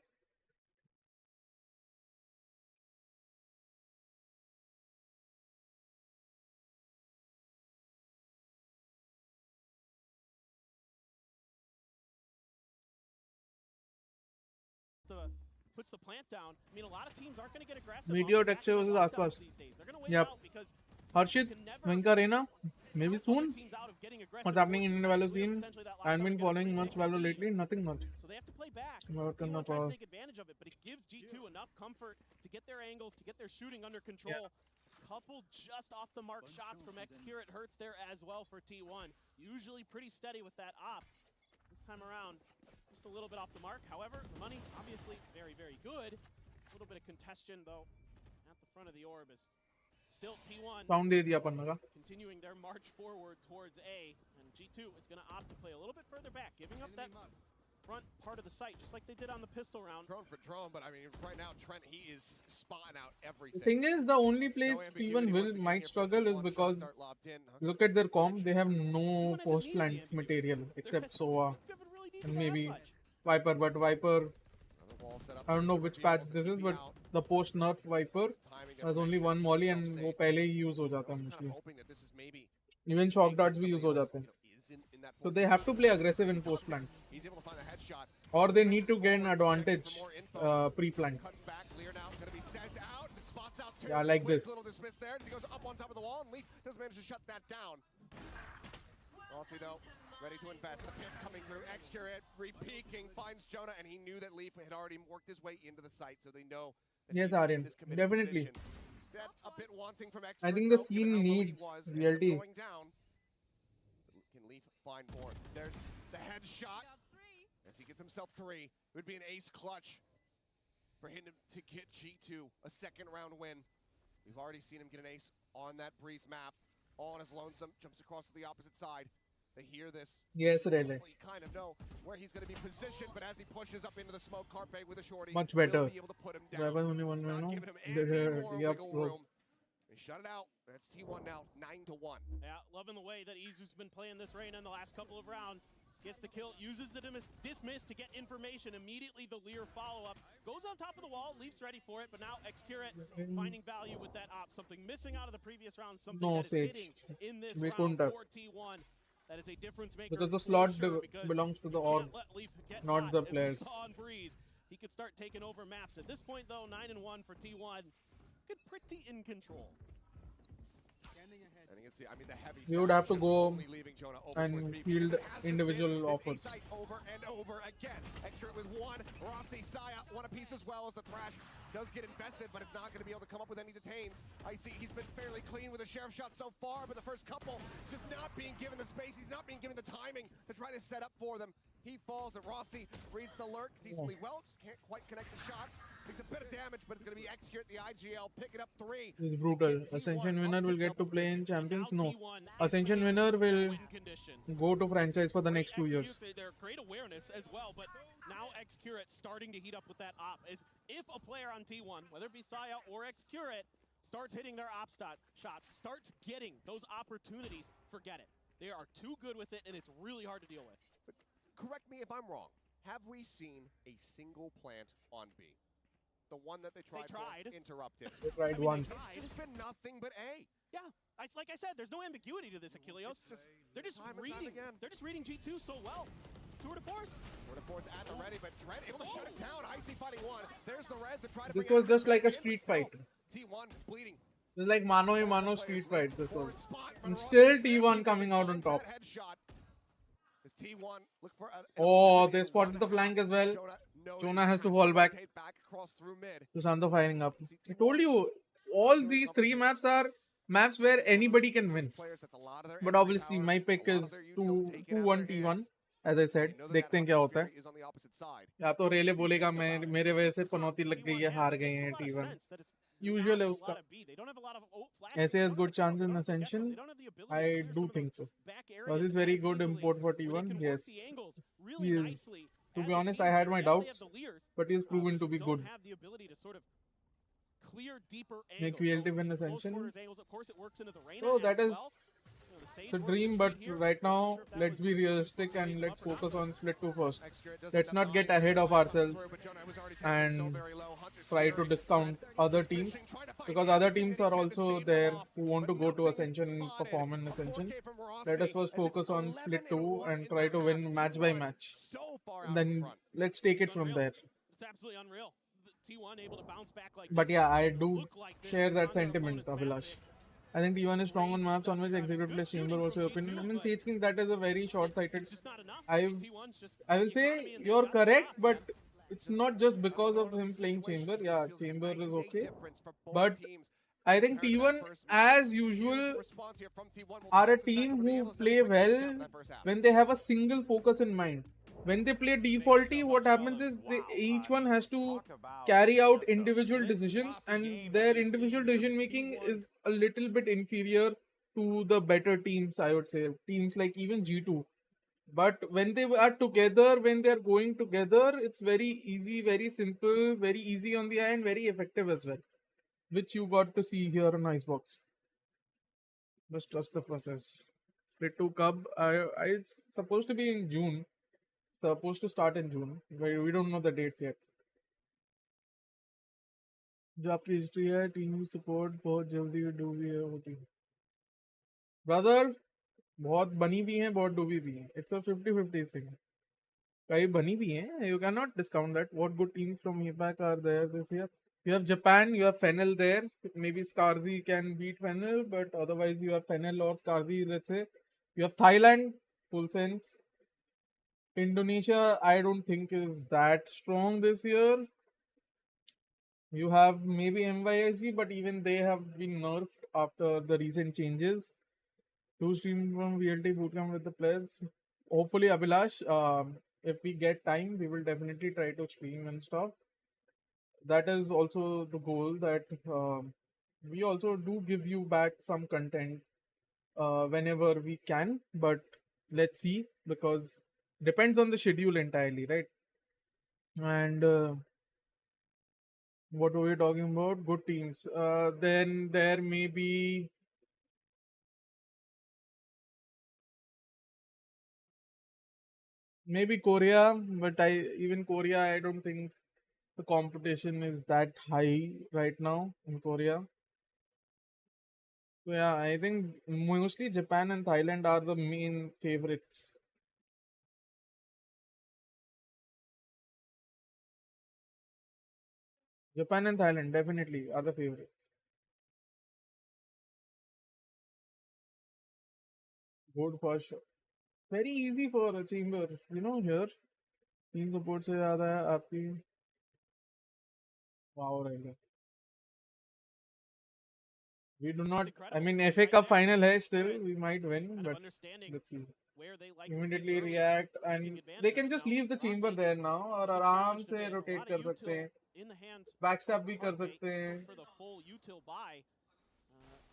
Puts the plant down. I mean, a lot of teams aren't going to get aggressive. Meteor texture versus Icebox. They're going to wait Yep. out because Harshit, Venka Reina, maybe soon. What's happening in the Valor scene? I haven't been following much Valor lately, nothing much. So they have to play back. Not T1 enough. tries to take advantage of it, but it gives G2 enough comfort to get their angles, to get their shooting under control. Couple just off the mark shots from Xcure. It hurts there as well for T1. Usually pretty steady with that op. This time around, just a little bit off the mark. However, the money obviously very, very good. A little bit of congestion though at the front of the orb is still T1 Sound दे दिया अपन लगा. continuing their march forward towards A, and G2 is going to opt to play a little bit further back, giving up that front part of the site, just like they did on the pistol round. drone for drone, but I mean, right now, Trent, he is spotting out everything. The thing is, the only place No ambiguity T1 once again might here for struggle is T1. because Shot dart lobbed in. look at their comp, they have no T1 hasn't post needed plant the ambiguity. material except They Sova haven't really needed and that maybe much. Viper, but Viper, Another wall set up I don't know for which reveal, patch the this is, TP but out. the post nerf Viper This timing has only of one molly and self-save. वो पहले ही use हो जाता है Also kind mostly. of hoping that this is maybe Even shock making darts भी use somebody हो else, जाते हैं. is in that So forward they have to position. play aggressive in Still post up. plants, He's able to find a headshot. or they need to Misses gain forward, advantage checking for more info. pre-plant. Cuts back, clear now, gonna be sent out, and spots out X2, Yeah, like quick this. little dismiss there as he goes up on top of the wall, and Leaf does manage to shut that down. Rossi, though, ready to invest. The pick coming through. X-Curate re-peeking, finds Jonah, and he knew that Leaf had already worked his way into the site, so they know that Yes, he's in Aryan, this committed definitely. position. That's a bit wanting from I X-Curate, think the though, given scene how low he needs was. Ends up reality. going down. Can Leaf find more? There's the headshot. As he gets himself 3, it would be an ace clutch for him to get G2 a second round win. We've already seen him get an ace on that Breeze map, all on his lonesome, jumps across to the opposite side. They hear this. Yes, really. You kind of know where he's going to be positioned, but as he pushes up into the smoke carpet with a shorty, Much better. will be able to put him down. Only one Not no. giving him any more Yep, wiggle bro. room. They shut it out. That's T1 now, 9-1. Yeah, loving the way that Izu's been playing this Reyna in the last couple of rounds. Gets the kill, uses the dismiss to get information. Immediately the Lear follow-up. Goes on top of the wall, Leaf's ready for it, but now X-Curate finding value with that op. Something missing out of the previous round, something No, that is Sage. hitting in this We round couldn't have. for T1. That is a difference maker. Because the for slot sure, because belongs to the you org, can't let Leaf get not hot, the as we players. saw on Breeze. He could start taking over maps. At this point, though, 9-1 for T1. Good, pretty in control. And you can see, I mean, the heavy We would stack have to just go only leaving Jonah over and towards B field because it has just individual been this offers. A-site over and over again. X-Curate with 1, Rossi, Saya, 1 apiece as well as the Thrash does get invested, but it's not going to be able to come up with any detains. I see he's been fairly clean with a sheriff shot so far, but the first couple just not being given the space. He's not being given the timing to try to set up for them. He falls, and Rossi reads the lurk decently well, just can't quite connect the shots. Makes a bit of damage, but it's going to be X-Curate, the IGL, picking up 3. This is brutal. Ascension winner will get to play in Champions? No. Ascension winner will go to franchise for the next 2 years. They're great awareness as well, but now X-Curate starting to heat up with that op. Is if a player on T1, whether it be Saya or X-Curate, starts hitting their op shots, starts getting those opportunities, forget it. They are too good with it, and it's really hard to deal with. But correct me if I'm wrong. Have we seen a single plant on B? The one that they tried. Interrupted. They tried once. It's been nothing but A. Yeah, like I said, there's no ambiguity to this, Achilleos. They're just reading. They're just reading G2 so well. Tour de force. Tour de force at the ready, but Dread able to shut it down. Icy fighting 1. There's the res to try to. This was just like a street fight. T1 bleeding. It's like mano a mano street fight. This was. And still T1 coming out on top. T1 look for Oh, they spotted the flank as well. Jonah has to fall back. Susanto firing up. I told you, all these 3 maps are maps where anybody can win. But obviously, my pick is 2-1 T1. As I said, देखते हैं क्या होता है. या तो रेले बोलेगा मैं मेरे वजह से पनौती लग गई है, हार गए हैं T1. Usual है उसका. ऐसे has good chance in Ascension. I do think so. Was this very good import for T1? Yes. He is. To be honest, I had my doubts, but he is proven to be good. Make VLT win Ascension. So that is the dream, but right now, let's be realistic and let's focus on split 2 first. Let's not get ahead of ourselves and try to discount other teams, because other teams are also there who want to go to Ascension and perform in Ascension. Let us first focus on split 2 and try to win match by match. Then let's take it from there. It's absolutely unreal. T1 able to bounce back like But yeah, I do share that sentiment, Abhilash. I think T1 is strong on maps on which Executive Plus Chamber also open. I mean, Sage King, that is a very short-sighted. I will say you're correct, but it's not just because of him playing Chamber. Yeah, Chamber is okay. But I think T1, as usual, are a team who play well when they have a single focus in mind. When they play defaulty, what happens is each one has to carry out individual decisions, and their individual decision making is a little bit inferior to the better teams, I would say. Teams like even G2. But when they are together, when they are going together, it's very easy, very simple, very easy on the eye, and very effective as well. Which you got to see here on Icebox. Just trust the process. Split 2 Cub, it's supposed to be in June. Supposed to start in June. We don't know the dates yet. जो आपकी history है team support बहुत जल्दी डूबी है होती brother बहुत बनी भी हैं बहुत डूबी भी हैं इट्स अ 50-50 थिंग कई बनी भी हैं you cannot discount that what good teams from APAC are there this year You have Japan, you have Fennel there. Maybe Skarzi can beat Fennel, but otherwise you have Fennel or Skarzi, let's say. You have Thailand, full sense. Indonesia, I don't think is that strong this year. You have maybe MYSG, but even they have been nerfed after the recent changes. Two streams from VLT bootcamp with the players. Hopefully, Abhilash, if we get time, we will definitely try to stream and stuff. That is also the goal, that we also do give you back some content whenever we can, but let's see, because depends on the schedule entirely, right? And what were we talking about? Good teams. Then there may be maybe Korea, but even Korea, I don't think the competition is that high right now in Korea. So yeah, I think mostly Japan and Thailand are the main favorites. Japan and Thailand definitely are the favorites. Good for sure. Very easy for a chamber, here. Team support से ज़्यादा है आपकी. Wow, रहेगा. We do not. I mean, FA Cup final है still. We might win, but let's see. Immediately react, and they can just leave the chamber there now और आराम से rotate कर सकते हैं. Backstab भी कर सकते हैं.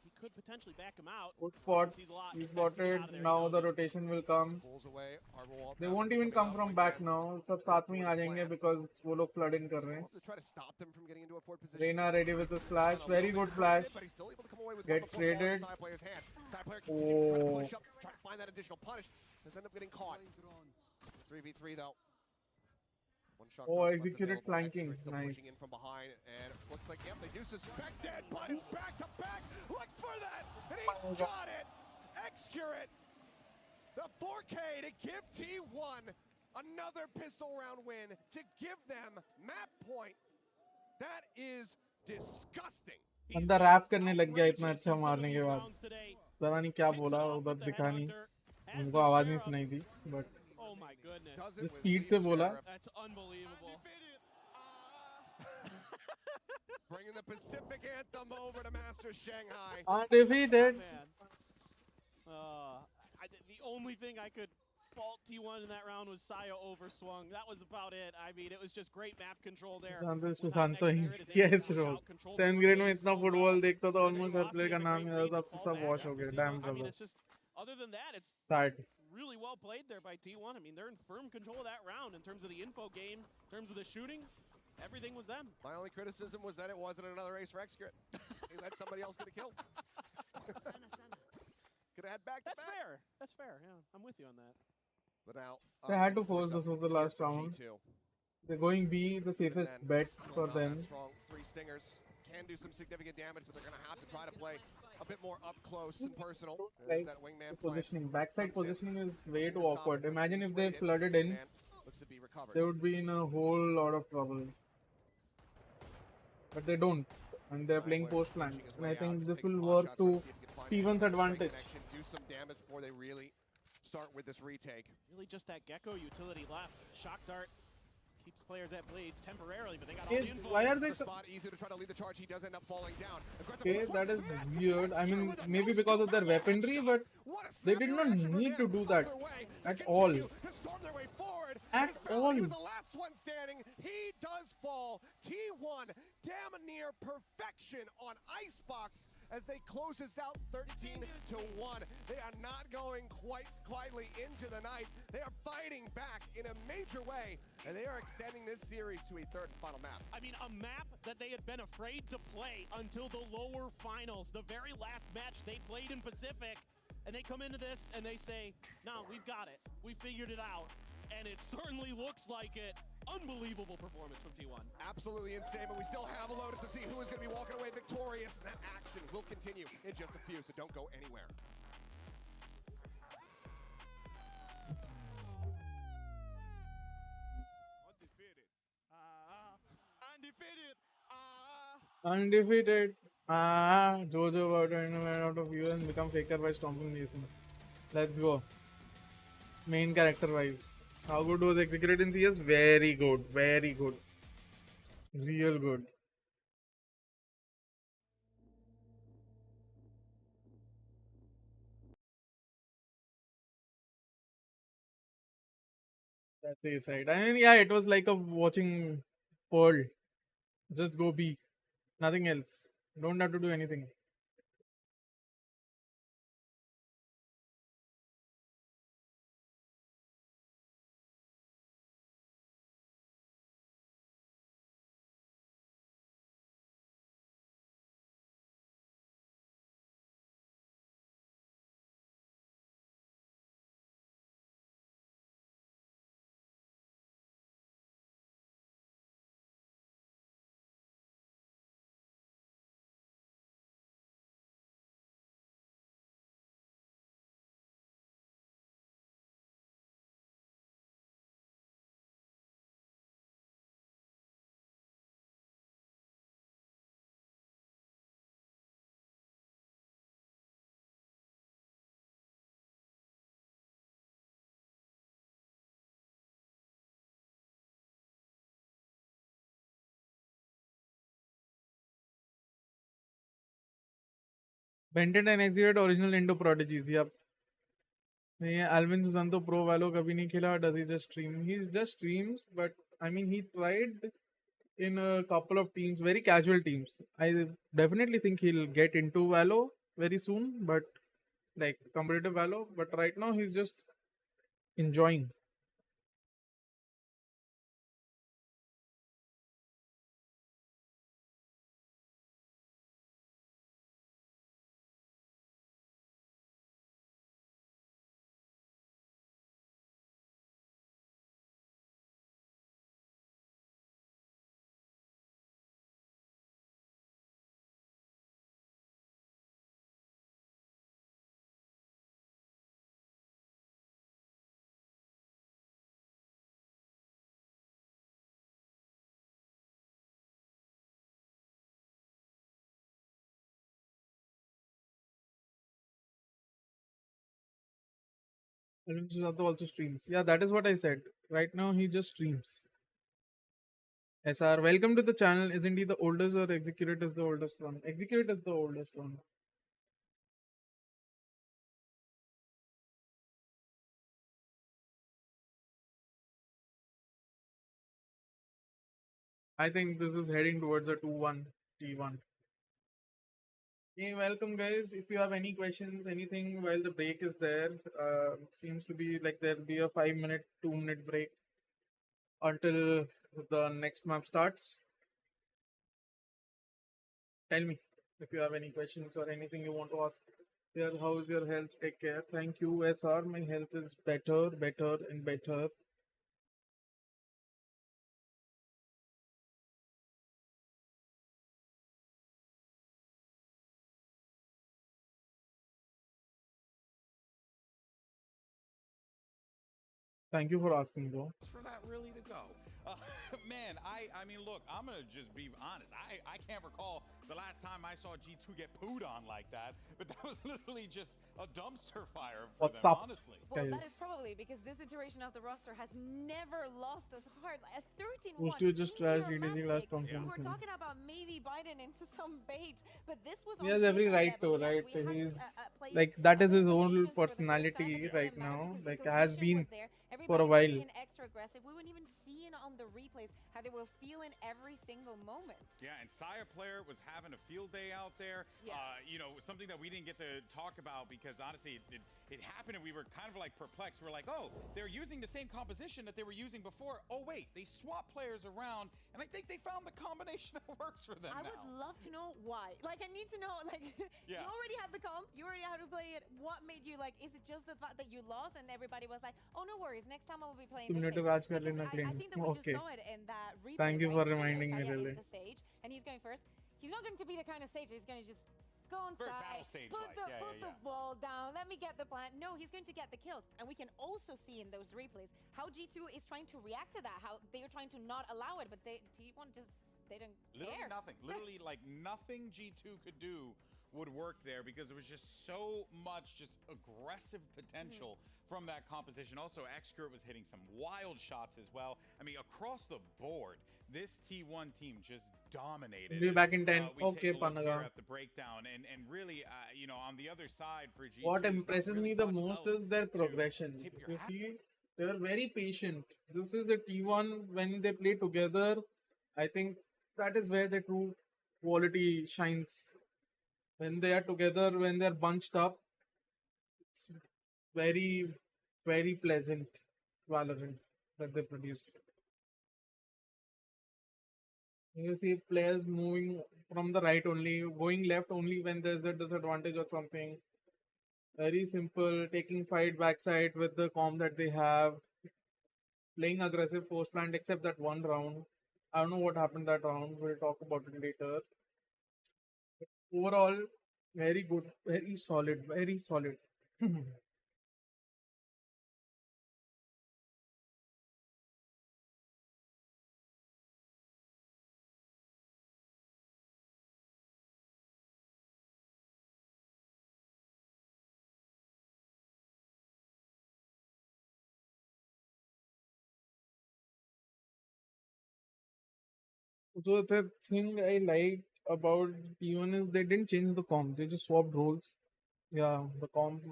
He could potentially back him out. Good spot. He spotted. Now the rotation will come. They won't even come from back now. सब साथ में आ जाएंगे because वो लोग flood in कर रहे हैं. Reina ready with the splash. Very good flash. Gets traded. Oh. Find that additional punish. Does end up getting caught. 3v3 though. Oh, executed flanking. Nice. In from behind, and looks like, yep, they do suspect it, but it's back to back. Looks for that, and he's got it. Excurate. The 4K to give T1 another pistol round win to give them map point. That is disgusting. बंदा rap करने लग गया इतना अच्छा मारने के बाद. पता नहीं क्या बोला, उधर दिखा नहीं. उनको आवाज नहीं सुनाई थी, but oh my goodness. The speed से बोला. That's unbelievable. Bringing the Pacific Anthem over to Master Shanghai. Undefeated. The only thing I could fault T1 in that round was Saya overswung. That was about it. I mean, it was just great map control there. Sushant he. Yes, bro. 7th grade में इतना football देखता था, almost हर player का नाम याद था, अब तो सब wash हो गया. Damn, I mean, it's just, other than that, it's sad. Really well played there by T1. I mean, they're in firm control of that round in terms of the info game, in terms of the shooting. Everything was them. My only criticism was that it wasn't another ace for Excurate. He let somebody else get a kill. Could have had back to That's back. fair. That's fair. Yeah, I'm with you on that. But now They had to force this was the last round. They're going B, the safest bet for them. Strong 3 stingers can do some significant damage, but they're going to have to try to play a bit more up close and personal. Like that wingman positioning, backside positioning is way too awkward. Imagine if they flooded in, they would be in a whole lot of trouble. But they don't, and they're playing post flank. And I think this will work to T1's advantage. Do some damage before they really start with this retake. Really just that Gecko utility left. Shock Dart keeps players at bleed temporarily, but they got all the info. Why are they spot easy to try to lead the charge? He does end up falling down. Okay, that is weird. I mean, maybe because of their weaponry, but they did not need to do that at all. At all. He was the last one standing. He does fall. T1 damn near perfection on Icebox as they close this out 13-1. They are not going quite quietly into the night. They are fighting back in a major way, and they are extending this series to a third and final map. I mean, a map that they had been afraid to play until the lower finals, the very last match they played in Pacific, and they come into this and they say, no, we've got it. We figured it out. And it certainly looks like it. Unbelievable performance from T1. Absolutely insane, but we still have a Lotus to see who is going to be walking away victorious. That action will continue in just a few, so don't go anywhere. Undefeated. Undefeated. Undefeated. Jojo about to win out of view and become faker by stomping Mason. Let's go. Main character vibes. How good was executed in CS? Very good. Very good. Real good. That's a side. I mean, yeah, it was like a watching Pearl. Just go B. Nothing else. Don't have to do anything. Benton and executed original Indo prodigies. Yep. नहीं Alvin Susanto pro वालों कभी नहीं खेला. Does he just stream? He just streams, but I mean he tried in a couple of teams, very casual teams. I definitely think he'll get into Valo very soon, but like competitive Valo. But right now he's just enjoying. Alvin Susanto also streams. Yeah, that is what I said. Right now he just streams. SR, welcome to the channel. Isn't he the oldest or Execute is the oldest one? Execute is the oldest one. I think this is heading towards a 2-1 T1. Hey, welcome guys. If you have any questions, anything while the break is there, seems to be like there'll be a 5-minute, 2-minute break until the next map starts. Tell me if you have any questions or anything you want to ask. Here, how is your health? Take care. Thank you, SR. My health is better, better, and better. Thank you for asking, though. For that really to go. Man, I mean, look, I'm gonna just be honest. I can't recall the last time I saw G2 get pooed on like that, but that was literally just a dumpster fire for What's them, up? honestly. Well, that is probably because this iteration of the roster has never lost us hard. A 13-1 Used to just trash in DDG your last map pick. conference. We're talking about maybe Biden into some bait, but this was He on has every different right to, level. right? Yes, we had, He's players like that is putting his some own agents for the first time, personality but it right didn't matter now. because Like the has cohesion been was there. for a Everybody was while. being extra aggressive. We weren't even seeing on the replays how they were feeling every single moment. Yeah, and Saya Player was having a field day out there. Yeah. You know, something that we didn't get to talk about because honestly, it happened and we were kind of like perplexed. We're like, oh, they're using the same composition that they were using before. Oh, wait, they swapped players around, and I think they found the combination that works for them I now. would love to know why. Like, I need to know, like, Yeah. you already had the comp, you already had to play it. What made you, like, is it just the fact that you lost and everybody was like, oh, no worries, next time I will be playing Simulator this Raj kar stage? lena Because I claim. think that we Okay. just saw it in that replay, Thank you right? for reminding me, Saya Lily. is the sage, and he's going first. He's not going to be the kind of sage he's going to just go Very inside, battle sage-like. put the ball down, let me get the plant. No, he's going to get the kills. And we can also see in those replays how G2 is trying to react to that, how they're trying to not allow it, but T1 just they don't Literally care. nothing. Literally, like, nothing G2 could do would work there because it was just so much just aggressive potential from that composition. Also, Excurrent was hitting some wild shots as well. I mean, across the board, this T1 team just dominated. We'll be back in 10. We Okay, take a look here Panaga. at the breakdown, and really, you know, on the other side for G2, What there's not impresses really me the much most else is their to progression. tip If your you hat. see, they are very patient. This is a T1 when they play together. I think that is where the true quality shines. When they are together, when they are bunched up, it's very, very pleasant Valorant that they produce. You see players moving from the right only, going left only when there's a disadvantage or something. Very simple, taking fight backside with the comp that they have, playing aggressive post plant except that one round. I don't know what happened that round. We'll talk about it later. Overall, very good, very solid, very solid. So the thing I liked about T1 is they didn't change the comp. They just swapped roles. Yeah, the comp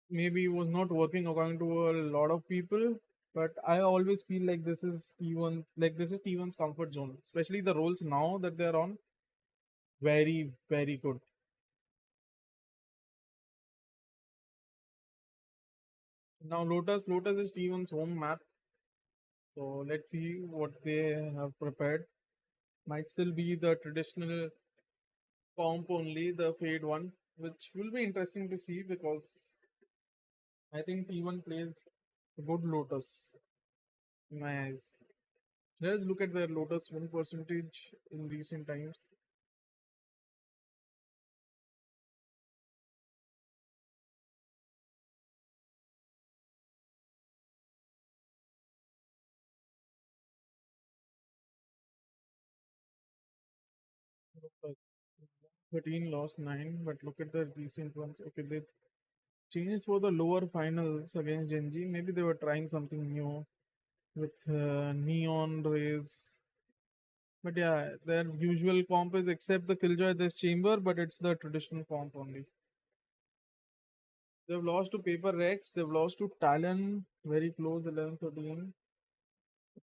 maybe was not working according to a lot of people, but I always feel like this is T1, like this is T1's comfort zone, especially the roles now that they're on. Very, very good. Now Lotus is T1's home map. So let's see what they have prepared. Might still be the traditional comp only, the Fade one, which will be interesting to see because I think T1 plays a good Lotus in my eyes. Let's look at their Lotus win percentage in recent times. Look like 13 lost 9, but look at the recent ones. Okay, they changed for the lower finals against Genji. Maybe they were trying something new with neon rays. But yeah, their usual comp is except the Killjoy this chamber, but it's the traditional comp only. They've lost to Paper Rex, they've lost to Talon, very close 11-13.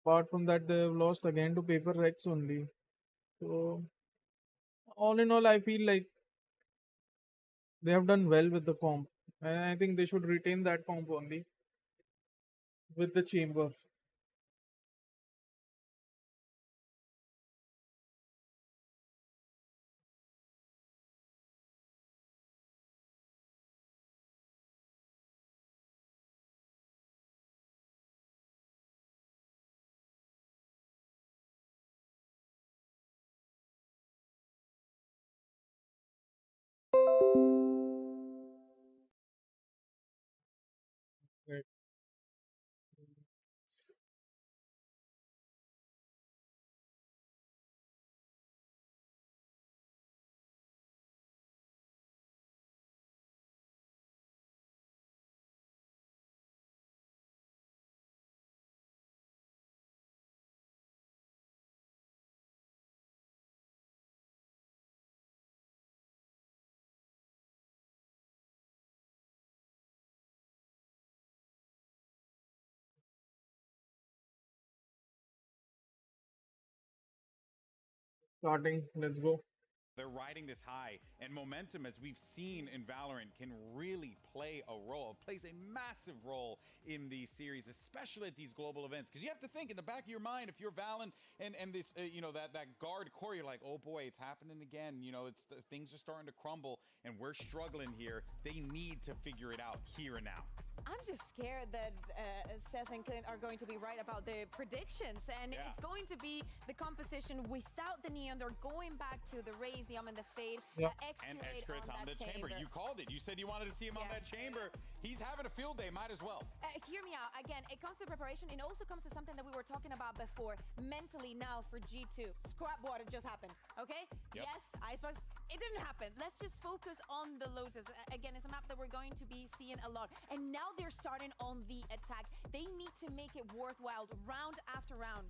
Apart from that, they've lost again to Paper Rex only. So, all in all, I feel like they have done well with the comp. And I think they should retain that comp only with the chamber. Right. Starting, let's go. They're riding this high, and momentum, as we've seen in Valorant, can really play a role. It plays a massive role in these series, especially at these global events. Because you have to think in the back of your mind, if you're Valen and this, you know, that guard core, you're like, oh boy, it's happening again. You know, things are starting to crumble, and we're struggling here. They need to figure it out here and now. I'm just scared that Seth and Clint are going to be right about the predictions, and it's going to be the composition without the neon. They're going back to the rays. the and the fade. Yep. And Excurate Excurate's on the that chamber. You called it. You said you wanted to see him on Yeah. that chamber. He's having a field day. Might as well. Hear me out. Again, it comes to preparation. It also comes to something that we were talking about before. Mentally now for G2. Scrap water just happened, okay? Yep. Yes, Icebox, it didn't happen. Let's just focus on the Lotus. Again, it's a map that we're going to be seeing a lot. And now they're starting on the attack. They need to make it worthwhile round after round.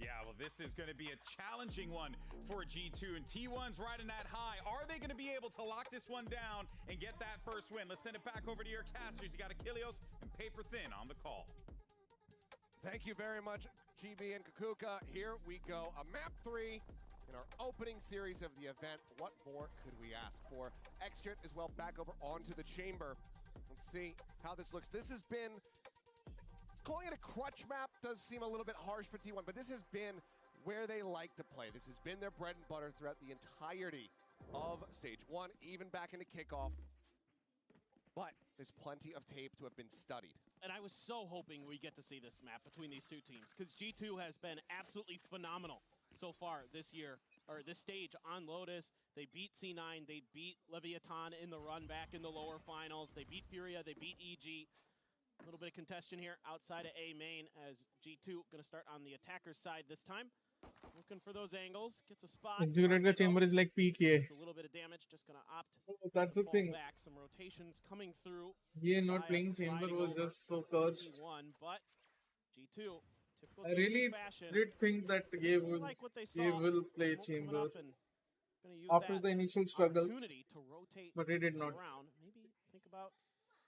Yeah, well, this is going to be a challenging one for G2, and T1's riding that high. Are they going to be able to lock this one down and get that first win? Let's send it back over to your casters. You got Achilles and Paper Thin on the call. Thank you very much, GB and Kukuka. Here we go, a map 3 in our opening series of the event. What more could we ask for? Execute as well back over onto the chamber. Let's see how this looks. This has been, calling it a crutch map does seem a little bit harsh for T1, but this has been where they like to play. This has been their bread and butter throughout the entirety of stage 1, even back into kickoff. But there's plenty of tape to have been studied. And I was so hoping we get to see this map between these two teams, because G2 has been absolutely phenomenal so far this year, or this stage on Lotus. They beat C9, they beat Leviathan in the run back in the lower finals, they beat Furia, they beat EG. A little bit of contention here outside of A main as G2 gonna start on the attacker's side this time. Looking for those angles, gets a spot. Execute the chamber is like PK. It's a little bit of damage, just gonna opt That's the fall thing. back. Some rotations coming through. Yeah, not Zayat playing chamber sliding was over just so for cursed. T1, but G2, typical I G2 really fashion. did think that Gabe Like what they will play Smoke coming chamber up and gonna use after that the initial struggles, opportunity to rotate but he did not. around. Maybe think about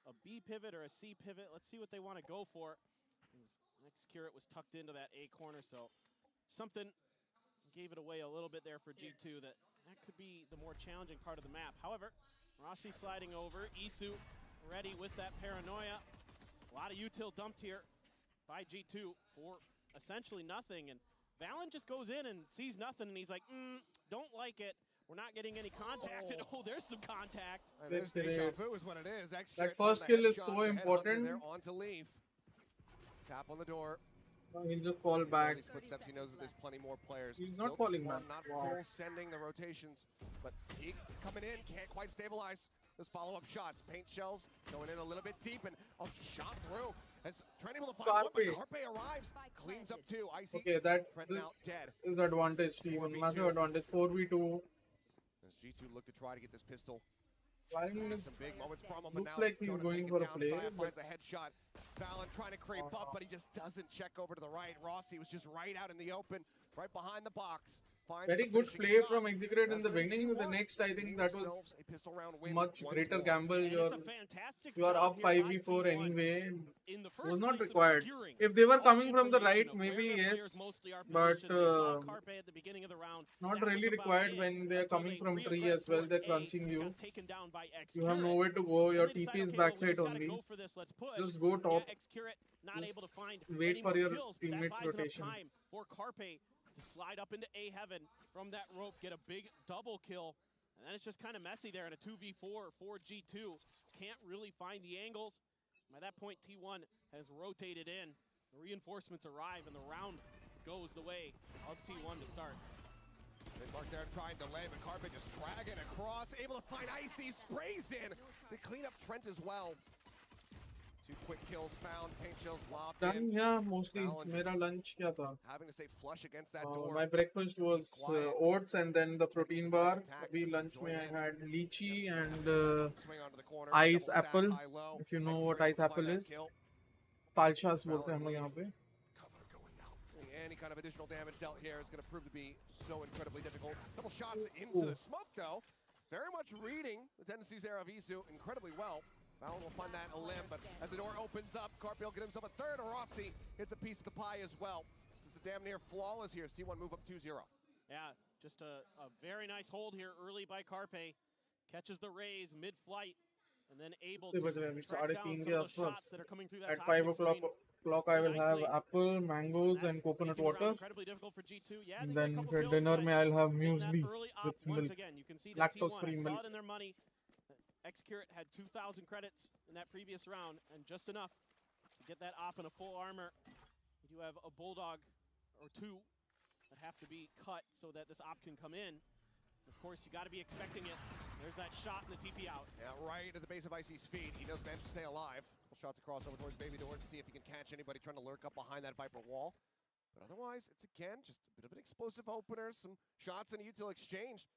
a B pivot or a C pivot. Let's see what they want to go for. His next curate was tucked into that A corner, so something gave it away a little bit there for G2. That could be the more challenging part of the map. However, Rossi sliding over. Isu ready with that paranoia. A lot of util dumped here by G2 for essentially nothing. And Valen just goes in and sees nothing, and he's like, don't like it. We're not getting any contact. And oh, there's some contact. There's deja vu is what it is. That first kill is so important. They're on to leave. Tap on the door. He'll just fall back. These footsteps, he knows that there's plenty more players. He's Still not falling T1 back. Not Wow. full sending the rotations, but he coming in, can't quite stabilize those follow-up shots. Paint shells going in a little bit deep, and shot through. As Trent able to find one, but Carpe arrives, cleans up two. Icy, Okay, that Trent now this dead. is advantage team. 4v2. Massive advantage. 4v2. As G2 look to try to get this pistol. Valen is, Some big moments from him, but looks now like he's Jonah going taking for a down play, Zayat, but finds a headshot. Valen trying to creep up, but he just doesn't check over to the right. Rossi was just right out in the open, right behind the box. Finds very the good finishing play shot. from Execute in That's the where beginning. The T1 next, I think getting that was themselves a pistol round win much once greater more. gamble. And You're it's a fantastic you are job up here by 5v4 T1 anyway. in the Was first not place required. obscuring If they were all coming from the information right, of where maybe their players yes, mostly are but positioned. They saw Carpe at the beginning of the round. not That was really about required it when they are until coming they from tree regressed as well. towards They're A, crunching you. got taken down by You have Excurate. nowhere to go. Then Your they TP decide, is okay, well, we backside just gotta only. go for this. Let's push. Just go top. Yeah, Excurate not able to Just find wait any for more your kills, but that teammates' buys rotation. enough time for Carpe to slide up into A heaven from that rope, get a big double kill, and then it's just kind of messy there in a 2v4 for G2. Can't really find the angles. By that point, T1 has rotated in. The reinforcements arrive, and the round goes the way of T1 to start. They mark there trying to delay, but Carpe just dragging across, able to find Icy, sprays in. They clean up Trent as well. 2 quick kills found, paint shells lobbed Done, in. yeah, mostly. Valen मेरा just lunch क्या था? having to stay flush against that door. My breakfast was quiet. oats and then the protein bar. Attack, Abhi lunch join में I in. had lychee and Swing onto the corner, ice double stack, apple. high low. If you know Excurate what able ice to find apple that is. kill. Talshas बोलते हैं हम लोग यहाँ पे. Any kind of additional damage dealt here is going to prove to be so incredibly difficult. Couple shots into the smoke, though. Very much reading the tendencies there of Isu incredibly well. Valen will find that a limb, but as the door opens up, Carpe will get himself a third. Rossi hits a piece of the pie as well. It's a damn near flawless here. T1 move up 2-0. Yeah, just a very nice hold here early by Carpe. Catches the raise mid-flight, and then able to track down some of those shots that are coming through that At toxic 5 o'clock I will have apple, mangoes and coconut water. Incredibly difficult for G2. Yeah, And they get a then couple for kills, dinner but may I'll have in that muesli early op, with once milk. again, you can see that T1 Lactose-free saw milk. it in their money. Excurate had 2,000 credits in that previous round, and just enough to get that op in a full armor. You do have a bulldog or two that have to be cut so that this op can come in. Of course, you got to be expecting it. There's that shot and the TP out. Yeah, right at the base of Icy's feet. He does manage to stay alive. Couple shots across over towards Baby Door to see if he can catch anybody trying to lurk up behind that Viper wall. But otherwise, it's again just a bit of an explosive opener, some shots in a util exchange.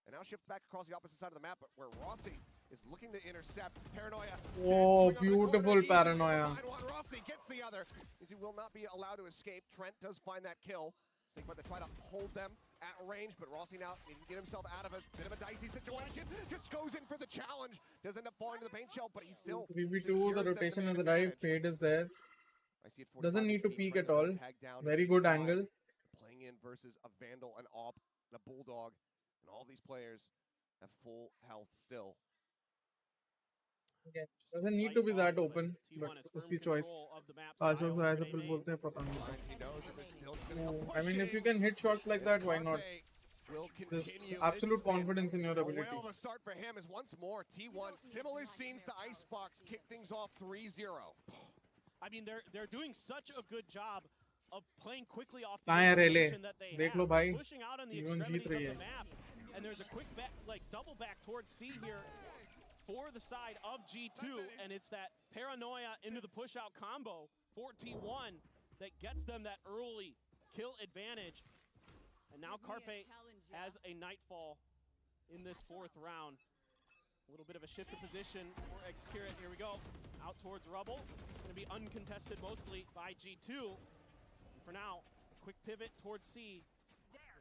And now shift back across the opposite side of the map, but where Rossi is looking to intercept. Paranoia. Oh, beautiful Paranoia. Rossi gets the other. He will not be allowed to escape. Trent does find that kill. Sigma to try to hold them at range, but Rossi now needs to get himself out of a bit of a dicey situation. Just goes in for the challenge. Does end up falling to the paint shell, but he's still 3v2, the rotation on the right, fade is there. I see it. Doesn't need to peek at all. Very good angle. Playing in versus a Vandal, an AWP, and a Bulldog, and all these players have full health still. Okay. Doesn't need to be that open, but उसकी choice. आज जो है सब बोलते हैं पता नहीं. I mean, if you can hit shots like that, why not? Just absolute confidence in your ability. A whale of a start for him is once more T1. Similar scenes to Icebox, kick things off 3-0. I mean, they're doing such a good job of playing quickly off the information that they देख लो have, भाई, pushing out on the जीवन जीत extremities रही of है. the map. And there's a quick back, like double back towards C here for the side of G2, and it's that Paranoia into the push out combo for T1 that gets them that early kill advantage. And now Carpe has a Nightfall in this fourth round. A little bit of a shift of position for Xcurit. Here we go. Out towards Rubble. Going to be uncontested mostly by G2. And for now, quick pivot towards C.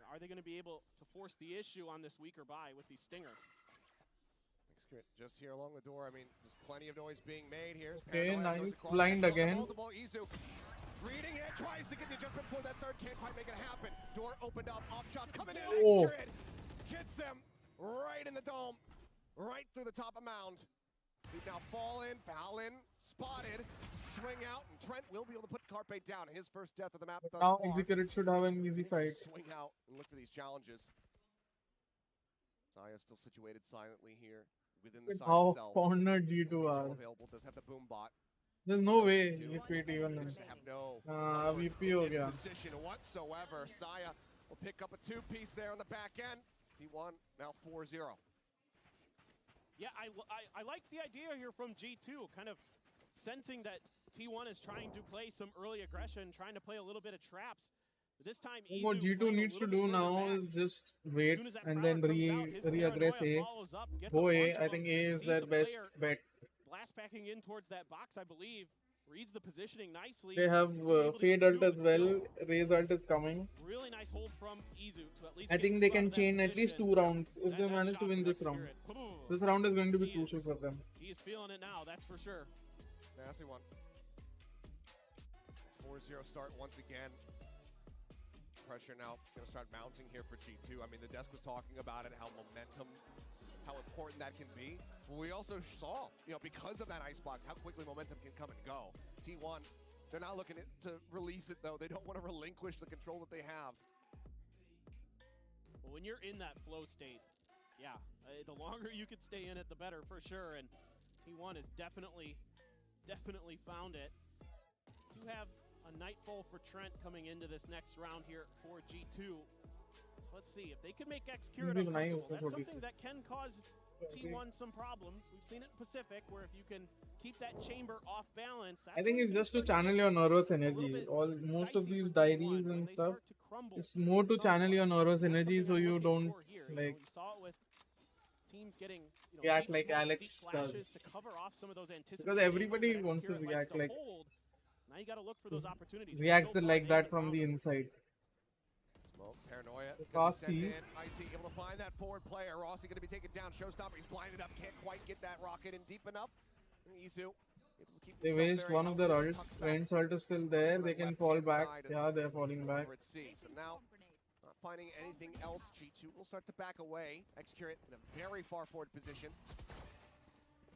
Are they going to be able to force the issue on this weaker buy with these stingers? Xcurit just here along the door. I mean, there's plenty of noise being made here. Okay, nice. Blind again. Izu reading it, tries to get the adjustment for that third, can't quite make it happen. Door opened up, op shots coming in. Oh. Xcurit gets him right in the dome, right through the top of mound. He's now fallen, foul in, spotted, swing out, and Trent will be able to put Carpe down. His first death of the map thus Now far. Xcurit should have an easy fight. Swing out and look for these challenges. Saya still situated silently here within the side How itself. cornered G2 are. Available, does have the boom bot. There's no way he beat even. Have no VP हो गया. position whatsoever. Saya will pick up a two-piece there on the back end. It's T1 now 4-0. Yeah, I like the idea here from G2, kind of sensing that T1 is trying to play some early aggression, trying to play a little bit of traps. But this time, What G2 needs to do now is just wait and then re-aggress A. Go A. I think A is their best bet. Blast packing in towards that box, I believe. Reads the positioning nicely. They have Fade ult as well. Raze ult is coming. Really nice hold from Izu to at least I think they can chain at least 2 rounds if they manage to win this round. This round is going to be crucial for them. He is feeling it now, that's for sure. Nasty one. 4-0 start once again. Pressure now going to start mounting here for G2. I mean, the desk was talking about it, how momentum, how important that can be. But we also saw, because of that Icebox, how quickly momentum can come and go. T1, they're not looking to release it, though. They don't want to relinquish the control that they have. Well, when you're in that flow state, yeah, the longer you can stay in it, the better for sure. And T1 has definitely found it. Do have a Nightfall for Trent coming into this next round here for G2. So let's see if they can make Xcurit uncomfortable. That's something that can cause T1 some problems. We've seen it in Pacific, where if you can keep that chamber off balance. I think it's just to channel your nervous energy. Most of these diaries and stuff, it's more to channel your nervous energy so you don't like teams getting react like Alex does. To cover off some of those because everybody wants to react like now you got to look for those opportunities. Reacts like that from the inside. Smoke, Paranoia. Icy able to find that forward player. Rossi going to be taken down. Showstopper, he's blinded up. Can't quite get that rocket in deep enough. Izu able to keep they waste one of their ults. Trent's ult is still there. They can fall back. Yeah, they're falling back. So now, not finding anything else. G2 will start to back away. Xcurit in a very far forward position.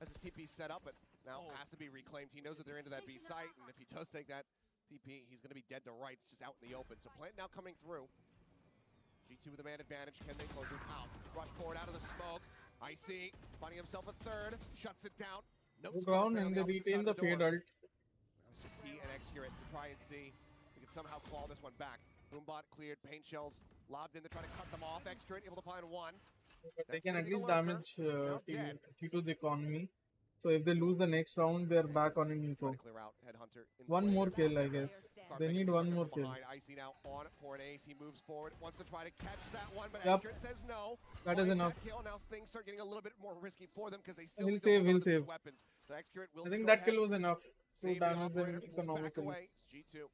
As a TP set up, but now has to be reclaimed. He knows that they're into that B site, and if he does take that TP, he's going to be dead to rights, just out in the open. So Plant now coming through. G2 with a man advantage. Can they close this out? Rush forward out of the smoke. Icy finding himself a third. Shuts it down. No ground and they retain the Fade ult. Now it's just he and Xcurit to try and see if we can somehow claw this one back. Boombot cleared, paint shells lobbed in to try to cut them off. Xcrit able to find one. But they That's can gonna at be the least lurker. damage Now dead. T2's economy. So if they lose the next round, they're back on an Trying eco. to clear out Headhunter. In One play. more They're kill, I not guess. Carpe They gonna need be one stuck more from kill. behind. Icy now on it for an ace. He moves forward, wants to try to catch that one, but Yup. Xcrit says no. That is Finds enough. that kill. Now things start getting a little bit more risky for them because they still He'll need to save, hold he'll on to these save. weapons. So Xcrit will I just think go that ahead, kill was enough to save the damage them operator, pulls back economically. away. It's G2.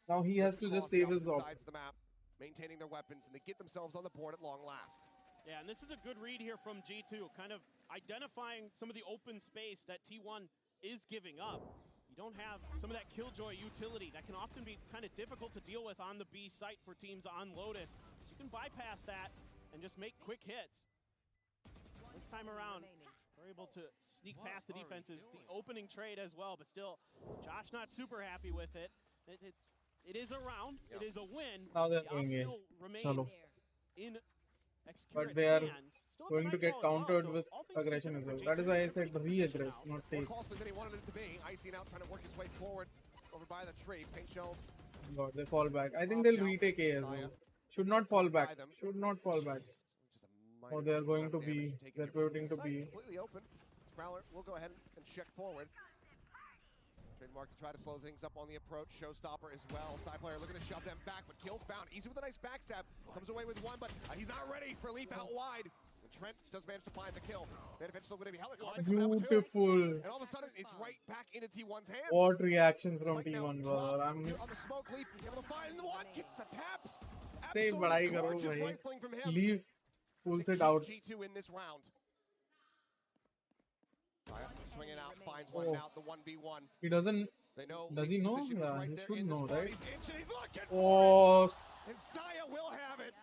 Now he has to Looking just across save the his op. opposite sides of the map, maintaining their weapons, and they get themselves on the board at long last. Yeah, and this is a good read here from G2, kind of identifying some of the open space that T1 is giving up. You don't have some of that killjoy utility that can often be kind of difficult to deal with on the B site for teams on Lotus. So you can bypass that and just make quick hits. This time around, we're able to sneak past the defenses, the opening trade as well, but still, Josh not super happy with it. It is a round, it is a win. Now they're The going off in. still remains Chalo. in But Xcurit's they are hands. Still at the going to get nightfall as well, countered so with all things aggression as considered well. for That is G2, why I they're said in a good position re-aggress, now. not More take. costly than he wanted it to be. Icy now trying to work his way forward over by the tree. Paint shells. God, they fall back. I think they'll retake A as well. Should not fall back. Should not fall back. Just a Or minor they are going amount to of damage be. taken They're here from pivoting the to site, B. completely open. Prowler will go ahead and check forward. Trademark to try to slow things up on the approach. Showstopper as well. Side player looking to shove them back, but kill found. Easy with a nice backstab. Comes away with one, but he's not ready for leap out wide. And Trent does manage to find the kill. Then eventually going to be helicopter coming up with two. Beautiful. And all of a sudden, it's right back into T1's hands. What reactions from Spike now T1, brother. dropped I'm here on the smoke leap, able to find the one, gets the taps. Say Absolutely badai karo gorgeous bhai. rifling from him Leave. Pulls to it keep out. G2 in this round. Swinging out, finds one Oh. now, the 1v1. He doesn't. They know Does he Leaf's know? position was Yeah, right he there should in this know, spot. right? He's inching, he's looking Oh. for it. And Saya will have it.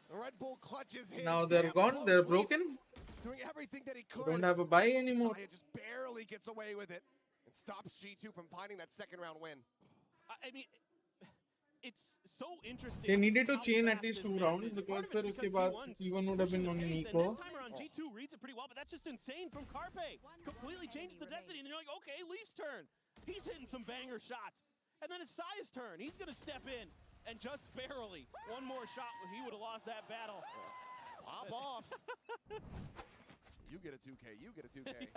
The Red Bull clutches his. Now they're damn gone. close They're lead, broken. doing everything that he They could. don't have a buy anymore. Saya just barely gets away with it and stops G2 from finding that second round win. I mean, it's so interesting. They needed to how chain at fast least this 2 map rounds is. because Part of फिर it's उसके because बाद T1's T1 would have been pushing on the an pace, eco. And this time around, G2 reads it pretty well, but that's just insane from Carpe. Completely changes the destiny, and you're like, okay, Leaf's turn. He's hitting some banger shots. And then it's Saya's turn. He's going to step in, and just barely, one more shot, he would have lost that battle. Pop off. You get a 2K, you get a 2K.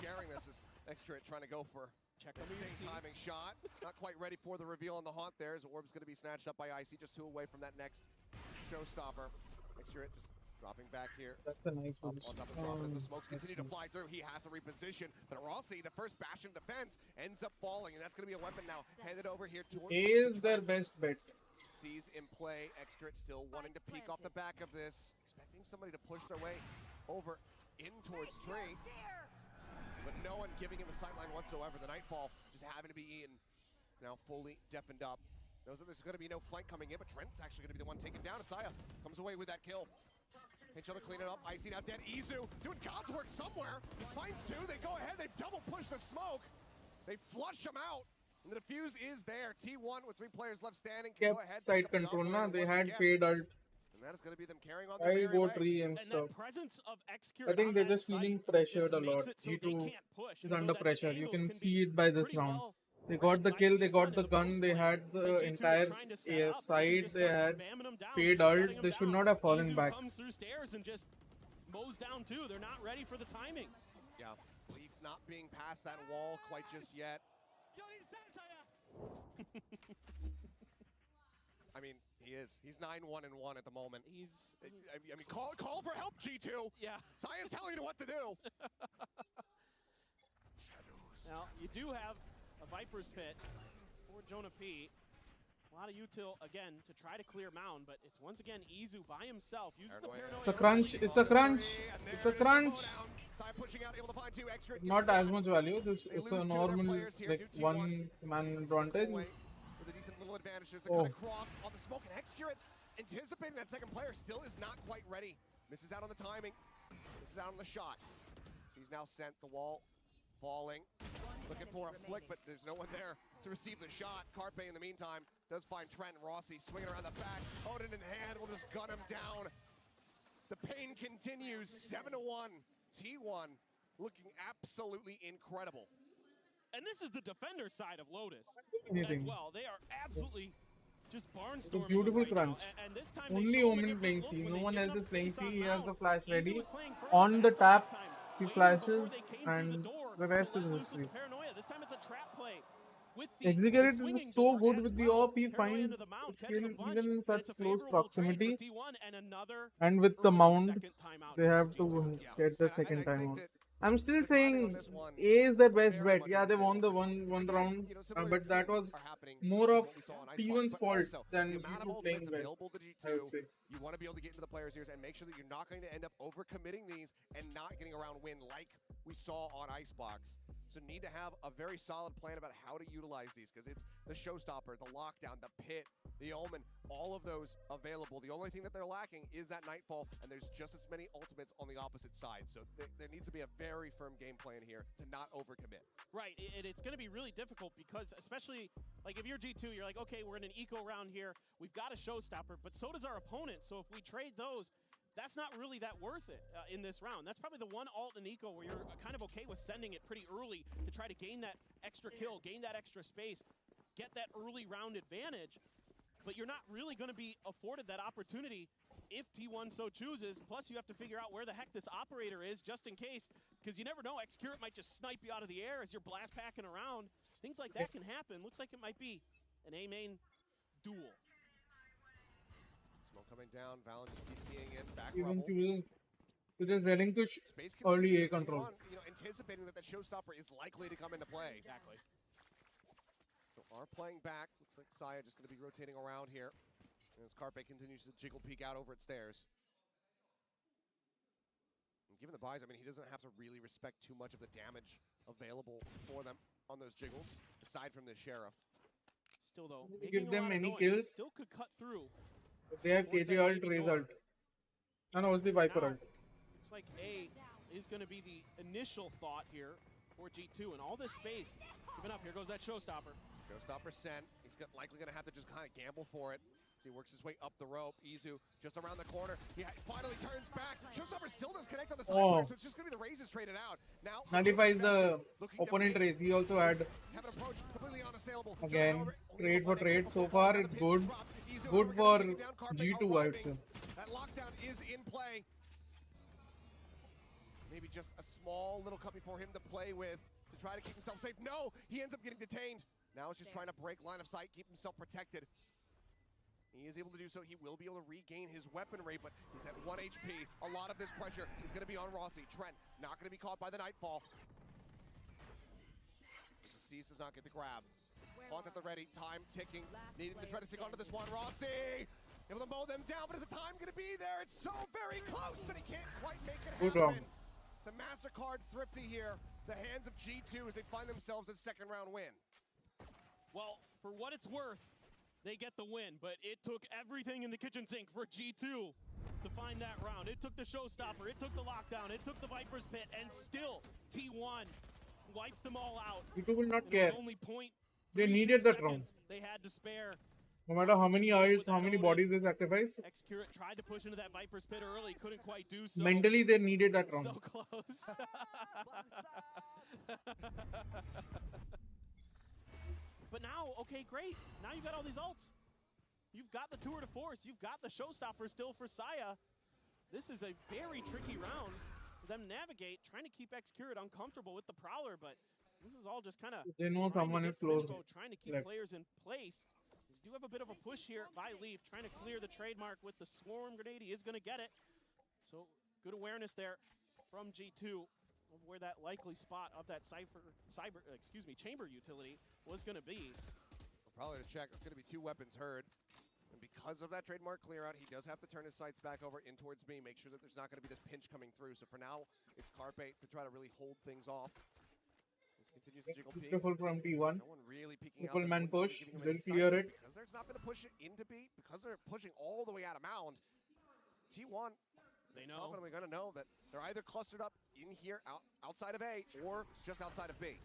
Sharing this is extra trying to go for Check the same timing shot. Not quite ready for the reveal on the haunt there as Orb's going to be snatched up by Icy, just 2 away from that next showstopper. Extra just dropping back here. That's a nice Up position. on top of drop as the smokes That's continue to good. fly through. He has to reposition, but Rossi, the first Bastion defense, ends up falling, and that's going to be a weapon now headed over here towards. A is their best bet. Sees in play, Xcrit still wanting to peek off the back of this, expecting somebody to push their way over in towards Tree, but no one giving him a sightline whatsoever. The Nightfall just having to be in, now fully deafened up. Knows that there's going to be no flank coming in, but Trent's actually going to be the one taken down. Saya comes away with that kill. Pinchel to clean it up. Icy now dead. Izu doing God's work somewhere. Finds 2. They go ahead. They double push the smoke. They flush him out. And the defuse is there. T1 with 3 players left standing can go ahead. Kept side pick up the control na. operator They once had again. fade ult. And that is going to be them carrying on their I'll merry go way. tree and And stuff. that presence of Xcure I think on they're that just feeling site pressured a just makes lot. it so they G2 can't push, is and so under that the pressure. You angles can be see it by this pretty round. well They got read the by kill, they T1 got in the the gun, post they lane. had And the G2 is entire trying to set up, but he side, just they starts had spamming them down, fade just ult. shutting them They should down. not have fallen Izu back. comes through stairs and just mows down too. They're not ready for the timing. Yeah, Leaf not being past that wall quite just yet. I mean, he is. He's 9-1-1 at the moment. He's I mean, call for help, G2. yeah. Saya's telling you what to do. Now you do have a Viper's Pit for Jonah P. A lot of util again to try to clear Mound, but it's once again Izu by himself. Uses the paranoia. It's a crunch, it's a crunch, it's a crunch. Saya pushing out, able to find 2 extra. Not as much value, just They it's lose a 2 of their normal players here, like do T1. 1 man advantage. Away with a decent little advantage. There's the Oh. cut across on the smoke, and Xcure anticipating that second player still is not quite ready. Misses out on the timing. Misses out on the shot. He's now sent the wall falling. Looking for a flick, but there's no one there to receive the shot. Carpe, in the meantime, does find Trent and Rossi swinging around the back. Odin in hand will just gun him down. The pain continues. 7-1. T1 looking absolutely incredible. And this is the defender side of Lotus as Anything. well. They are absolutely just It's a barnstorming beautiful right now. crunch. And this time they Only show him a Omen different playing look C. when No they one give else up is playing space on C. He has round. the flash Easy ready. was playing further On the back tap, last time, he waiting before they flashes came through the and door the to rest is let loose with history. the paranoia. This time it's a trap play with the Executed swinging is so door good as with the well. AWP. He Paranoia finds into the mount, it's catching still a bunch, even in and such it's a close favorable trade for proximity. T1 and another And with the early mound, second timeout they here have for G2. to Yeah, get the and I second time think out. that I'm still the timing on saying this one A is their best very bet. much Yeah, in they favor won the for G2. one Again, round, you know, similar but that incidents was are happening more to of what we saw on Icebox, T1's but fault also than the amount of G2 playing ultimates well, available to I would G2, say. you want to be able to get into the players' ears and make sure that you're not going to end up overcommitting these and not getting a round win like we saw on Icebox. So need to have a very solid plan about how to utilize these, because it's the showstopper, the lockdown, the pit, the omen, all of those available. The only thing that they're lacking is that nightfall, and there's just as many ultimates on the opposite side. So there needs to be a very firm game plan here to not overcommit. Right, and it's going to be really difficult because, especially, like, if you're G2, you're like, okay, we're in an eco round here. We've got a showstopper, but so does our opponent. So if we trade those, that's not really that worth it in this round. That's probably the one alt in eco where you're kind of okay with sending it pretty early to try to gain that extra kill, gain that extra space, get that early round advantage. But you're not really going to be afforded that opportunity if T1 so chooses. Plus, you have to figure out where the heck this operator is just in case, because you never know. Xcurate might just snipe you out of the air as you're blast packing around. Things like that can happen. Looks like it might be an A-main duel. Smoke coming down, Valen just TPing in, back Even rubble. chooses to just relinquish Space early A conceded, control. T1, you know, anticipating that showstopper is likely to come into play. Exactly. So are playing back. Looks like Saya just going to be rotating around here. And as Carpe continues to jiggle peek out over at stairs. And given the buys, I mean, he doesn't have to really respect too much of the damage available for them on those jiggles, aside from the Sheriff. Still, though, Give making a them lot of any noise. kills. Still could cut through. They have towards KJ that ult, baby Raze door. ult. And obviously Viper Now, ult. looks like A is going to be the initial thought here for G2. And all this space given up. Here goes that showstopper. Showstopper sent. He's likely going to have to just kind of gamble for it. So he works his way up the rope. Izu just around the corner. He finally turns back. Showstopper still doesn't connect on the side player, so it's just going to be the Razes traded out. Now, Nullifies the opponent Raze. He also had have an approach completely unassailable. again trade for trade. So far it's good. Good for G2, I would say. That lockdown is in play. Maybe just a small little cubby for him to play with to try to keep himself safe. No, he ends up getting detained. Now it's just trying to break line of sight, keep himself protected. He is able to do so. He will be able to regain his weaponry, but he's at 1 HP. A lot of this pressure is going to be on Rossi. Trent not going to be caught by the Nightfall. Cease does not get the grab. Font at the ready, time ticking. Needing to try to stick onto this one. Rossi able to mow them down, but is the time going to be there? It's so very close that he can't quite make it happen. It's a MasterCard thrifty here. The hands of G2 as they find themselves a second round win. Well, for what it's worth, they get the win, but it took everything in the kitchen sink for G2 to find that round. It took the showstopper, it took the lockdown, it took the Viper's Pit, and still T1 wipes them all out. G2 will not care. Only They needed that round. They had to spare. No matter how many ults, how many bodies they sacrifice. Xcurate tried to push into that Viper's Pit early, couldn't quite do so. Mentally, they needed that round. So close. But now, okay, great. Now you've got all these ults. You've got the tour de force. You've got the showstopper still for Saya. This is a very tricky round for them to navigate, trying to keep Xcurate uncomfortable with the Prowler, but this is all just kind of they know someone is close. Trying to keep players in place. You do have a bit of a push here by Leaf, trying to clear the trademark with the Swarm Grenade. He is going to get it. So good awareness there from G2 of where that likely spot of that chamber utility was going to be. Probably to check. It's going to be 2 weapons heard. And because of that trademark clear out, he does have to turn his sights back over in towards me, make sure that there's not going to be this pinch coming through. So for now, it's Carpe to try to really hold things off. Continues to jiggle peek. Beautiful from T1. No one really peeking Triple out. man push. Really Will clear it. Because there's not been a push into B, because they're pushing all the way out of mound. T1, they know. Confidently going to know that they're either clustered up in here outside of A or just outside of B.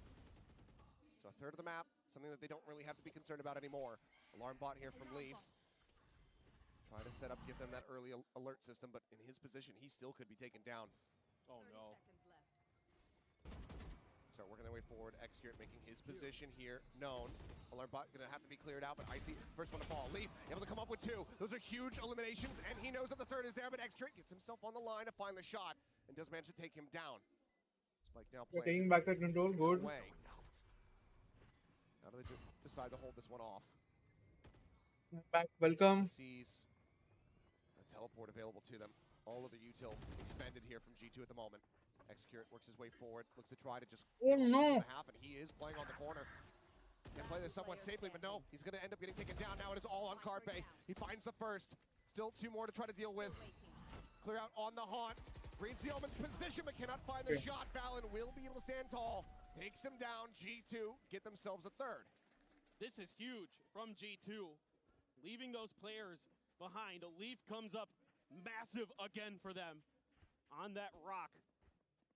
So a third of the map, something that they don't really have to be concerned about anymore. Alarm bot here from Leaf. Try to set up, give them that early alert system, but in his position, he still could be taken down. Oh no. Start working their way forward. Xcure making his position here known. Alarm bot gonna have to be cleared out, but Icy, first one to fall. Leaf able to come up with 2. Those are huge eliminations, and he knows that the 3rd is there, but Xcure gets himself on the line to find the shot, and does manage to take him down. Spike now They're plays taking back the control. Good. away. How do they decide to hold this one off? Back. Welcome. Sees a teleport available to them. All of the util expended here from G2 at the moment. Xcure works his way forward, looks to try to just Oh no! half, and he is playing on the corner. Can play this somewhat safely, but no, he's going to end up getting taken down now. It is all on Carpe. He finds the first. Still 2 more to try to deal with. Clear out on the haunt. Reads the Omen's position, but cannot find the shot. Valen will be able to stand tall. Takes him down. G2 get themselves a 3rd. This is huge from G2. Leaving those players behind. A Leaf comes up massive again for them on that rock.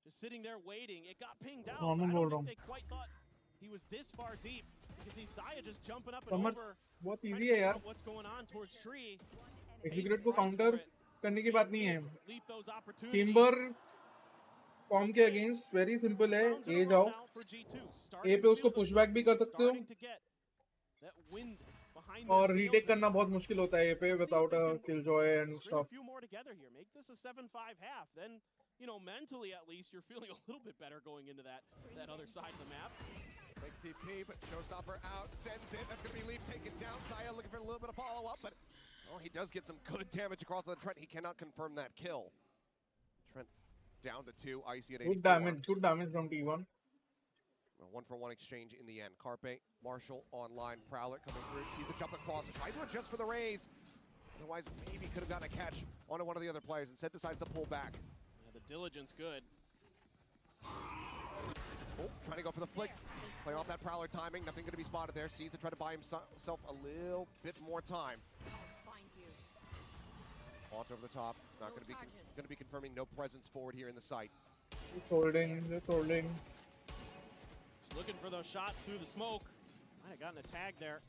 Just sitting there waiting. It got pinged out. I don't think they quite thought he was this far deep. You can see Saya just jumping up and over. बहुत easy है यार. What's going on towards tree. Execute को counter करने की बात नहीं है. Leave those opportunities. Chamber form के अगेंस्ट वेरी सिंपल है. ए जाओ. ए पे उसको पुशबैक भी कर सकते हो. और रीटेक करना बहुत मुश्किल होता है ए पे without a killjoy and stuff. A few more together here. Make this a 7-5 half. Then, you know, mentally at least you're feeling a little bit better going into that other side of the map. Big TP, but Showstopper out, sends it. That's going to be Leaf taken down. Saya looking for a little bit of follow-up, but he does get some good damage across the Trent. He cannot confirm that kill. Trent down to 2. Icy at 84. Good damage from T1. A 1-for-1 exchange in the end. Carpe, Marshall online. Prowler coming through, sees the jump across, tries to adjust for the raise. Otherwise, maybe could have gotten a catch onto one of the other players. Instead, decides to pull back. Yeah, the diligence good. Oh, trying to go for the flick. Playing off that Prowler timing. Nothing going to be spotted there. Sees to try to buy himself a little bit more time. Launch over the top. Not going to be confirming no presence forward here in the site. Just holding. Just looking for those shots through the smoke. Might have gotten a tag there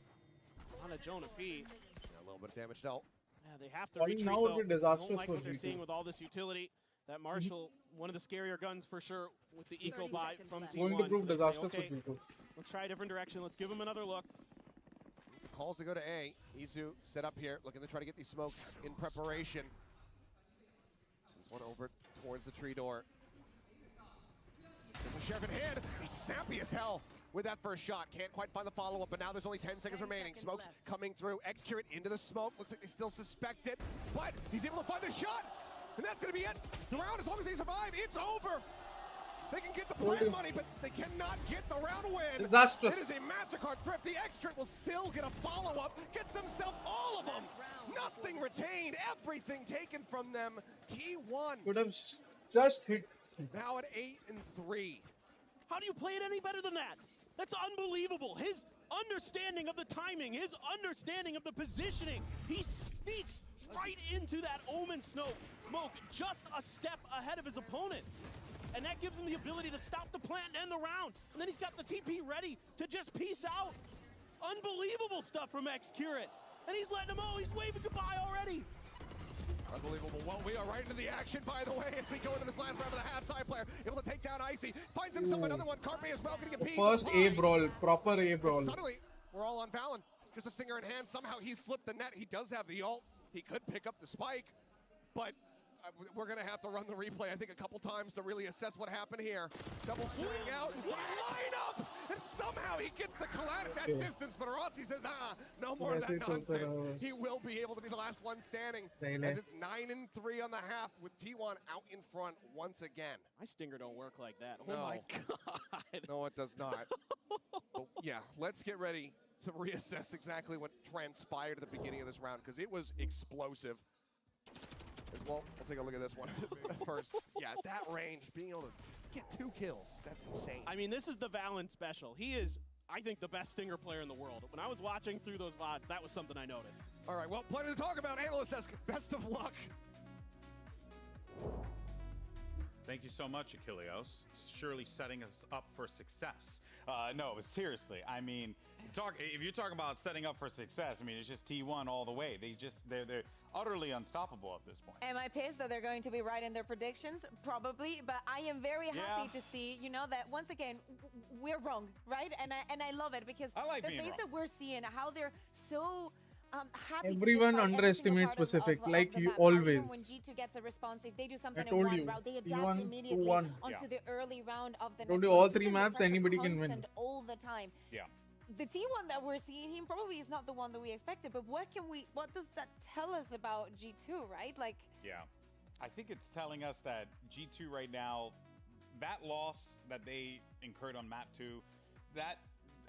on a Jonah P. Yeah, a little bit of damage, no. Yeah, they have to retreat now though. would be disastrous Don't like for what they're G2. seeing with all this utility. That Marshall, one of the scarier guns for sure with the eco buy from T1. Going to prove So they say, disastrous okay, for G2. let's try a different direction. Let's give him another look. Calls to go to A. Izu set up here, looking to try to get these smokes in preparation. Sends one over towards the tree door. There's a sheriff in hand. He's snappy as hell with that first shot. Can't quite find the follow-up, but now there's only 10 seconds remaining. Smokes coming through. Xcure into the smoke. Looks like they still suspect it, but he's able to find the shot, and that's going to be it. The round, as long as they survive, it's over. They can get the plan money, but they cannot get the round win. Disastrous. It is a MasterCard thrift. The Xcure will still get a follow-up. Gets himself all of them. Nothing retained. Everything taken from them. T1. Could have just hit. Now at 8-3. How do you play it any better than that? That's unbelievable. His understanding of the timing, his understanding of the positioning. He sneaks right into that Omen smoke just a step ahead of his opponent. And that gives him the ability to stop the plant and end the round. And then he's got the TP ready to just peace out. Unbelievable stuff from Xcure. And he's letting him know he's waving goodbye already. Unbelievable. Well, we are right into the action, by the way, as we go into this last round of the half side player. Able to take down Icy. Finds himself another one. Carpe as well, getting a piece. First A brawl. Proper A brawl. Suddenly, we're all on Valen. Just a stinger in hand. Somehow he slipped the net. He does have the ult. He could pick up the spike, but we're going to have to run the replay, I think, a couple times to really assess what happened here. Double swing out, line up, and somehow he gets the collide at that distance, but Rossi says, no more of that nonsense. He will be able to be the last one standing, as it's 9-3 on the half, with T1 out in front once again. My stinger don't work like that. Oh No. my God. No, it does not. But yeah, let's get ready to reassess exactly what transpired at the beginning of this round, because it was explosive. As well, we'll take a look at this one first. Yeah, that range, being able to get 2 kills, that's insane. I mean, this is the Valen special. He is, I think, the best stinger player in the world. When I was watching through those VODs, that was something I noticed. All right, well, plenty to talk about. Analyst says best of luck. Thank you so much, Achilleos. Surely setting us up for success. No, but seriously, I mean, if you're talking about setting up for success, I mean, it's just T1 all the way. They're utterly unstoppable at this point. Am I pissed that they're going to be right in their predictions? Probably, but I am very happy to see, you know, that once again we're wrong, right? And I love it because I like the being face wrong. that we're seeing, how they're so happy. Everyone to just fight every single underestimates part of Pacific, the like map. you How always. Even when G2 gets a response, if they do something in told one you, round, they T1 adapt to immediately 1. onto the early round of the Told next you all game, 3 keeping the maps, pressure anybody can win. constant all the time. Yeah. The T1 that we're seeing him probably is not the one that we expected, but what does that tell us about G2, right? Like, yeah, I think it's telling us that G2 right now, that loss that they incurred on map 2, that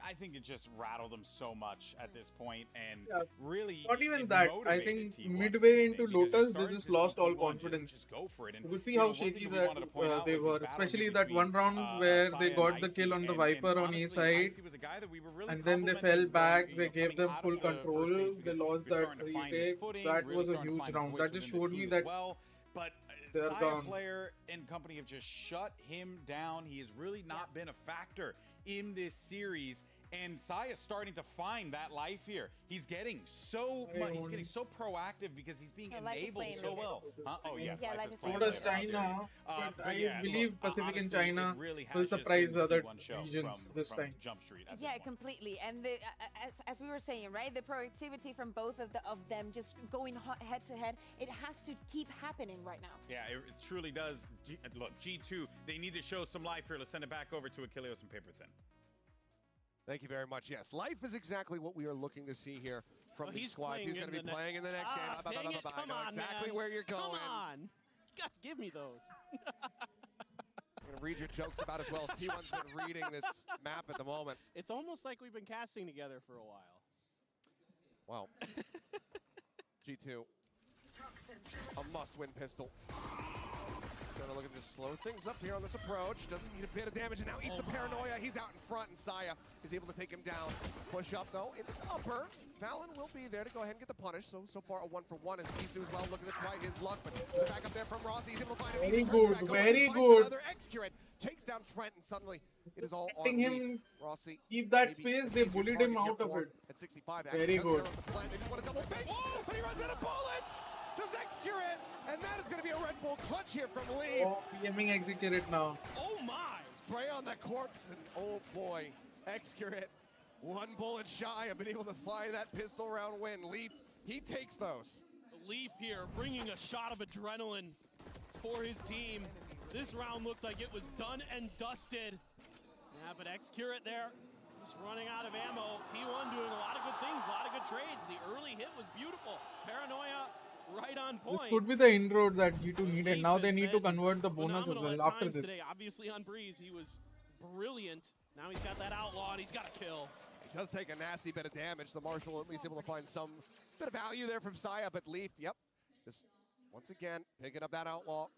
I think it just rattled them so much at this point, and really not even it that. I motivated think T1 midway if anything, into because you're Lotus, they starting just to see lost all T1 confidence. Just go for it. And You could see you know, how one thing shaky we that wanted to point out they was were, this especially battle that one between, round where they Saya got and the kill on the and Viper on A honestly, side, Icy was a guy that we were really and then they complimenting fell back. going, They gave coming them out full of the first control. stage They because lost he was that starting to find his retake. footing, That really was a starting to huge find his round. voice That just within the showed me team that as well. But they're Saya gone. player and company have just shut him down. He has really not been a factor in this series. And Saya's starting to find that life here. He's getting so much. He's getting so proactive because he's being enabled so well. Huh? Oh yes. Yeah, Life is So playing does later. China. But I yeah, believe look, Pacific and honestly, China it really has will just been surprise the other T1 show regions this from time. Jump Street. At this yeah, point. completely. And as we were saying, right, the productivity from both of them just going head to head, it has to keep happening right now. Yeah, it truly does. Look, G2, they need to show some life here. Let's send it back over to Achilleos and Paper Thin. Thank you very much. Yes, life is exactly what we are looking to see here from these squads. He's going to be playing in the next game. Dang it. Come I know on, exactly man. where you're going. Come on. You got to give me those. I'm going to read your jokes about as well as T1's been reading this map at the moment. It's almost like we've been casting together for a while. Wow. G2. A must-win pistol. Gonna look at just slow things up here on this approach. Doesn't need a bit of damage, and now eats the paranoia. He's out in front, and Saya is able to take him down. Push up, though, into the upper. Valen will be there to go ahead and get the punish. So far a 1-for-1 as Isu as well, looking to try his luck. But the back up there from Rossi, he's able to find him. Very Isu good, turns back very over, good. Another Excurrent takes down Trent, and suddenly it is all on Letting him Leaf. Rossi, keep that maybe space, an they easier bullied target him here out of for it. At 65, Very good. They just want to double face, but he runs out of bullets. Does Excurrent, and that is going to be a Red Bull clutch here from Lee. Oh, PMing execute it now. Oh, my. Spray on that corpse, and oh boy, Excurrent, one bullet shy of being able to find that pistol round win. Leaf, he takes those. Leaf here bringing a shot of adrenaline for his team. This round looked like it was done and dusted. Yeah, but Excurrent there, just running out of ammo. T1 doing a lot of good things, a lot of good trades. The early hit was beautiful. Paranoia right on point. This could be the inroad that G2 needed. Now they need to been convert the bonus as phenomenal well at after times this. Today. Obviously on Breeze, he was brilliant. Now he's got that outlaw and he's got a kill. He does take a nasty bit of damage. The Marshal at least able to find some bit of value there from Saya, but Leaf, yep, just once again picking up that outlaw,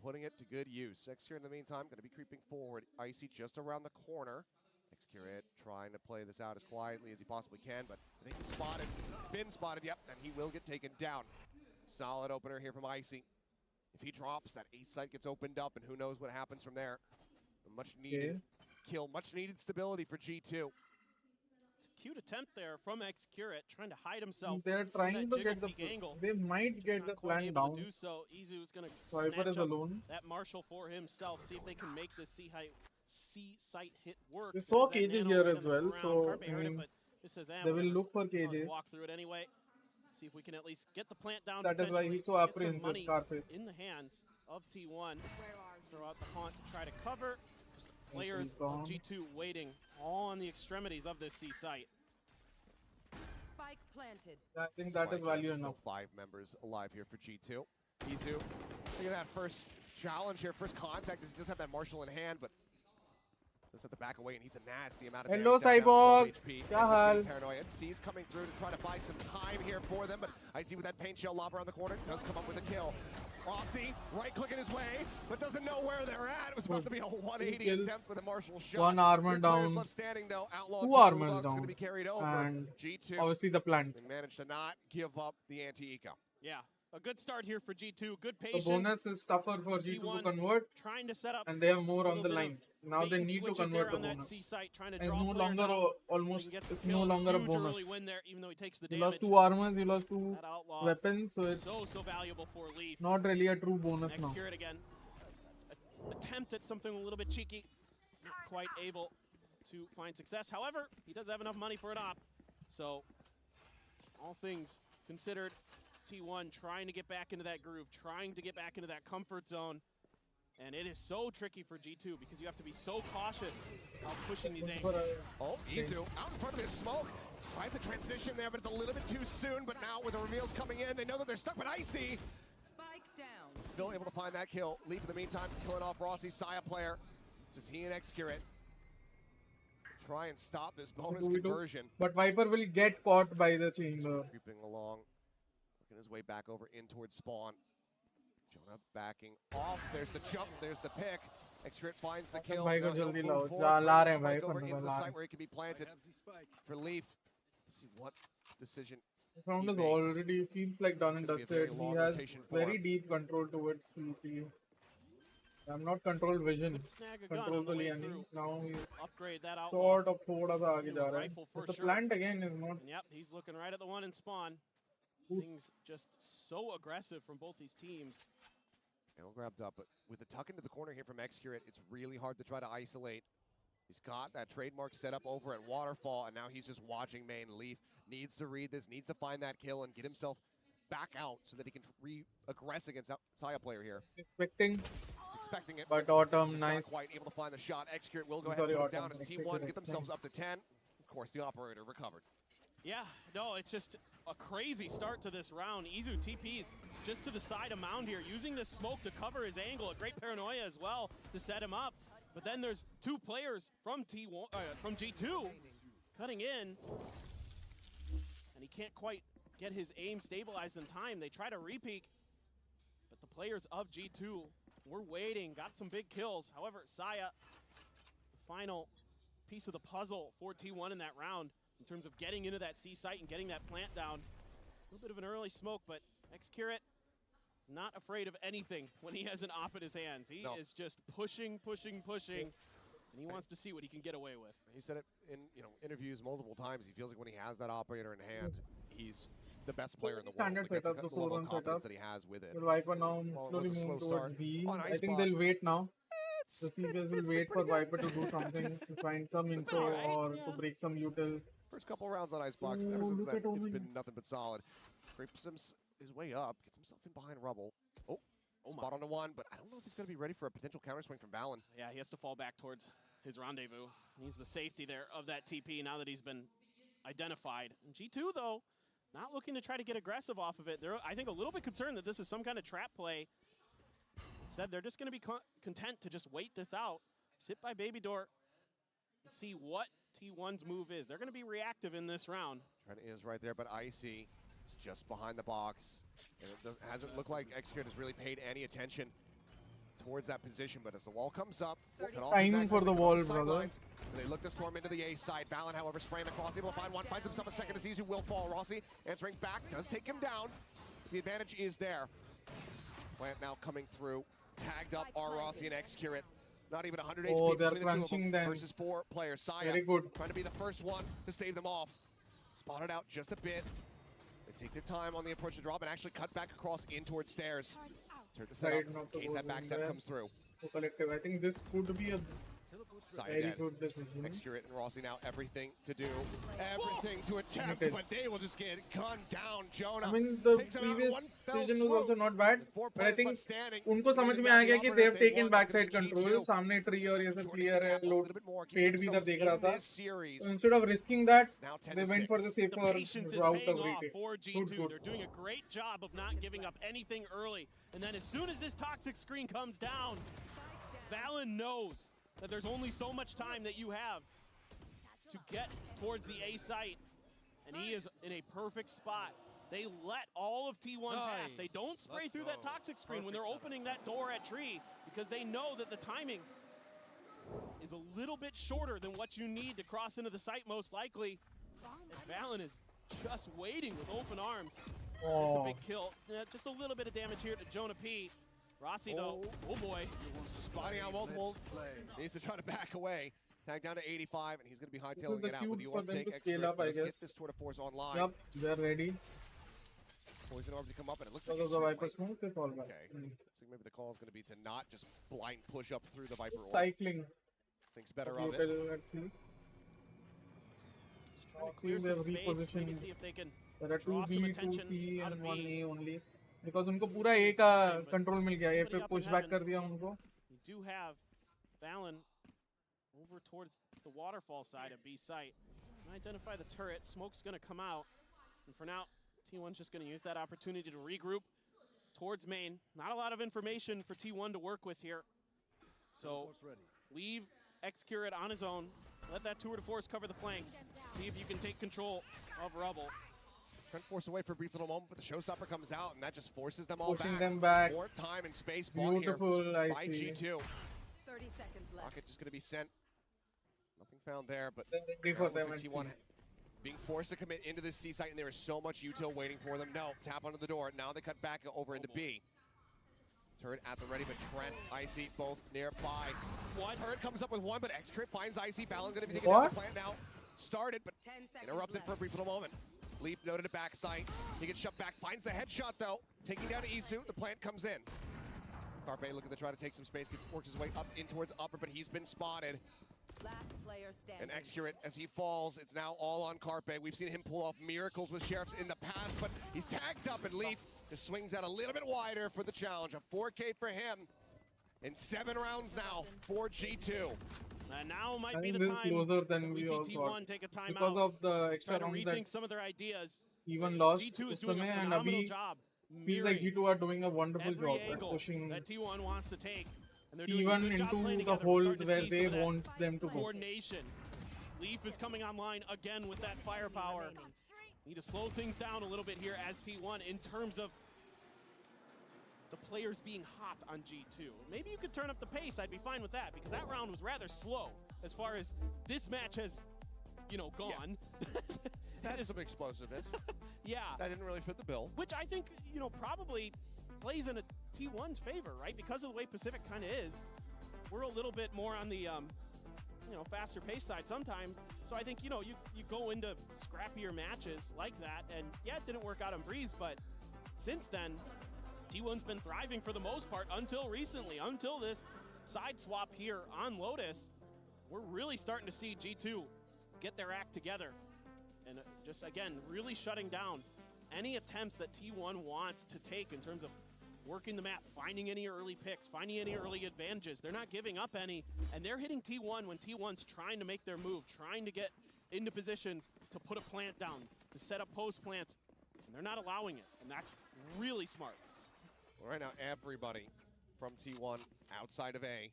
putting it to good use. Excurrent in the meantime going to be creeping forward. Icy just around the corner. Excurrent trying to play this out as quietly as he possibly can, but I think he's spotted. He's been spotted, yep, and he will get taken down. Solid opener here from Icy. If he drops, that A site gets opened up, and who knows what happens from there. A much needed kill, much needed stability for G2. It's a cute attempt there from Excurrent, trying to hide himself. They're trying to get the. Angle. They might get the plan down. To do so. Izu's going to Viper is snatch up alone. that Marshal for himself. See if they can make this C site hit work. They saw There's that KJ nano here right as on the well, ground. so Carpe I heard it, mean, but this is they will look for Let's KJ. walk through it anyway. See if we can at least get the plant down. That is why he's so get some apprehensive, money Carpe. in the hands of T1. Throw out the haunt to try to cover. Just the players He's of gone. G2 waiting all on the extremities of this C site. Spike planted. I think that is value enough. Still 5 members alive here for G2. Izu, look at that first challenge here, first contact. He does have that Marshal in hand, but does have to back away, and he's a nasty amount of Hello, damage. Down to 12 Cyborg. HP. Kya haal? Paranoia. And C's coming through to try to buy some time here for them, but I see with that paint shell lob around the corner, does come up with a kill. Rossi, right-clicking his way, but doesn't know where they're at. It was supposed to be a 180 kills. attempt with a Marshal shot. One armor 3 players down. left standing, though. Outlaw 2 armors Bulldogs down. going to be carried over. And G2. obviously the plant. They managed to not give up the anti-eco. Yeah, a good start here for G2. Good The patience. bonus is tougher for G2 to T1 convert, trying to set up and they have more a on little the bit line. Now they need to convert the bonus. It's no longer almost. It's no longer a bonus. Win there, even though he takes the You damage. lost 2 armors. You lost 2 That outlaw, weapons. So it's so valuable for Leaf. not really a true bonus now. Execute again. Attempt at something a little bit cheeky. Not quite able to find success. However, he does have enough money for an op. So, all things considered, T1 trying to get back into that groove, trying to get back into that comfort zone. And it is so tricky for G2 because you have to be so cautious of pushing these angles. Oh, Izu out in front of his smoke. Tries the transition there, but it's a little bit too soon. But now with the reveals coming in, they know that they're stuck. But Icy still able to find that kill. Leaf in the meantime killing off Rossi, Saya player. Just he and Xcurit try and stop this bonus conversion. But Viper will get caught by the chamber. Creeping along, working his way back over in towards spawn. Jonah backing off. There's the jump. There's the pick. Xcurit finds the kill. Bhai ko Now he'll jaldi move lao. forward, Ja, bring la the rahe spike bhai, over par into the la site rahe. where it can be planted for Leaf. Let's see what decision. The round he is makes. already feels like done and It's gonna be a dusted. very He long has rotation for very him. deep control towards CT. I'm not control vision. Could snag a gun Control on the to way liya nahi. through. Now he's Upgrade that outlaw. sort of thoda sa aage Using ja a raha hai. rifle for But the sure. plant again is not. And yep, he's looking right at the one in spawn. Things just so aggressive from both these teams. All grabbed up, but with the tuck into the corner here from Xcurit, it's really hard to try to isolate. He's got that trademark set up over at Waterfall, and now he's just watching main. Leaf needs to read this, needs to find that kill and get himself back out so that he can re-aggress against Saya player here. Expecting. He's expecting it, But he's Autumn, just nice. not quite able to find the shot. Xcurit will go ahead Sorry, and put him Autumn, down as T1, expected get it. themselves up Thanks. to 10. Of course, the operator recovered. Yeah, no, it's just a crazy start to this round. Izu TP's just to the side of Mound here, using this smoke to cover his angle. A great paranoia as well to set him up. But then there's 2 players from from G2 cutting in, and he can't quite get his aim stabilized in time. They try to repeak, but the players of G2 were waiting, got some big kills. However, Saya, the final piece of the puzzle for T1 in that round in terms of getting into that C site and getting that plant down. A little bit of an early smoke, but Xcurit is not afraid of anything when he has an op in his hands. He is just pushing, and he wants to see what he can get away with. He said it in interviews multiple times. He feels like when he has that operator in hand, he's the best player in the world. Standard Like, that's setup, the level 4-1 of confidence setup. that he has with it. Will Viper now Well, it slowly was a slow move start towards B. on I think Icebox. they'll wait now. The CBS will wait for Viper to do something, to find some info or to break some util. First couple rounds on Icebox, ever since that, it's been nothing but solid. Creeps his way up, gets himself in behind rubble. Spot on the one, but I don't know if he's going to be ready for a potential counter swing from Valen. Yeah, he has to fall back towards his rendezvous. Needs the safety there of that TP now that he's been identified. And G2, though, not looking to try to get aggressive off of it. They're, I think, a little bit concerned that this is some kind of trap play. Instead, they're just going to be content to just wait this out, sit by Baby Door, and see what T1's move is. They're going to be reactive in this round. Trent is right there, but Icy is just behind the box. And it hasn't looked like Xcurit has really paid any attention towards that position, but as the wall comes up, Timing for the wall, brother. They look to storm into the A side. Valen, however, spraying across, able to find one, finds himself a second as Izu will fall. Rossi answering back, does take him down. The advantage is there. Plant now coming through, tagged up are Rossi and Xcurit. Not even 100 HP they're between the two of them crunching versus 4 players. Saya Very good. trying to be the first one to save them off. Spotted out just a bit. They take their time on the approach to drop and actually cut back across in towards stairs. Turn the setup in case that backstab comes through. Collective. I think this could be a Saya very dead. good decision. Xcurit and Rossi now everything to do, everything to attempt, but they will just get gunned down. Jonah I mean, the takes him out in previous one fell season was swoop. also not bad, Four but I players think left standing. उनको समझ में आ गया कि they have taken backside control. सामने tree और ये सब clear है, load fade भी इधर देख रहा था. So instead of risking that, they went for the safer Patience is route paying of off retake. for G2. They're doing a great job of not giving up anything early. And then as soon as this toxic screen comes down, Valen knows that there's only so much time that you have to get towards the A site. And he is in a perfect spot. They let all of T1 pass. They don't spray through that toxic screen when they're opening that door at tree because they know that the timing is a little bit shorter than what you need to cross into the site most likely. And Valen is just waiting with open arms. It's a big kill. Just a little bit of damage here to Jonah P. Rossi, though, oh boy. Spotting out multiple. Needs to try to back away. Tag down to 85, and he's going to be hightailing it out with the orb take. Scale up, I guess. Get this tour de force online. Yep, they're ready. Poison orb to come up, and it looks So like the Viper smoke, they fall back. Okay. So maybe the call is going to be to not just blind push up through the Viper orb. Cycling. Thinks better of it. Actually. Trying to clear some space, maybe see if they can There are draw 2 some B, 2 attention C out and of 1 B. A only. Because उनको पूरा A का control मिल गया. A पे push back कर दिया उनको. You do have Valen over towards the waterfall side of B site. Identify the turret. Smoke's going to come out. And for now, T1's just going to use that opportunity to regroup towards main. Not a lot of information for T1 to work with here. So leave X-Curate on his own. Let that tour de force cover the flanks. See if you can take control of Rubble. Trying to force away for a brief little moment, but the showstopper comes out, and that just forces them all Pushing back. them back. More time and space bought Beautiful, here I by see. G2. 30 seconds left. Rocket just going to be sent. Nothing found there, but Before now it looks them like T1 being forced to commit into this C site, and there is so much util waiting for them. No, tap onto the door. Now they cut back over into B. Turret at the ready, but Trent, Icy, both nearby. One turret comes up with one, but X-Crit finds Icy. Balin going to be taking down the plant now. Started, but interrupted for a brief little moment. Leap noted a back sight. He gets shoved back, finds the headshot though. Taking down Isu, the plant comes in. Carpe looking to try to take some space, works his way up in towards upper, but he's been spotted. Last player standing. And X-Curate, as he falls, it's now all on Carpe. We've seen him pull off miracles with Sheriffs in the past, but he's tagged up, and Leaf just swings out a little bit wider for the challenge. A 4K for him in 7 rounds now for G2. And now might I be think the this is time closer than we we see all T1 thought. take a timeout. Because of the extra Try to rounds that rethink some of their ideas. even lost G2 is this doing a समय, and phenomenal अभी job feels like mirroring G2 are doing a wonderful every job at angle pushing that T1 wants to take. And they're doing a even good job playing into the together. We're holes starting to where see they some of that want them to go. coordination. Leaf is coming online again with that firepower. Need to slow things down a little bit here as T1 in terms of the players being hot on G2. Maybe you could turn up the pace, I'd be fine with that, because that round was rather slow as far as this match has, you know, gone. Yeah. That is some explosiveness. Yeah. That didn't really fit the bill. Which I think, you know, probably plays in a T1's favor, right? Because of the way Pacific kind of is. We're a little bit more on the, you know, faster pace side sometimes. So I think, you know, you go into scrappier matches like that, and yeah, it didn't work out on Breeze, but since then, T1's been thriving for the most part until recently, until this side swap here on Lotus. We're really starting to see G2 get their act together. And just, again, really shutting down any attempts that T1 wants to take in terms of working the map, finding any early picks, finding any early advantages. They're not giving up any, and they're hitting T1 when T1's trying to make their move, trying to get into positions to put a plant down, to set up post plants, and they're not allowing it, and that's really smart. Well, right now, everybody from T1 outside of A.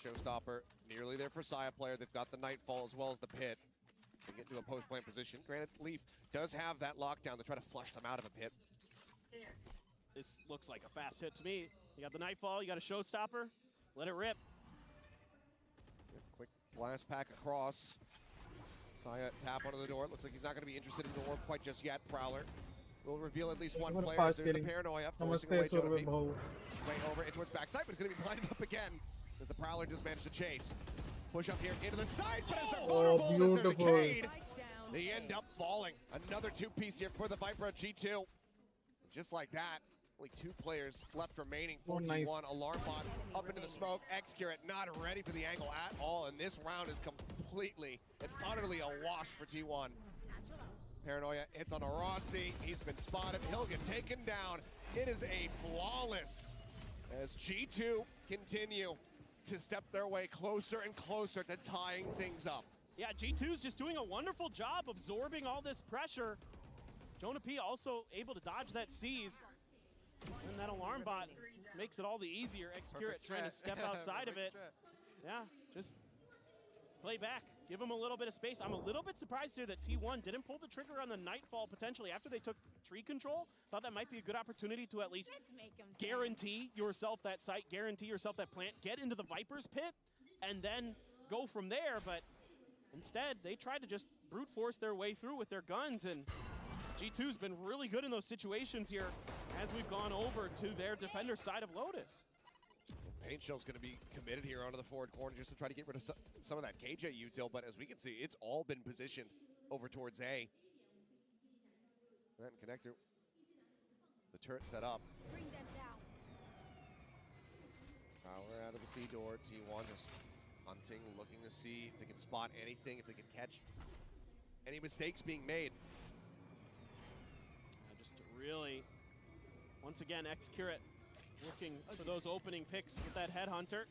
Showstopper nearly there for Saya player. They've got the Nightfall as well as the Pit. They get into a post-plant position. Granted, Leaf does have that lockdown to try to flush them out of a pit. This looks like a fast hit to me. You got the Nightfall, you got a Showstopper. Let it rip. Quick blast pack across. Saya tap onto the door. Looks like he's not going to be interested in the orb quite just yet. Prowler will reveal at least one player. There's the Paranoia forcing away Jonah way over in towards backside, but it's going to be blinded up again as the Prowler just managed to chase. Push up here into the side, but as they're vulnerable, as they're decayed, they end up falling. Another 2-piece here for the Viper at G2. Just like that, only 2 players left remaining. 14-1, nice. Alarm Bot up into the smoke. X-Curate not ready for the angle at all, and this round is completely and utterly a wash for T1. Paranoia hits on a Rossi. He's been spotted. He'll get taken down. It is a flawless as G2 continue to step their way closer and closer to tying things up. Yeah, G2's just doing a wonderful job absorbing all this pressure. Jonah P also able to dodge that seize. And that alarm bot makes it all the easier. X-Curate trying to step outside of it. Yeah, just play back. Give him a little bit of space. I'm a little bit surprised here that T1 didn't pull the trigger on the Nightfall potentially after they took tree control. Thought that might be a good opportunity to at least guarantee yourself that site, guarantee yourself that plant, get into the Viper's pit, and then go from there. But instead, they tried to just brute force their way through with their guns, and G2's been really good in those situations here as we've gone over to their defender side of Lotus. Paint Shell's going to be committed here onto the forward corner just to try to get rid of some of that KJ util, but as we can see, it's all been positioned over towards A. That connector. The turret set up. Bring them down. Power out of the C door. T1 just hunting, looking to see if they can spot anything, if they can catch any mistakes being made. Just really, once again, X-Curate looking for those opening picks with that headhunter.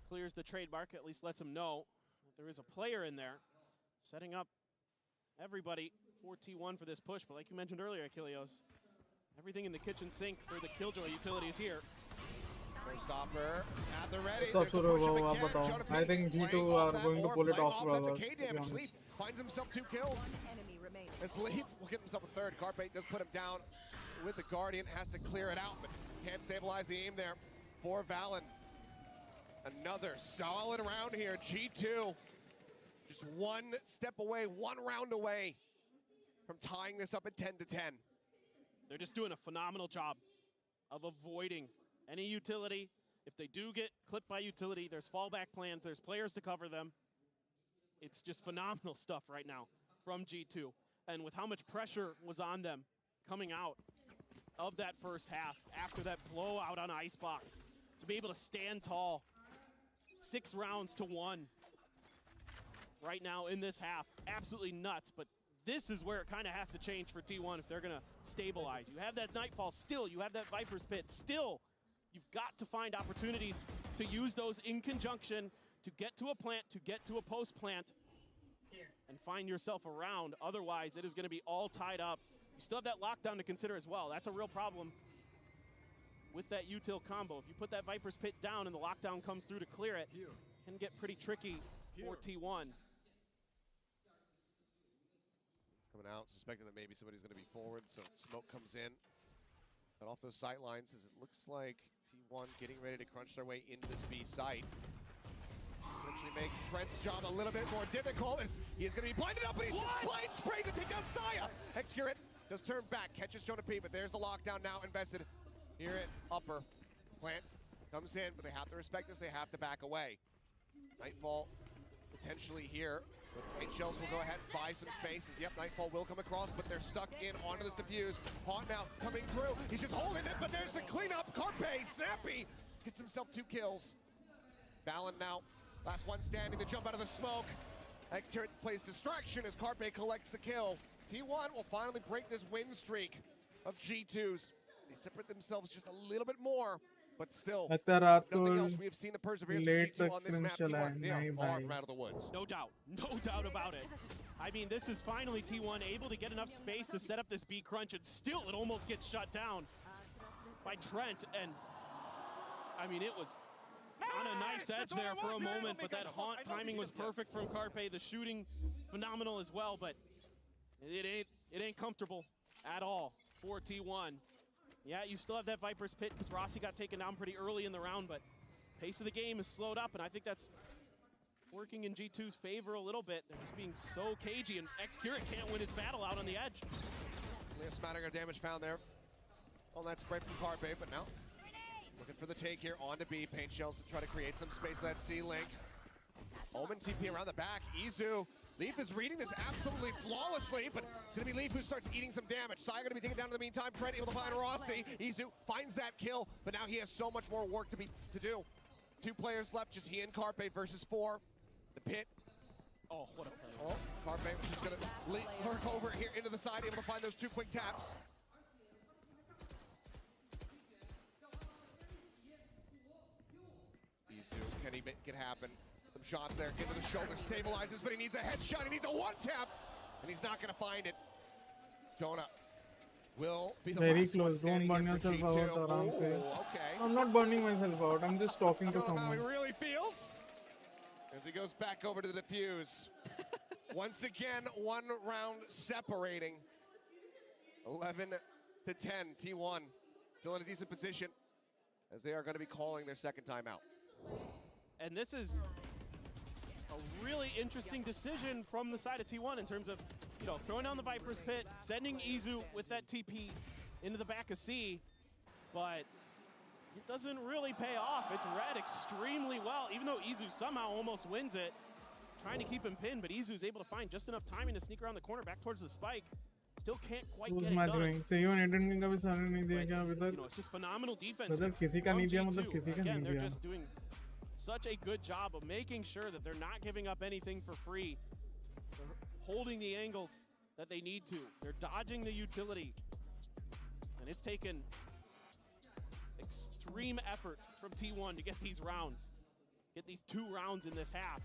Clears the trade market, at least lets him know that there is a player in there. Setting up everybody for T1 for this push, but like you mentioned earlier, Achilleos, everything in the kitchen sink for the Killjoy utilities here. Stopper at the ready. It's also I think G2 are going to pull it off. Leaf finds himself 2 kills. As Leaf will get himself a 3rd. Carpe does put him down with the Guardian. Has to clear it out, but can't stabilize the aim there for Valen. Another solid round here. G2 just 1 step away, 1 round away from tying this up at 10-10. They're just doing a phenomenal job of avoiding any utility. If they do get clipped by utility, there's fallback plans, there's players to cover them. It's just phenomenal stuff right now from G2. And with how much pressure was on them coming out of that first half, after that blowout on Icebox, to be able to stand tall, 6 rounds to 1 right now in this half, absolutely nuts. But this is where it kind of has to change for T1 if they're going to stabilize. You have that Nightfall still, you have that Viper's Pit still. You've got to find opportunities to use those in conjunction to get to a plant, to get to a post plant, and find yourself around. Otherwise, it is going to be all tied up. You still have that lockdown to consider as well. That's a real problem with that util combo. If you put that Viper's Pit down and the lockdown comes through to clear it, it can get pretty tricky for T1. Coming out, suspecting that maybe somebody's going to be forward, so smoke comes in. Cut off those sight lines as it looks like T1 getting ready to crunch their way into this B site. Potentially make Trent's job a little bit more difficult as he is going to be blinded up, but he's just blind spraying to take down Saya. X-Curate does turn back, catches Jonah P, but there's the lockdown now invested here at upper. Plant comes in, but they have to respect this, they have to back away. Nightfall potentially here. But Paint Shells will go ahead and buy some spaces. Yep, Nightfall will come across, but they're stuck in onto this defuse. Haunt now coming through. He's just holding it, but there's the cleanup. Carpe, snappy, gets himself 2 kills. Valen now, last one standing to jump out of the smoke. X-Curate plays distraction as Carpe collects the kill. T1 will finally break this win streak of G2's. They separate themselves just a little bit more, but still, nothing else. We have seen the perseverance of G2 on this map. T1, they are far from out of the woods. No doubt about it. I mean, this is finally T1 able to get enough space to set up this B crunch, and still it almost gets shut down by Trent. And I mean, it was on a knife's edge there for a moment, but that haunt timing was perfect from Carpe. The shooting phenomenal as well, but it ain't comfortable at all for T1. Yeah, you still have that Viper's Pit because Rossi got taken down pretty early in the round, but pace of the game is slowed up, and I think that's working in G2's favor a little bit. They're just being so cagey, and X-Curate can't win his battle out on the edge. Only a smattering of damage found there on that spray from Carpe, but now looking for the take here on to B. Paint Shells to try to create some space of that C-link. Omen TP around the back. Izu. Leaf is reading this absolutely flawlessly, but it's going to be Leaf who starts eating some damage. Sai going to be taken down in the meantime. Trent able to find Rossi. Izu finds that kill, but now he has so much more work to do. 2 players left, just he and Carpe versus 4. The pit. Oh, what a play. Oh, Carpe was just going to lurk over here into the side, able to find those 2 quick taps. Izu, can he make it happen? Some shots there into the shoulder, stabilizes, but he needs a headshot, he needs a 1-tap, and he's not gonna find it. Jonah will be the very last close. Don't burn yourself out, Aram say. Okay. I'm not burning myself out, I'm just talking to How someone. he really feels as he goes back over to the defuse. Once again, 1 round separating. 11-10, T1 still in a decent position as they are gonna be calling their second timeout. And this is a really interesting decision from the side of T1 in terms of, you know, throwing down the Viper's Pit, sending Izu with that TP into the back of C, but it doesn't really pay off. It's read extremely well, even though Izu somehow almost wins it. Trying to keep him pinned, but Izu's able to find just enough timing to sneak around the corner back towards the spike. Still can't quite get it done. It's just phenomenal defense. Again, they're just doing such a good job of making sure that they're not giving up anything for free. They're holding the angles that they need to. They're dodging the utility. And it's taken extreme effort from T1 to get these rounds. Get these 2 rounds in this half.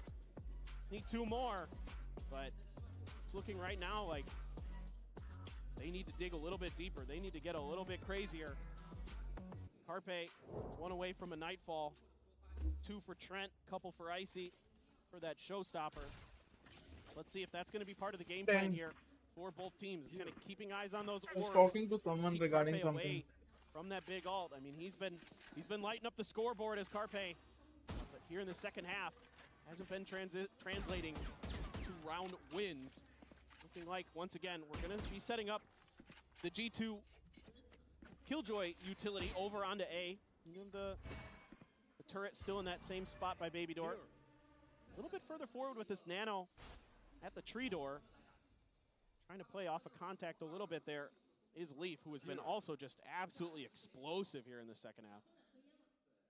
Need 2 more, but it's looking right now like they need to dig a little bit deeper. They need to get a little bit crazier. Carpe, 1 away from a nightfall. 2 for Trent, couple for Icy for that showstopper. Let's see if that's going to be part of the game plan here for both teams. It's kind of keeping eyes on those orbs. I was talking to someone regarding something. From that big ult. I mean, he's been lighting up the scoreboard as Carpe, but here in the second half, hasn't been translating to round wins. Looking like, once again, we're going to be setting up the G2 Killjoy utility over onto A. The turret still in that same spot by Baby Door. A little bit further forward with this Nano at the tree door. Trying to play off a contact a little bit there is Leaf, who has been also just absolutely explosive here in the second half.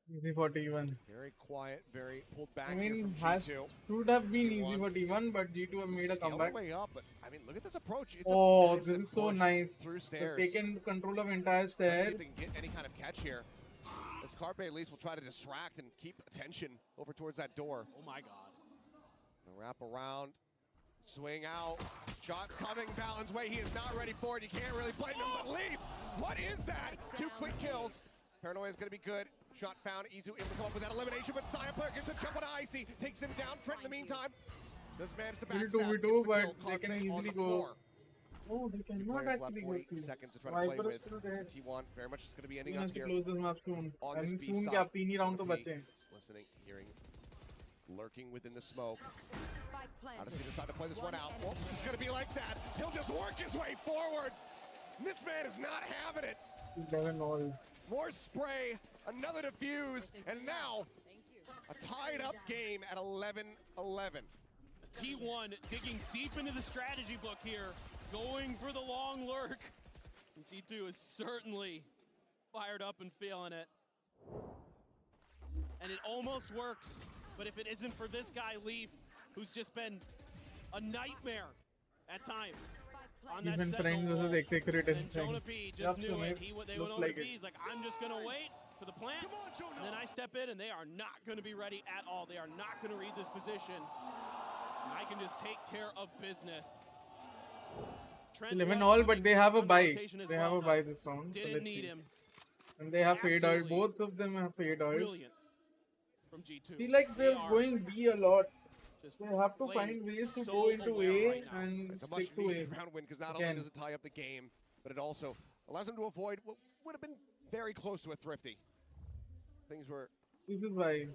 Easy for T1. Very quiet, very pulled back. I mean, G2. Should have been easy for T1, but G2 have made a comeback. Way up, but I mean, look at this approach. It's this is so nice. Through stairs. They've taken control of entire stairs. Let's see if they can get any kind of catch here. As Carpe at least will try to distract and keep attention over towards that door. Oh my God. Wrap around, swing out. Shots coming Balin's way. He is not ready for it. You can't really blame him, but Leaf, what is that? 2 quick kills. Paranoia is going to be good. Shot found. Izu able to come up with that elimination, but Saya player gets a jump on Icy. Takes him down. Trent in the meantime does manage to backstab. V2, but they can easily go. Oh, they cannot actually go see. Seconds to try to play with. T1 very much is going to be ending up here. Close this map soon. On this B soon side. round to bache. Listening, hearing, lurking within the smoke. How does he decide to play this one out? Well, this is going to be like that. He'll just work his way forward. This man is not having it. 11-all. More spray, another defuse, and now a tied up game at 11-11. T1 digging deep into the strategy book here, going for the long lurk. And G2 is certainly fired up and feeling it. And it almost works, but if it isn't for this guy, Leaf, who's just been a nightmare at times. On that Even Frank versus execrated and Jonah B just knew it. They went over to B. He's like, I'm just going to wait for the plant. And then I step in, and they are not going to be ready at all. They are not going to read this position. And I can just take care of business. 11-all, but they have a bye. They have a bye this round. Didn't need him. And they have fade out. Both of them have fade out. Brilliant from G2. Feel like they're going B a lot. They have to find ways to go into A and stick to A. Round win because not only does it tie up the game, but it also allows them to avoid what would have been very close to a thrifty. Things were. This is why.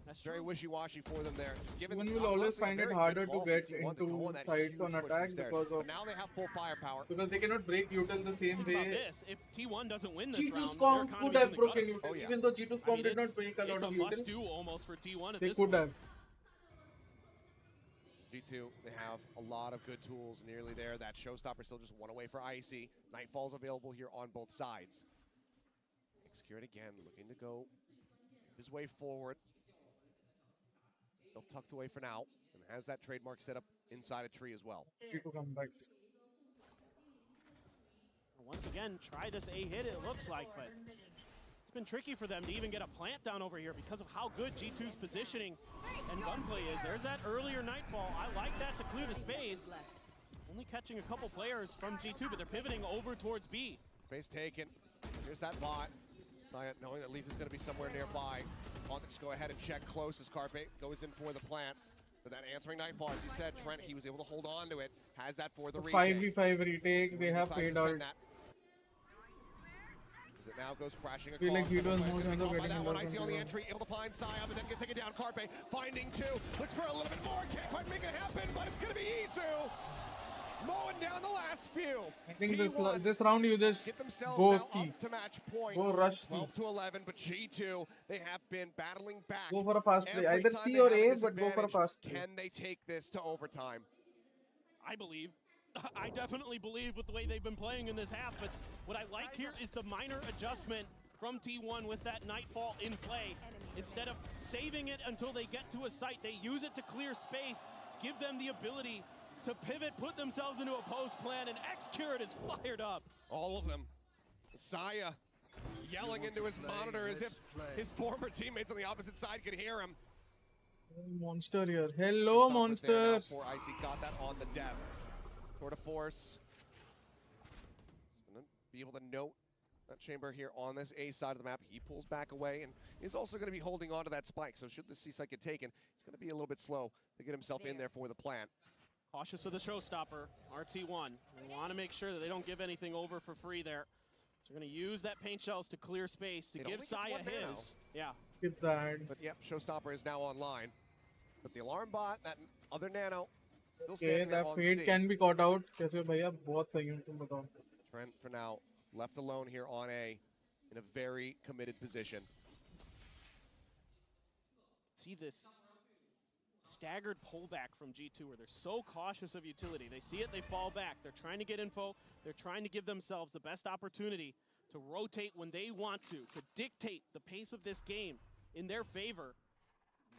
That's very wishy-washy for them there. Just given one will always find it harder to get into sides on attack because of. Now they have full firepower. Because they cannot break util the same way. If T1 doesn't win this G2's round, comp could have broken util, even though G2's comp did not break a lot of util. It's a must-do almost for T1 at they this could point. have. G2, they have a lot of good tools nearly there. That showstopper still just 1 away for Icy. Nightfall's available here on both sides. Execute again, looking to go his way forward. Self tucked away for now, and has that trademark set up inside a tree as well. G2 come back. Once again, try this A hit, it looks like, but it's been tricky for them to even get a plant down over here because of how good G2's positioning and gunplay is. There's that earlier Nightfall. I like that to clear the space. Only catching a couple players from G2, but they're pivoting over towards B. Space taken. Here's that bot. Saya knowing that Leaf is going to be somewhere nearby. Want to just go ahead and check close as Carpe goes in for the plant. But that answering Nightfall, as you said, Trent, he was able to hold on to it. Has that for the retake. 5v5 retake, they have paid out. As it now goes crashing across. Feel like G2 is more than by that one, I see on the entry, able to find Saya, but then gets taken down. Carpe finding 2, looks for a little bit more, can't quite make it happen, but it's going to be Izu. mowing down the last few. I think T1 this round you just get themselves go out C. up to match point. Go rush C. 12 to 11, but G2, they have been battling back. Go for a fast play. Every Either time C they or have A, but go for a disadvantage. fast play. Can they take this to overtime? I believe. I definitely believe with the way they've been playing in this half, but what I like here is the minor adjustment from T1 with that Nightfall in play. Instead of saving it until they get to a site, they use it to clear space, give them the ability to pivot, put themselves into a post plan, and Xcurate is fired up. All of them. Saya yelling into his monitor as if his former teammates on the opposite side could hear him. Monster here. Hello, Monster. Before Icy got that on the depth. Tour de force. He's gonna be able to note that chamber here on this A side of the map. He pulls back away and is also going to be holding on to that spike. So should the C site get taken, he's going to be a little bit slow to get himself in there for the plant. Cautious of the showstopper, RT1. They want to make sure that they don't give anything over for free there. So they're going to use that paint shells to clear space to give Saya his. Yeah. Get that. But yep, showstopper is now online. But the alarm bot, that other nano, still Okay, standing there that on fade C. can be caught out. कैसे भैया बहुत सही हूँ तुम बताओ. Trent for now left alone here on A in a very committed position. See this staggered pullback from G2 where they're so cautious of utility. They see it, they fall back. They're trying to get info. They're trying to give themselves the best opportunity to rotate when they want to dictate the pace of this game in their favor.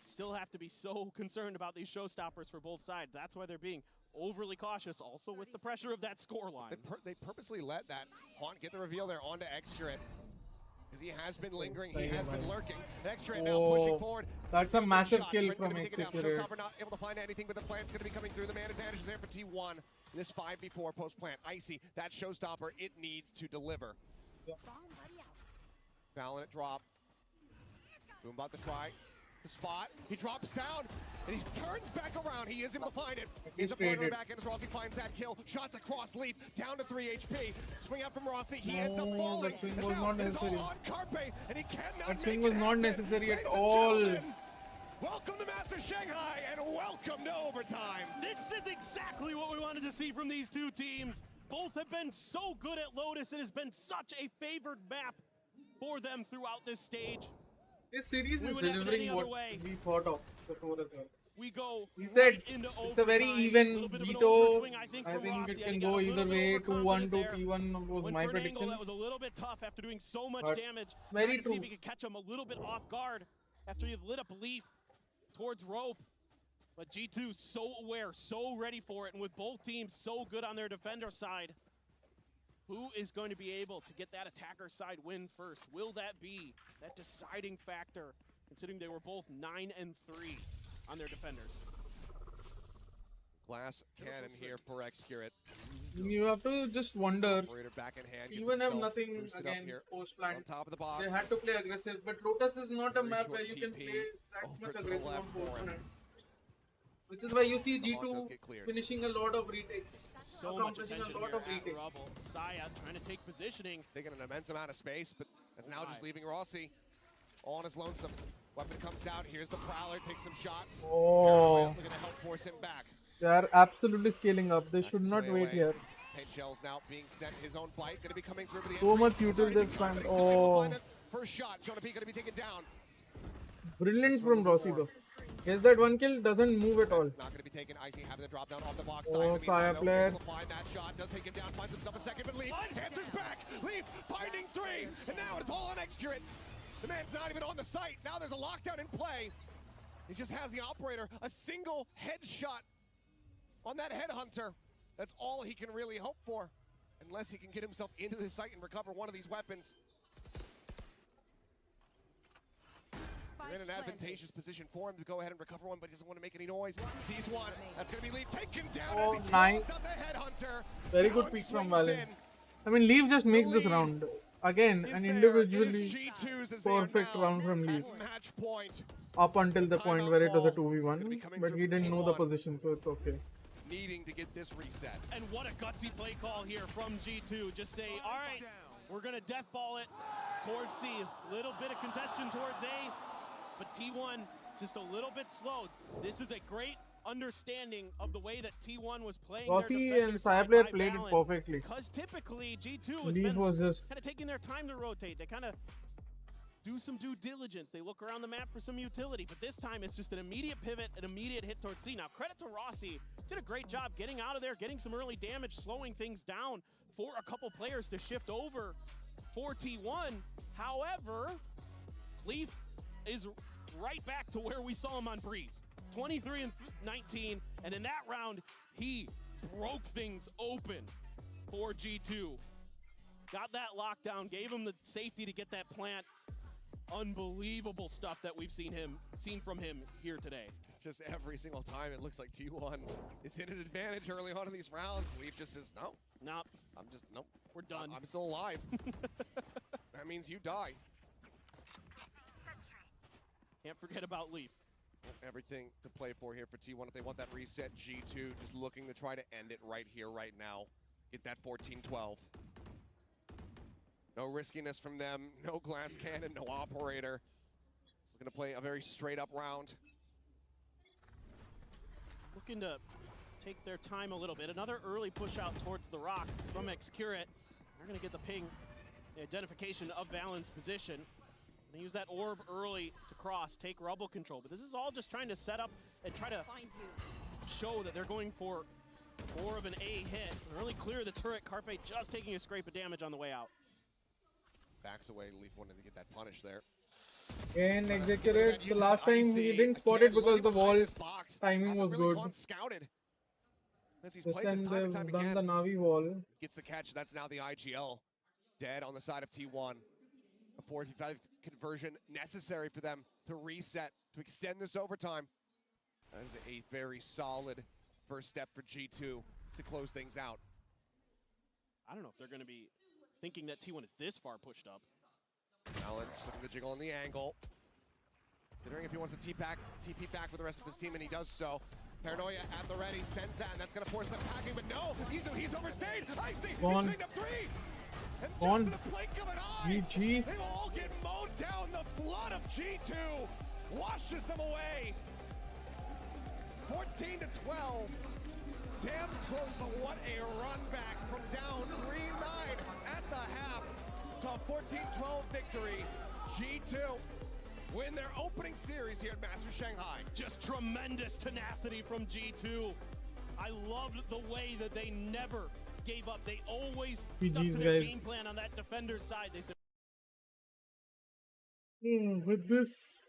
Still have to be so concerned about these showstoppers for both sides. That's why they're being overly cautious, also with the pressure of that scoreline. They purposely let that Haunt get the reveal there onto Xcurate. Because he has been lingering, he has been lurking. Xcurate now pushing forward. That's a massive kill from Xcurate. Showstopper not able to find anything, but the plant's going to be coming through. The man advantage is there for T1 in this 5v4 post-plant. Icy, that showstopper, it needs to deliver. Valorant drop. Boombot the try. The spot. He drops down, and he turns back around. He is able to find it. Ends up going on the back end as Rossi finds that kill. Shots across leap, down to 3 HP. Swing out from Rossi. He ends up falling. That swing was not necessary. On Carpe, and he cannot That swing was not necessary at all. Welcome to Master Shanghai, and welcome to overtime. This is exactly what we wanted to see from these two teams. Both have been so good at Lotus. It has been such a favored map for them throughout this stage. This series is delivering what we thought of before as well. We go. He said into it's a very even Veto. I think it can go either way. 2-1 to T1 was my prediction. That was a little bit tough after doing so much damage. Very true. See if he could catch him a little bit off guard after he lit up Leaf towards rope. But G2 so aware, so ready for it, and with both teams so good on their defender side. Who is going to be able to get that attacker side win first? Will that be that deciding factor, considering they were both 9 and 3 on their defenders? Glass cannon here for Xcurate. You have to just wonder. Back in hand, even have nothing again post plant. On top of the box. They had to play aggressive, but Lotus is not a map where you can play that much aggressive on post plants. Which is why you see G2 finishing a lot of retakes. So much attention here at Rubble. Saya trying to take positioning. Taking an immense amount of space, but that's now just leaving Rossi all on his lonesome. Weapon comes out. Here's the Prowler. Takes some shots. Oh. They're going to help force him back. They are absolutely scaling up. They should not wait here. Paint shells now being sent. His own bite going to be coming through for the so much util this time. Oh. First shot. Jonah P going to be taken down. Brilliant from Rossi though. Yes, that one kill doesn't move at all. Not going to be taken. Icy having the drop down off the box side. Oh, Saya player. Find that shot. Does take him down. Finds himself a second, but Leaf answers back. Leaf finding 3. And now it's all on Xcurate. The man's not even on the site. Now there's a lockdown in play. He just has the operator. A single headshot on that headhunter. That's all he can really hope for. Unless he can get himself into the site and recover one of these weapons. They're in an advantageous position for him to go ahead and recover one, but he doesn't want to make any noise. Sees one. That's going to be Leaf taken down. Oh, as he nice. out the headhunter. Very good pick from Valorant. I mean, Leaf just makes this round. Again, an individually perfect round from Leaf. Up until the point where it was a 2v1, but he didn't know the position, so it's okay. Needing to get this reset. And what a gutsy play call here from G2. Just say, all right, we're going to death ball it towards C. Little bit of congestion towards A. But T1 just a little bit slow. This is a great understanding of the way that T1 was playing Rossi their and defenders side Cyplayer by played it Valen, perfectly. because typically G2 has Leaf been was just kind of taking their time to rotate. They kind of do some due diligence. They look around the map for some utility, but this time it's just an immediate pivot, an immediate hit towards C. Now, credit to Rossi. Did a great job getting out of there, getting some early damage, slowing things down for a couple players to shift over for T1. However, Leaf is right back to where we saw him on Breeze. 23 and 19, and in that round, he broke things open for G2. Got that lockdown, gave him the safety to get that plant. Unbelievable stuff that we've seen from him here today. It's just every single time it looks like T1 is in an advantage early on in these rounds. Leaf just says, no. Nope. Nope. We're done. I'm still alive. That means you die. Can't forget about Leaf. Everything to play for here for T1. If they want that reset, G2 just looking to try to end it right here, right now. Get that 14-12. No riskiness from them, no glass cannon, no operator. Just looking to play a very straight up round. Looking to take their time a little bit. Another early push out towards the rock from Xcurate. They're gonna get the ping, the identification of Valen's position. They use that orb early to cross, take rubble control. But this is all just trying to set up and try to show that they're going for more of an A hit. Really clear the turret. Carpe just taking a scrape of damage on the way out. Backs away, Leaf wanted to get that punish there. and executed. The last time we didn't spot it because the wall timing was good. Scouted. This time they've done the Navi wall. Gets the catch. That's now the IGL. Dead on the side of T1. A 45 conversion necessary for them to reset, to extend this overtime. That is a very solid first step for G2 to close things out. I don't know if they're going to be thinking that T1 is this far pushed up. Allen just looking to jiggle on the angle. Considering if he wants to TP back with the rest of his team, and he does so. Paranoia at the ready, sends that, and that's going to force them packing, but no! He's overstayed! I see! On. He's up three! And On. just to the blink of an eye, GG. they all get mowed down. The flood of G2 washes them away. 14 to 12. Damn close, but what a run back from down 3-9 at the half to a 14-12 victory. G2 win their opening series here at Masters Shanghai. Just tremendous tenacity from G2. I loved the way that they never gave up. They always stuck to their game plan on that defender's side. They said, With this,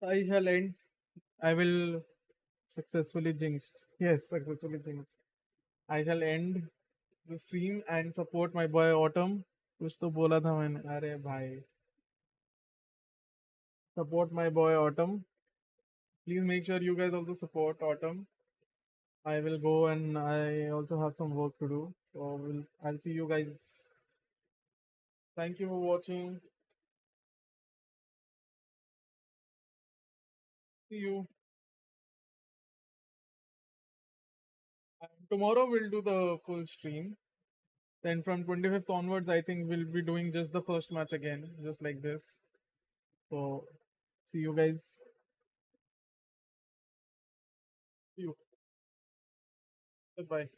I shall end. I will successfully jinxed. Yes, successfully jinxed. I shall end the stream and support my boy Autumn. कुछ तो बोला था मैंने. अरे भाई. Support my boy Autumn. Please make sure you guys also support Autumn. I will go and I also have some work to do. So I'll see you guys. Thank you for watching. See you. And tomorrow we'll do the full stream. Then from 25th onwards, I think we'll be doing just the first match again, just like this. So, see you guys. See you. Goodbye.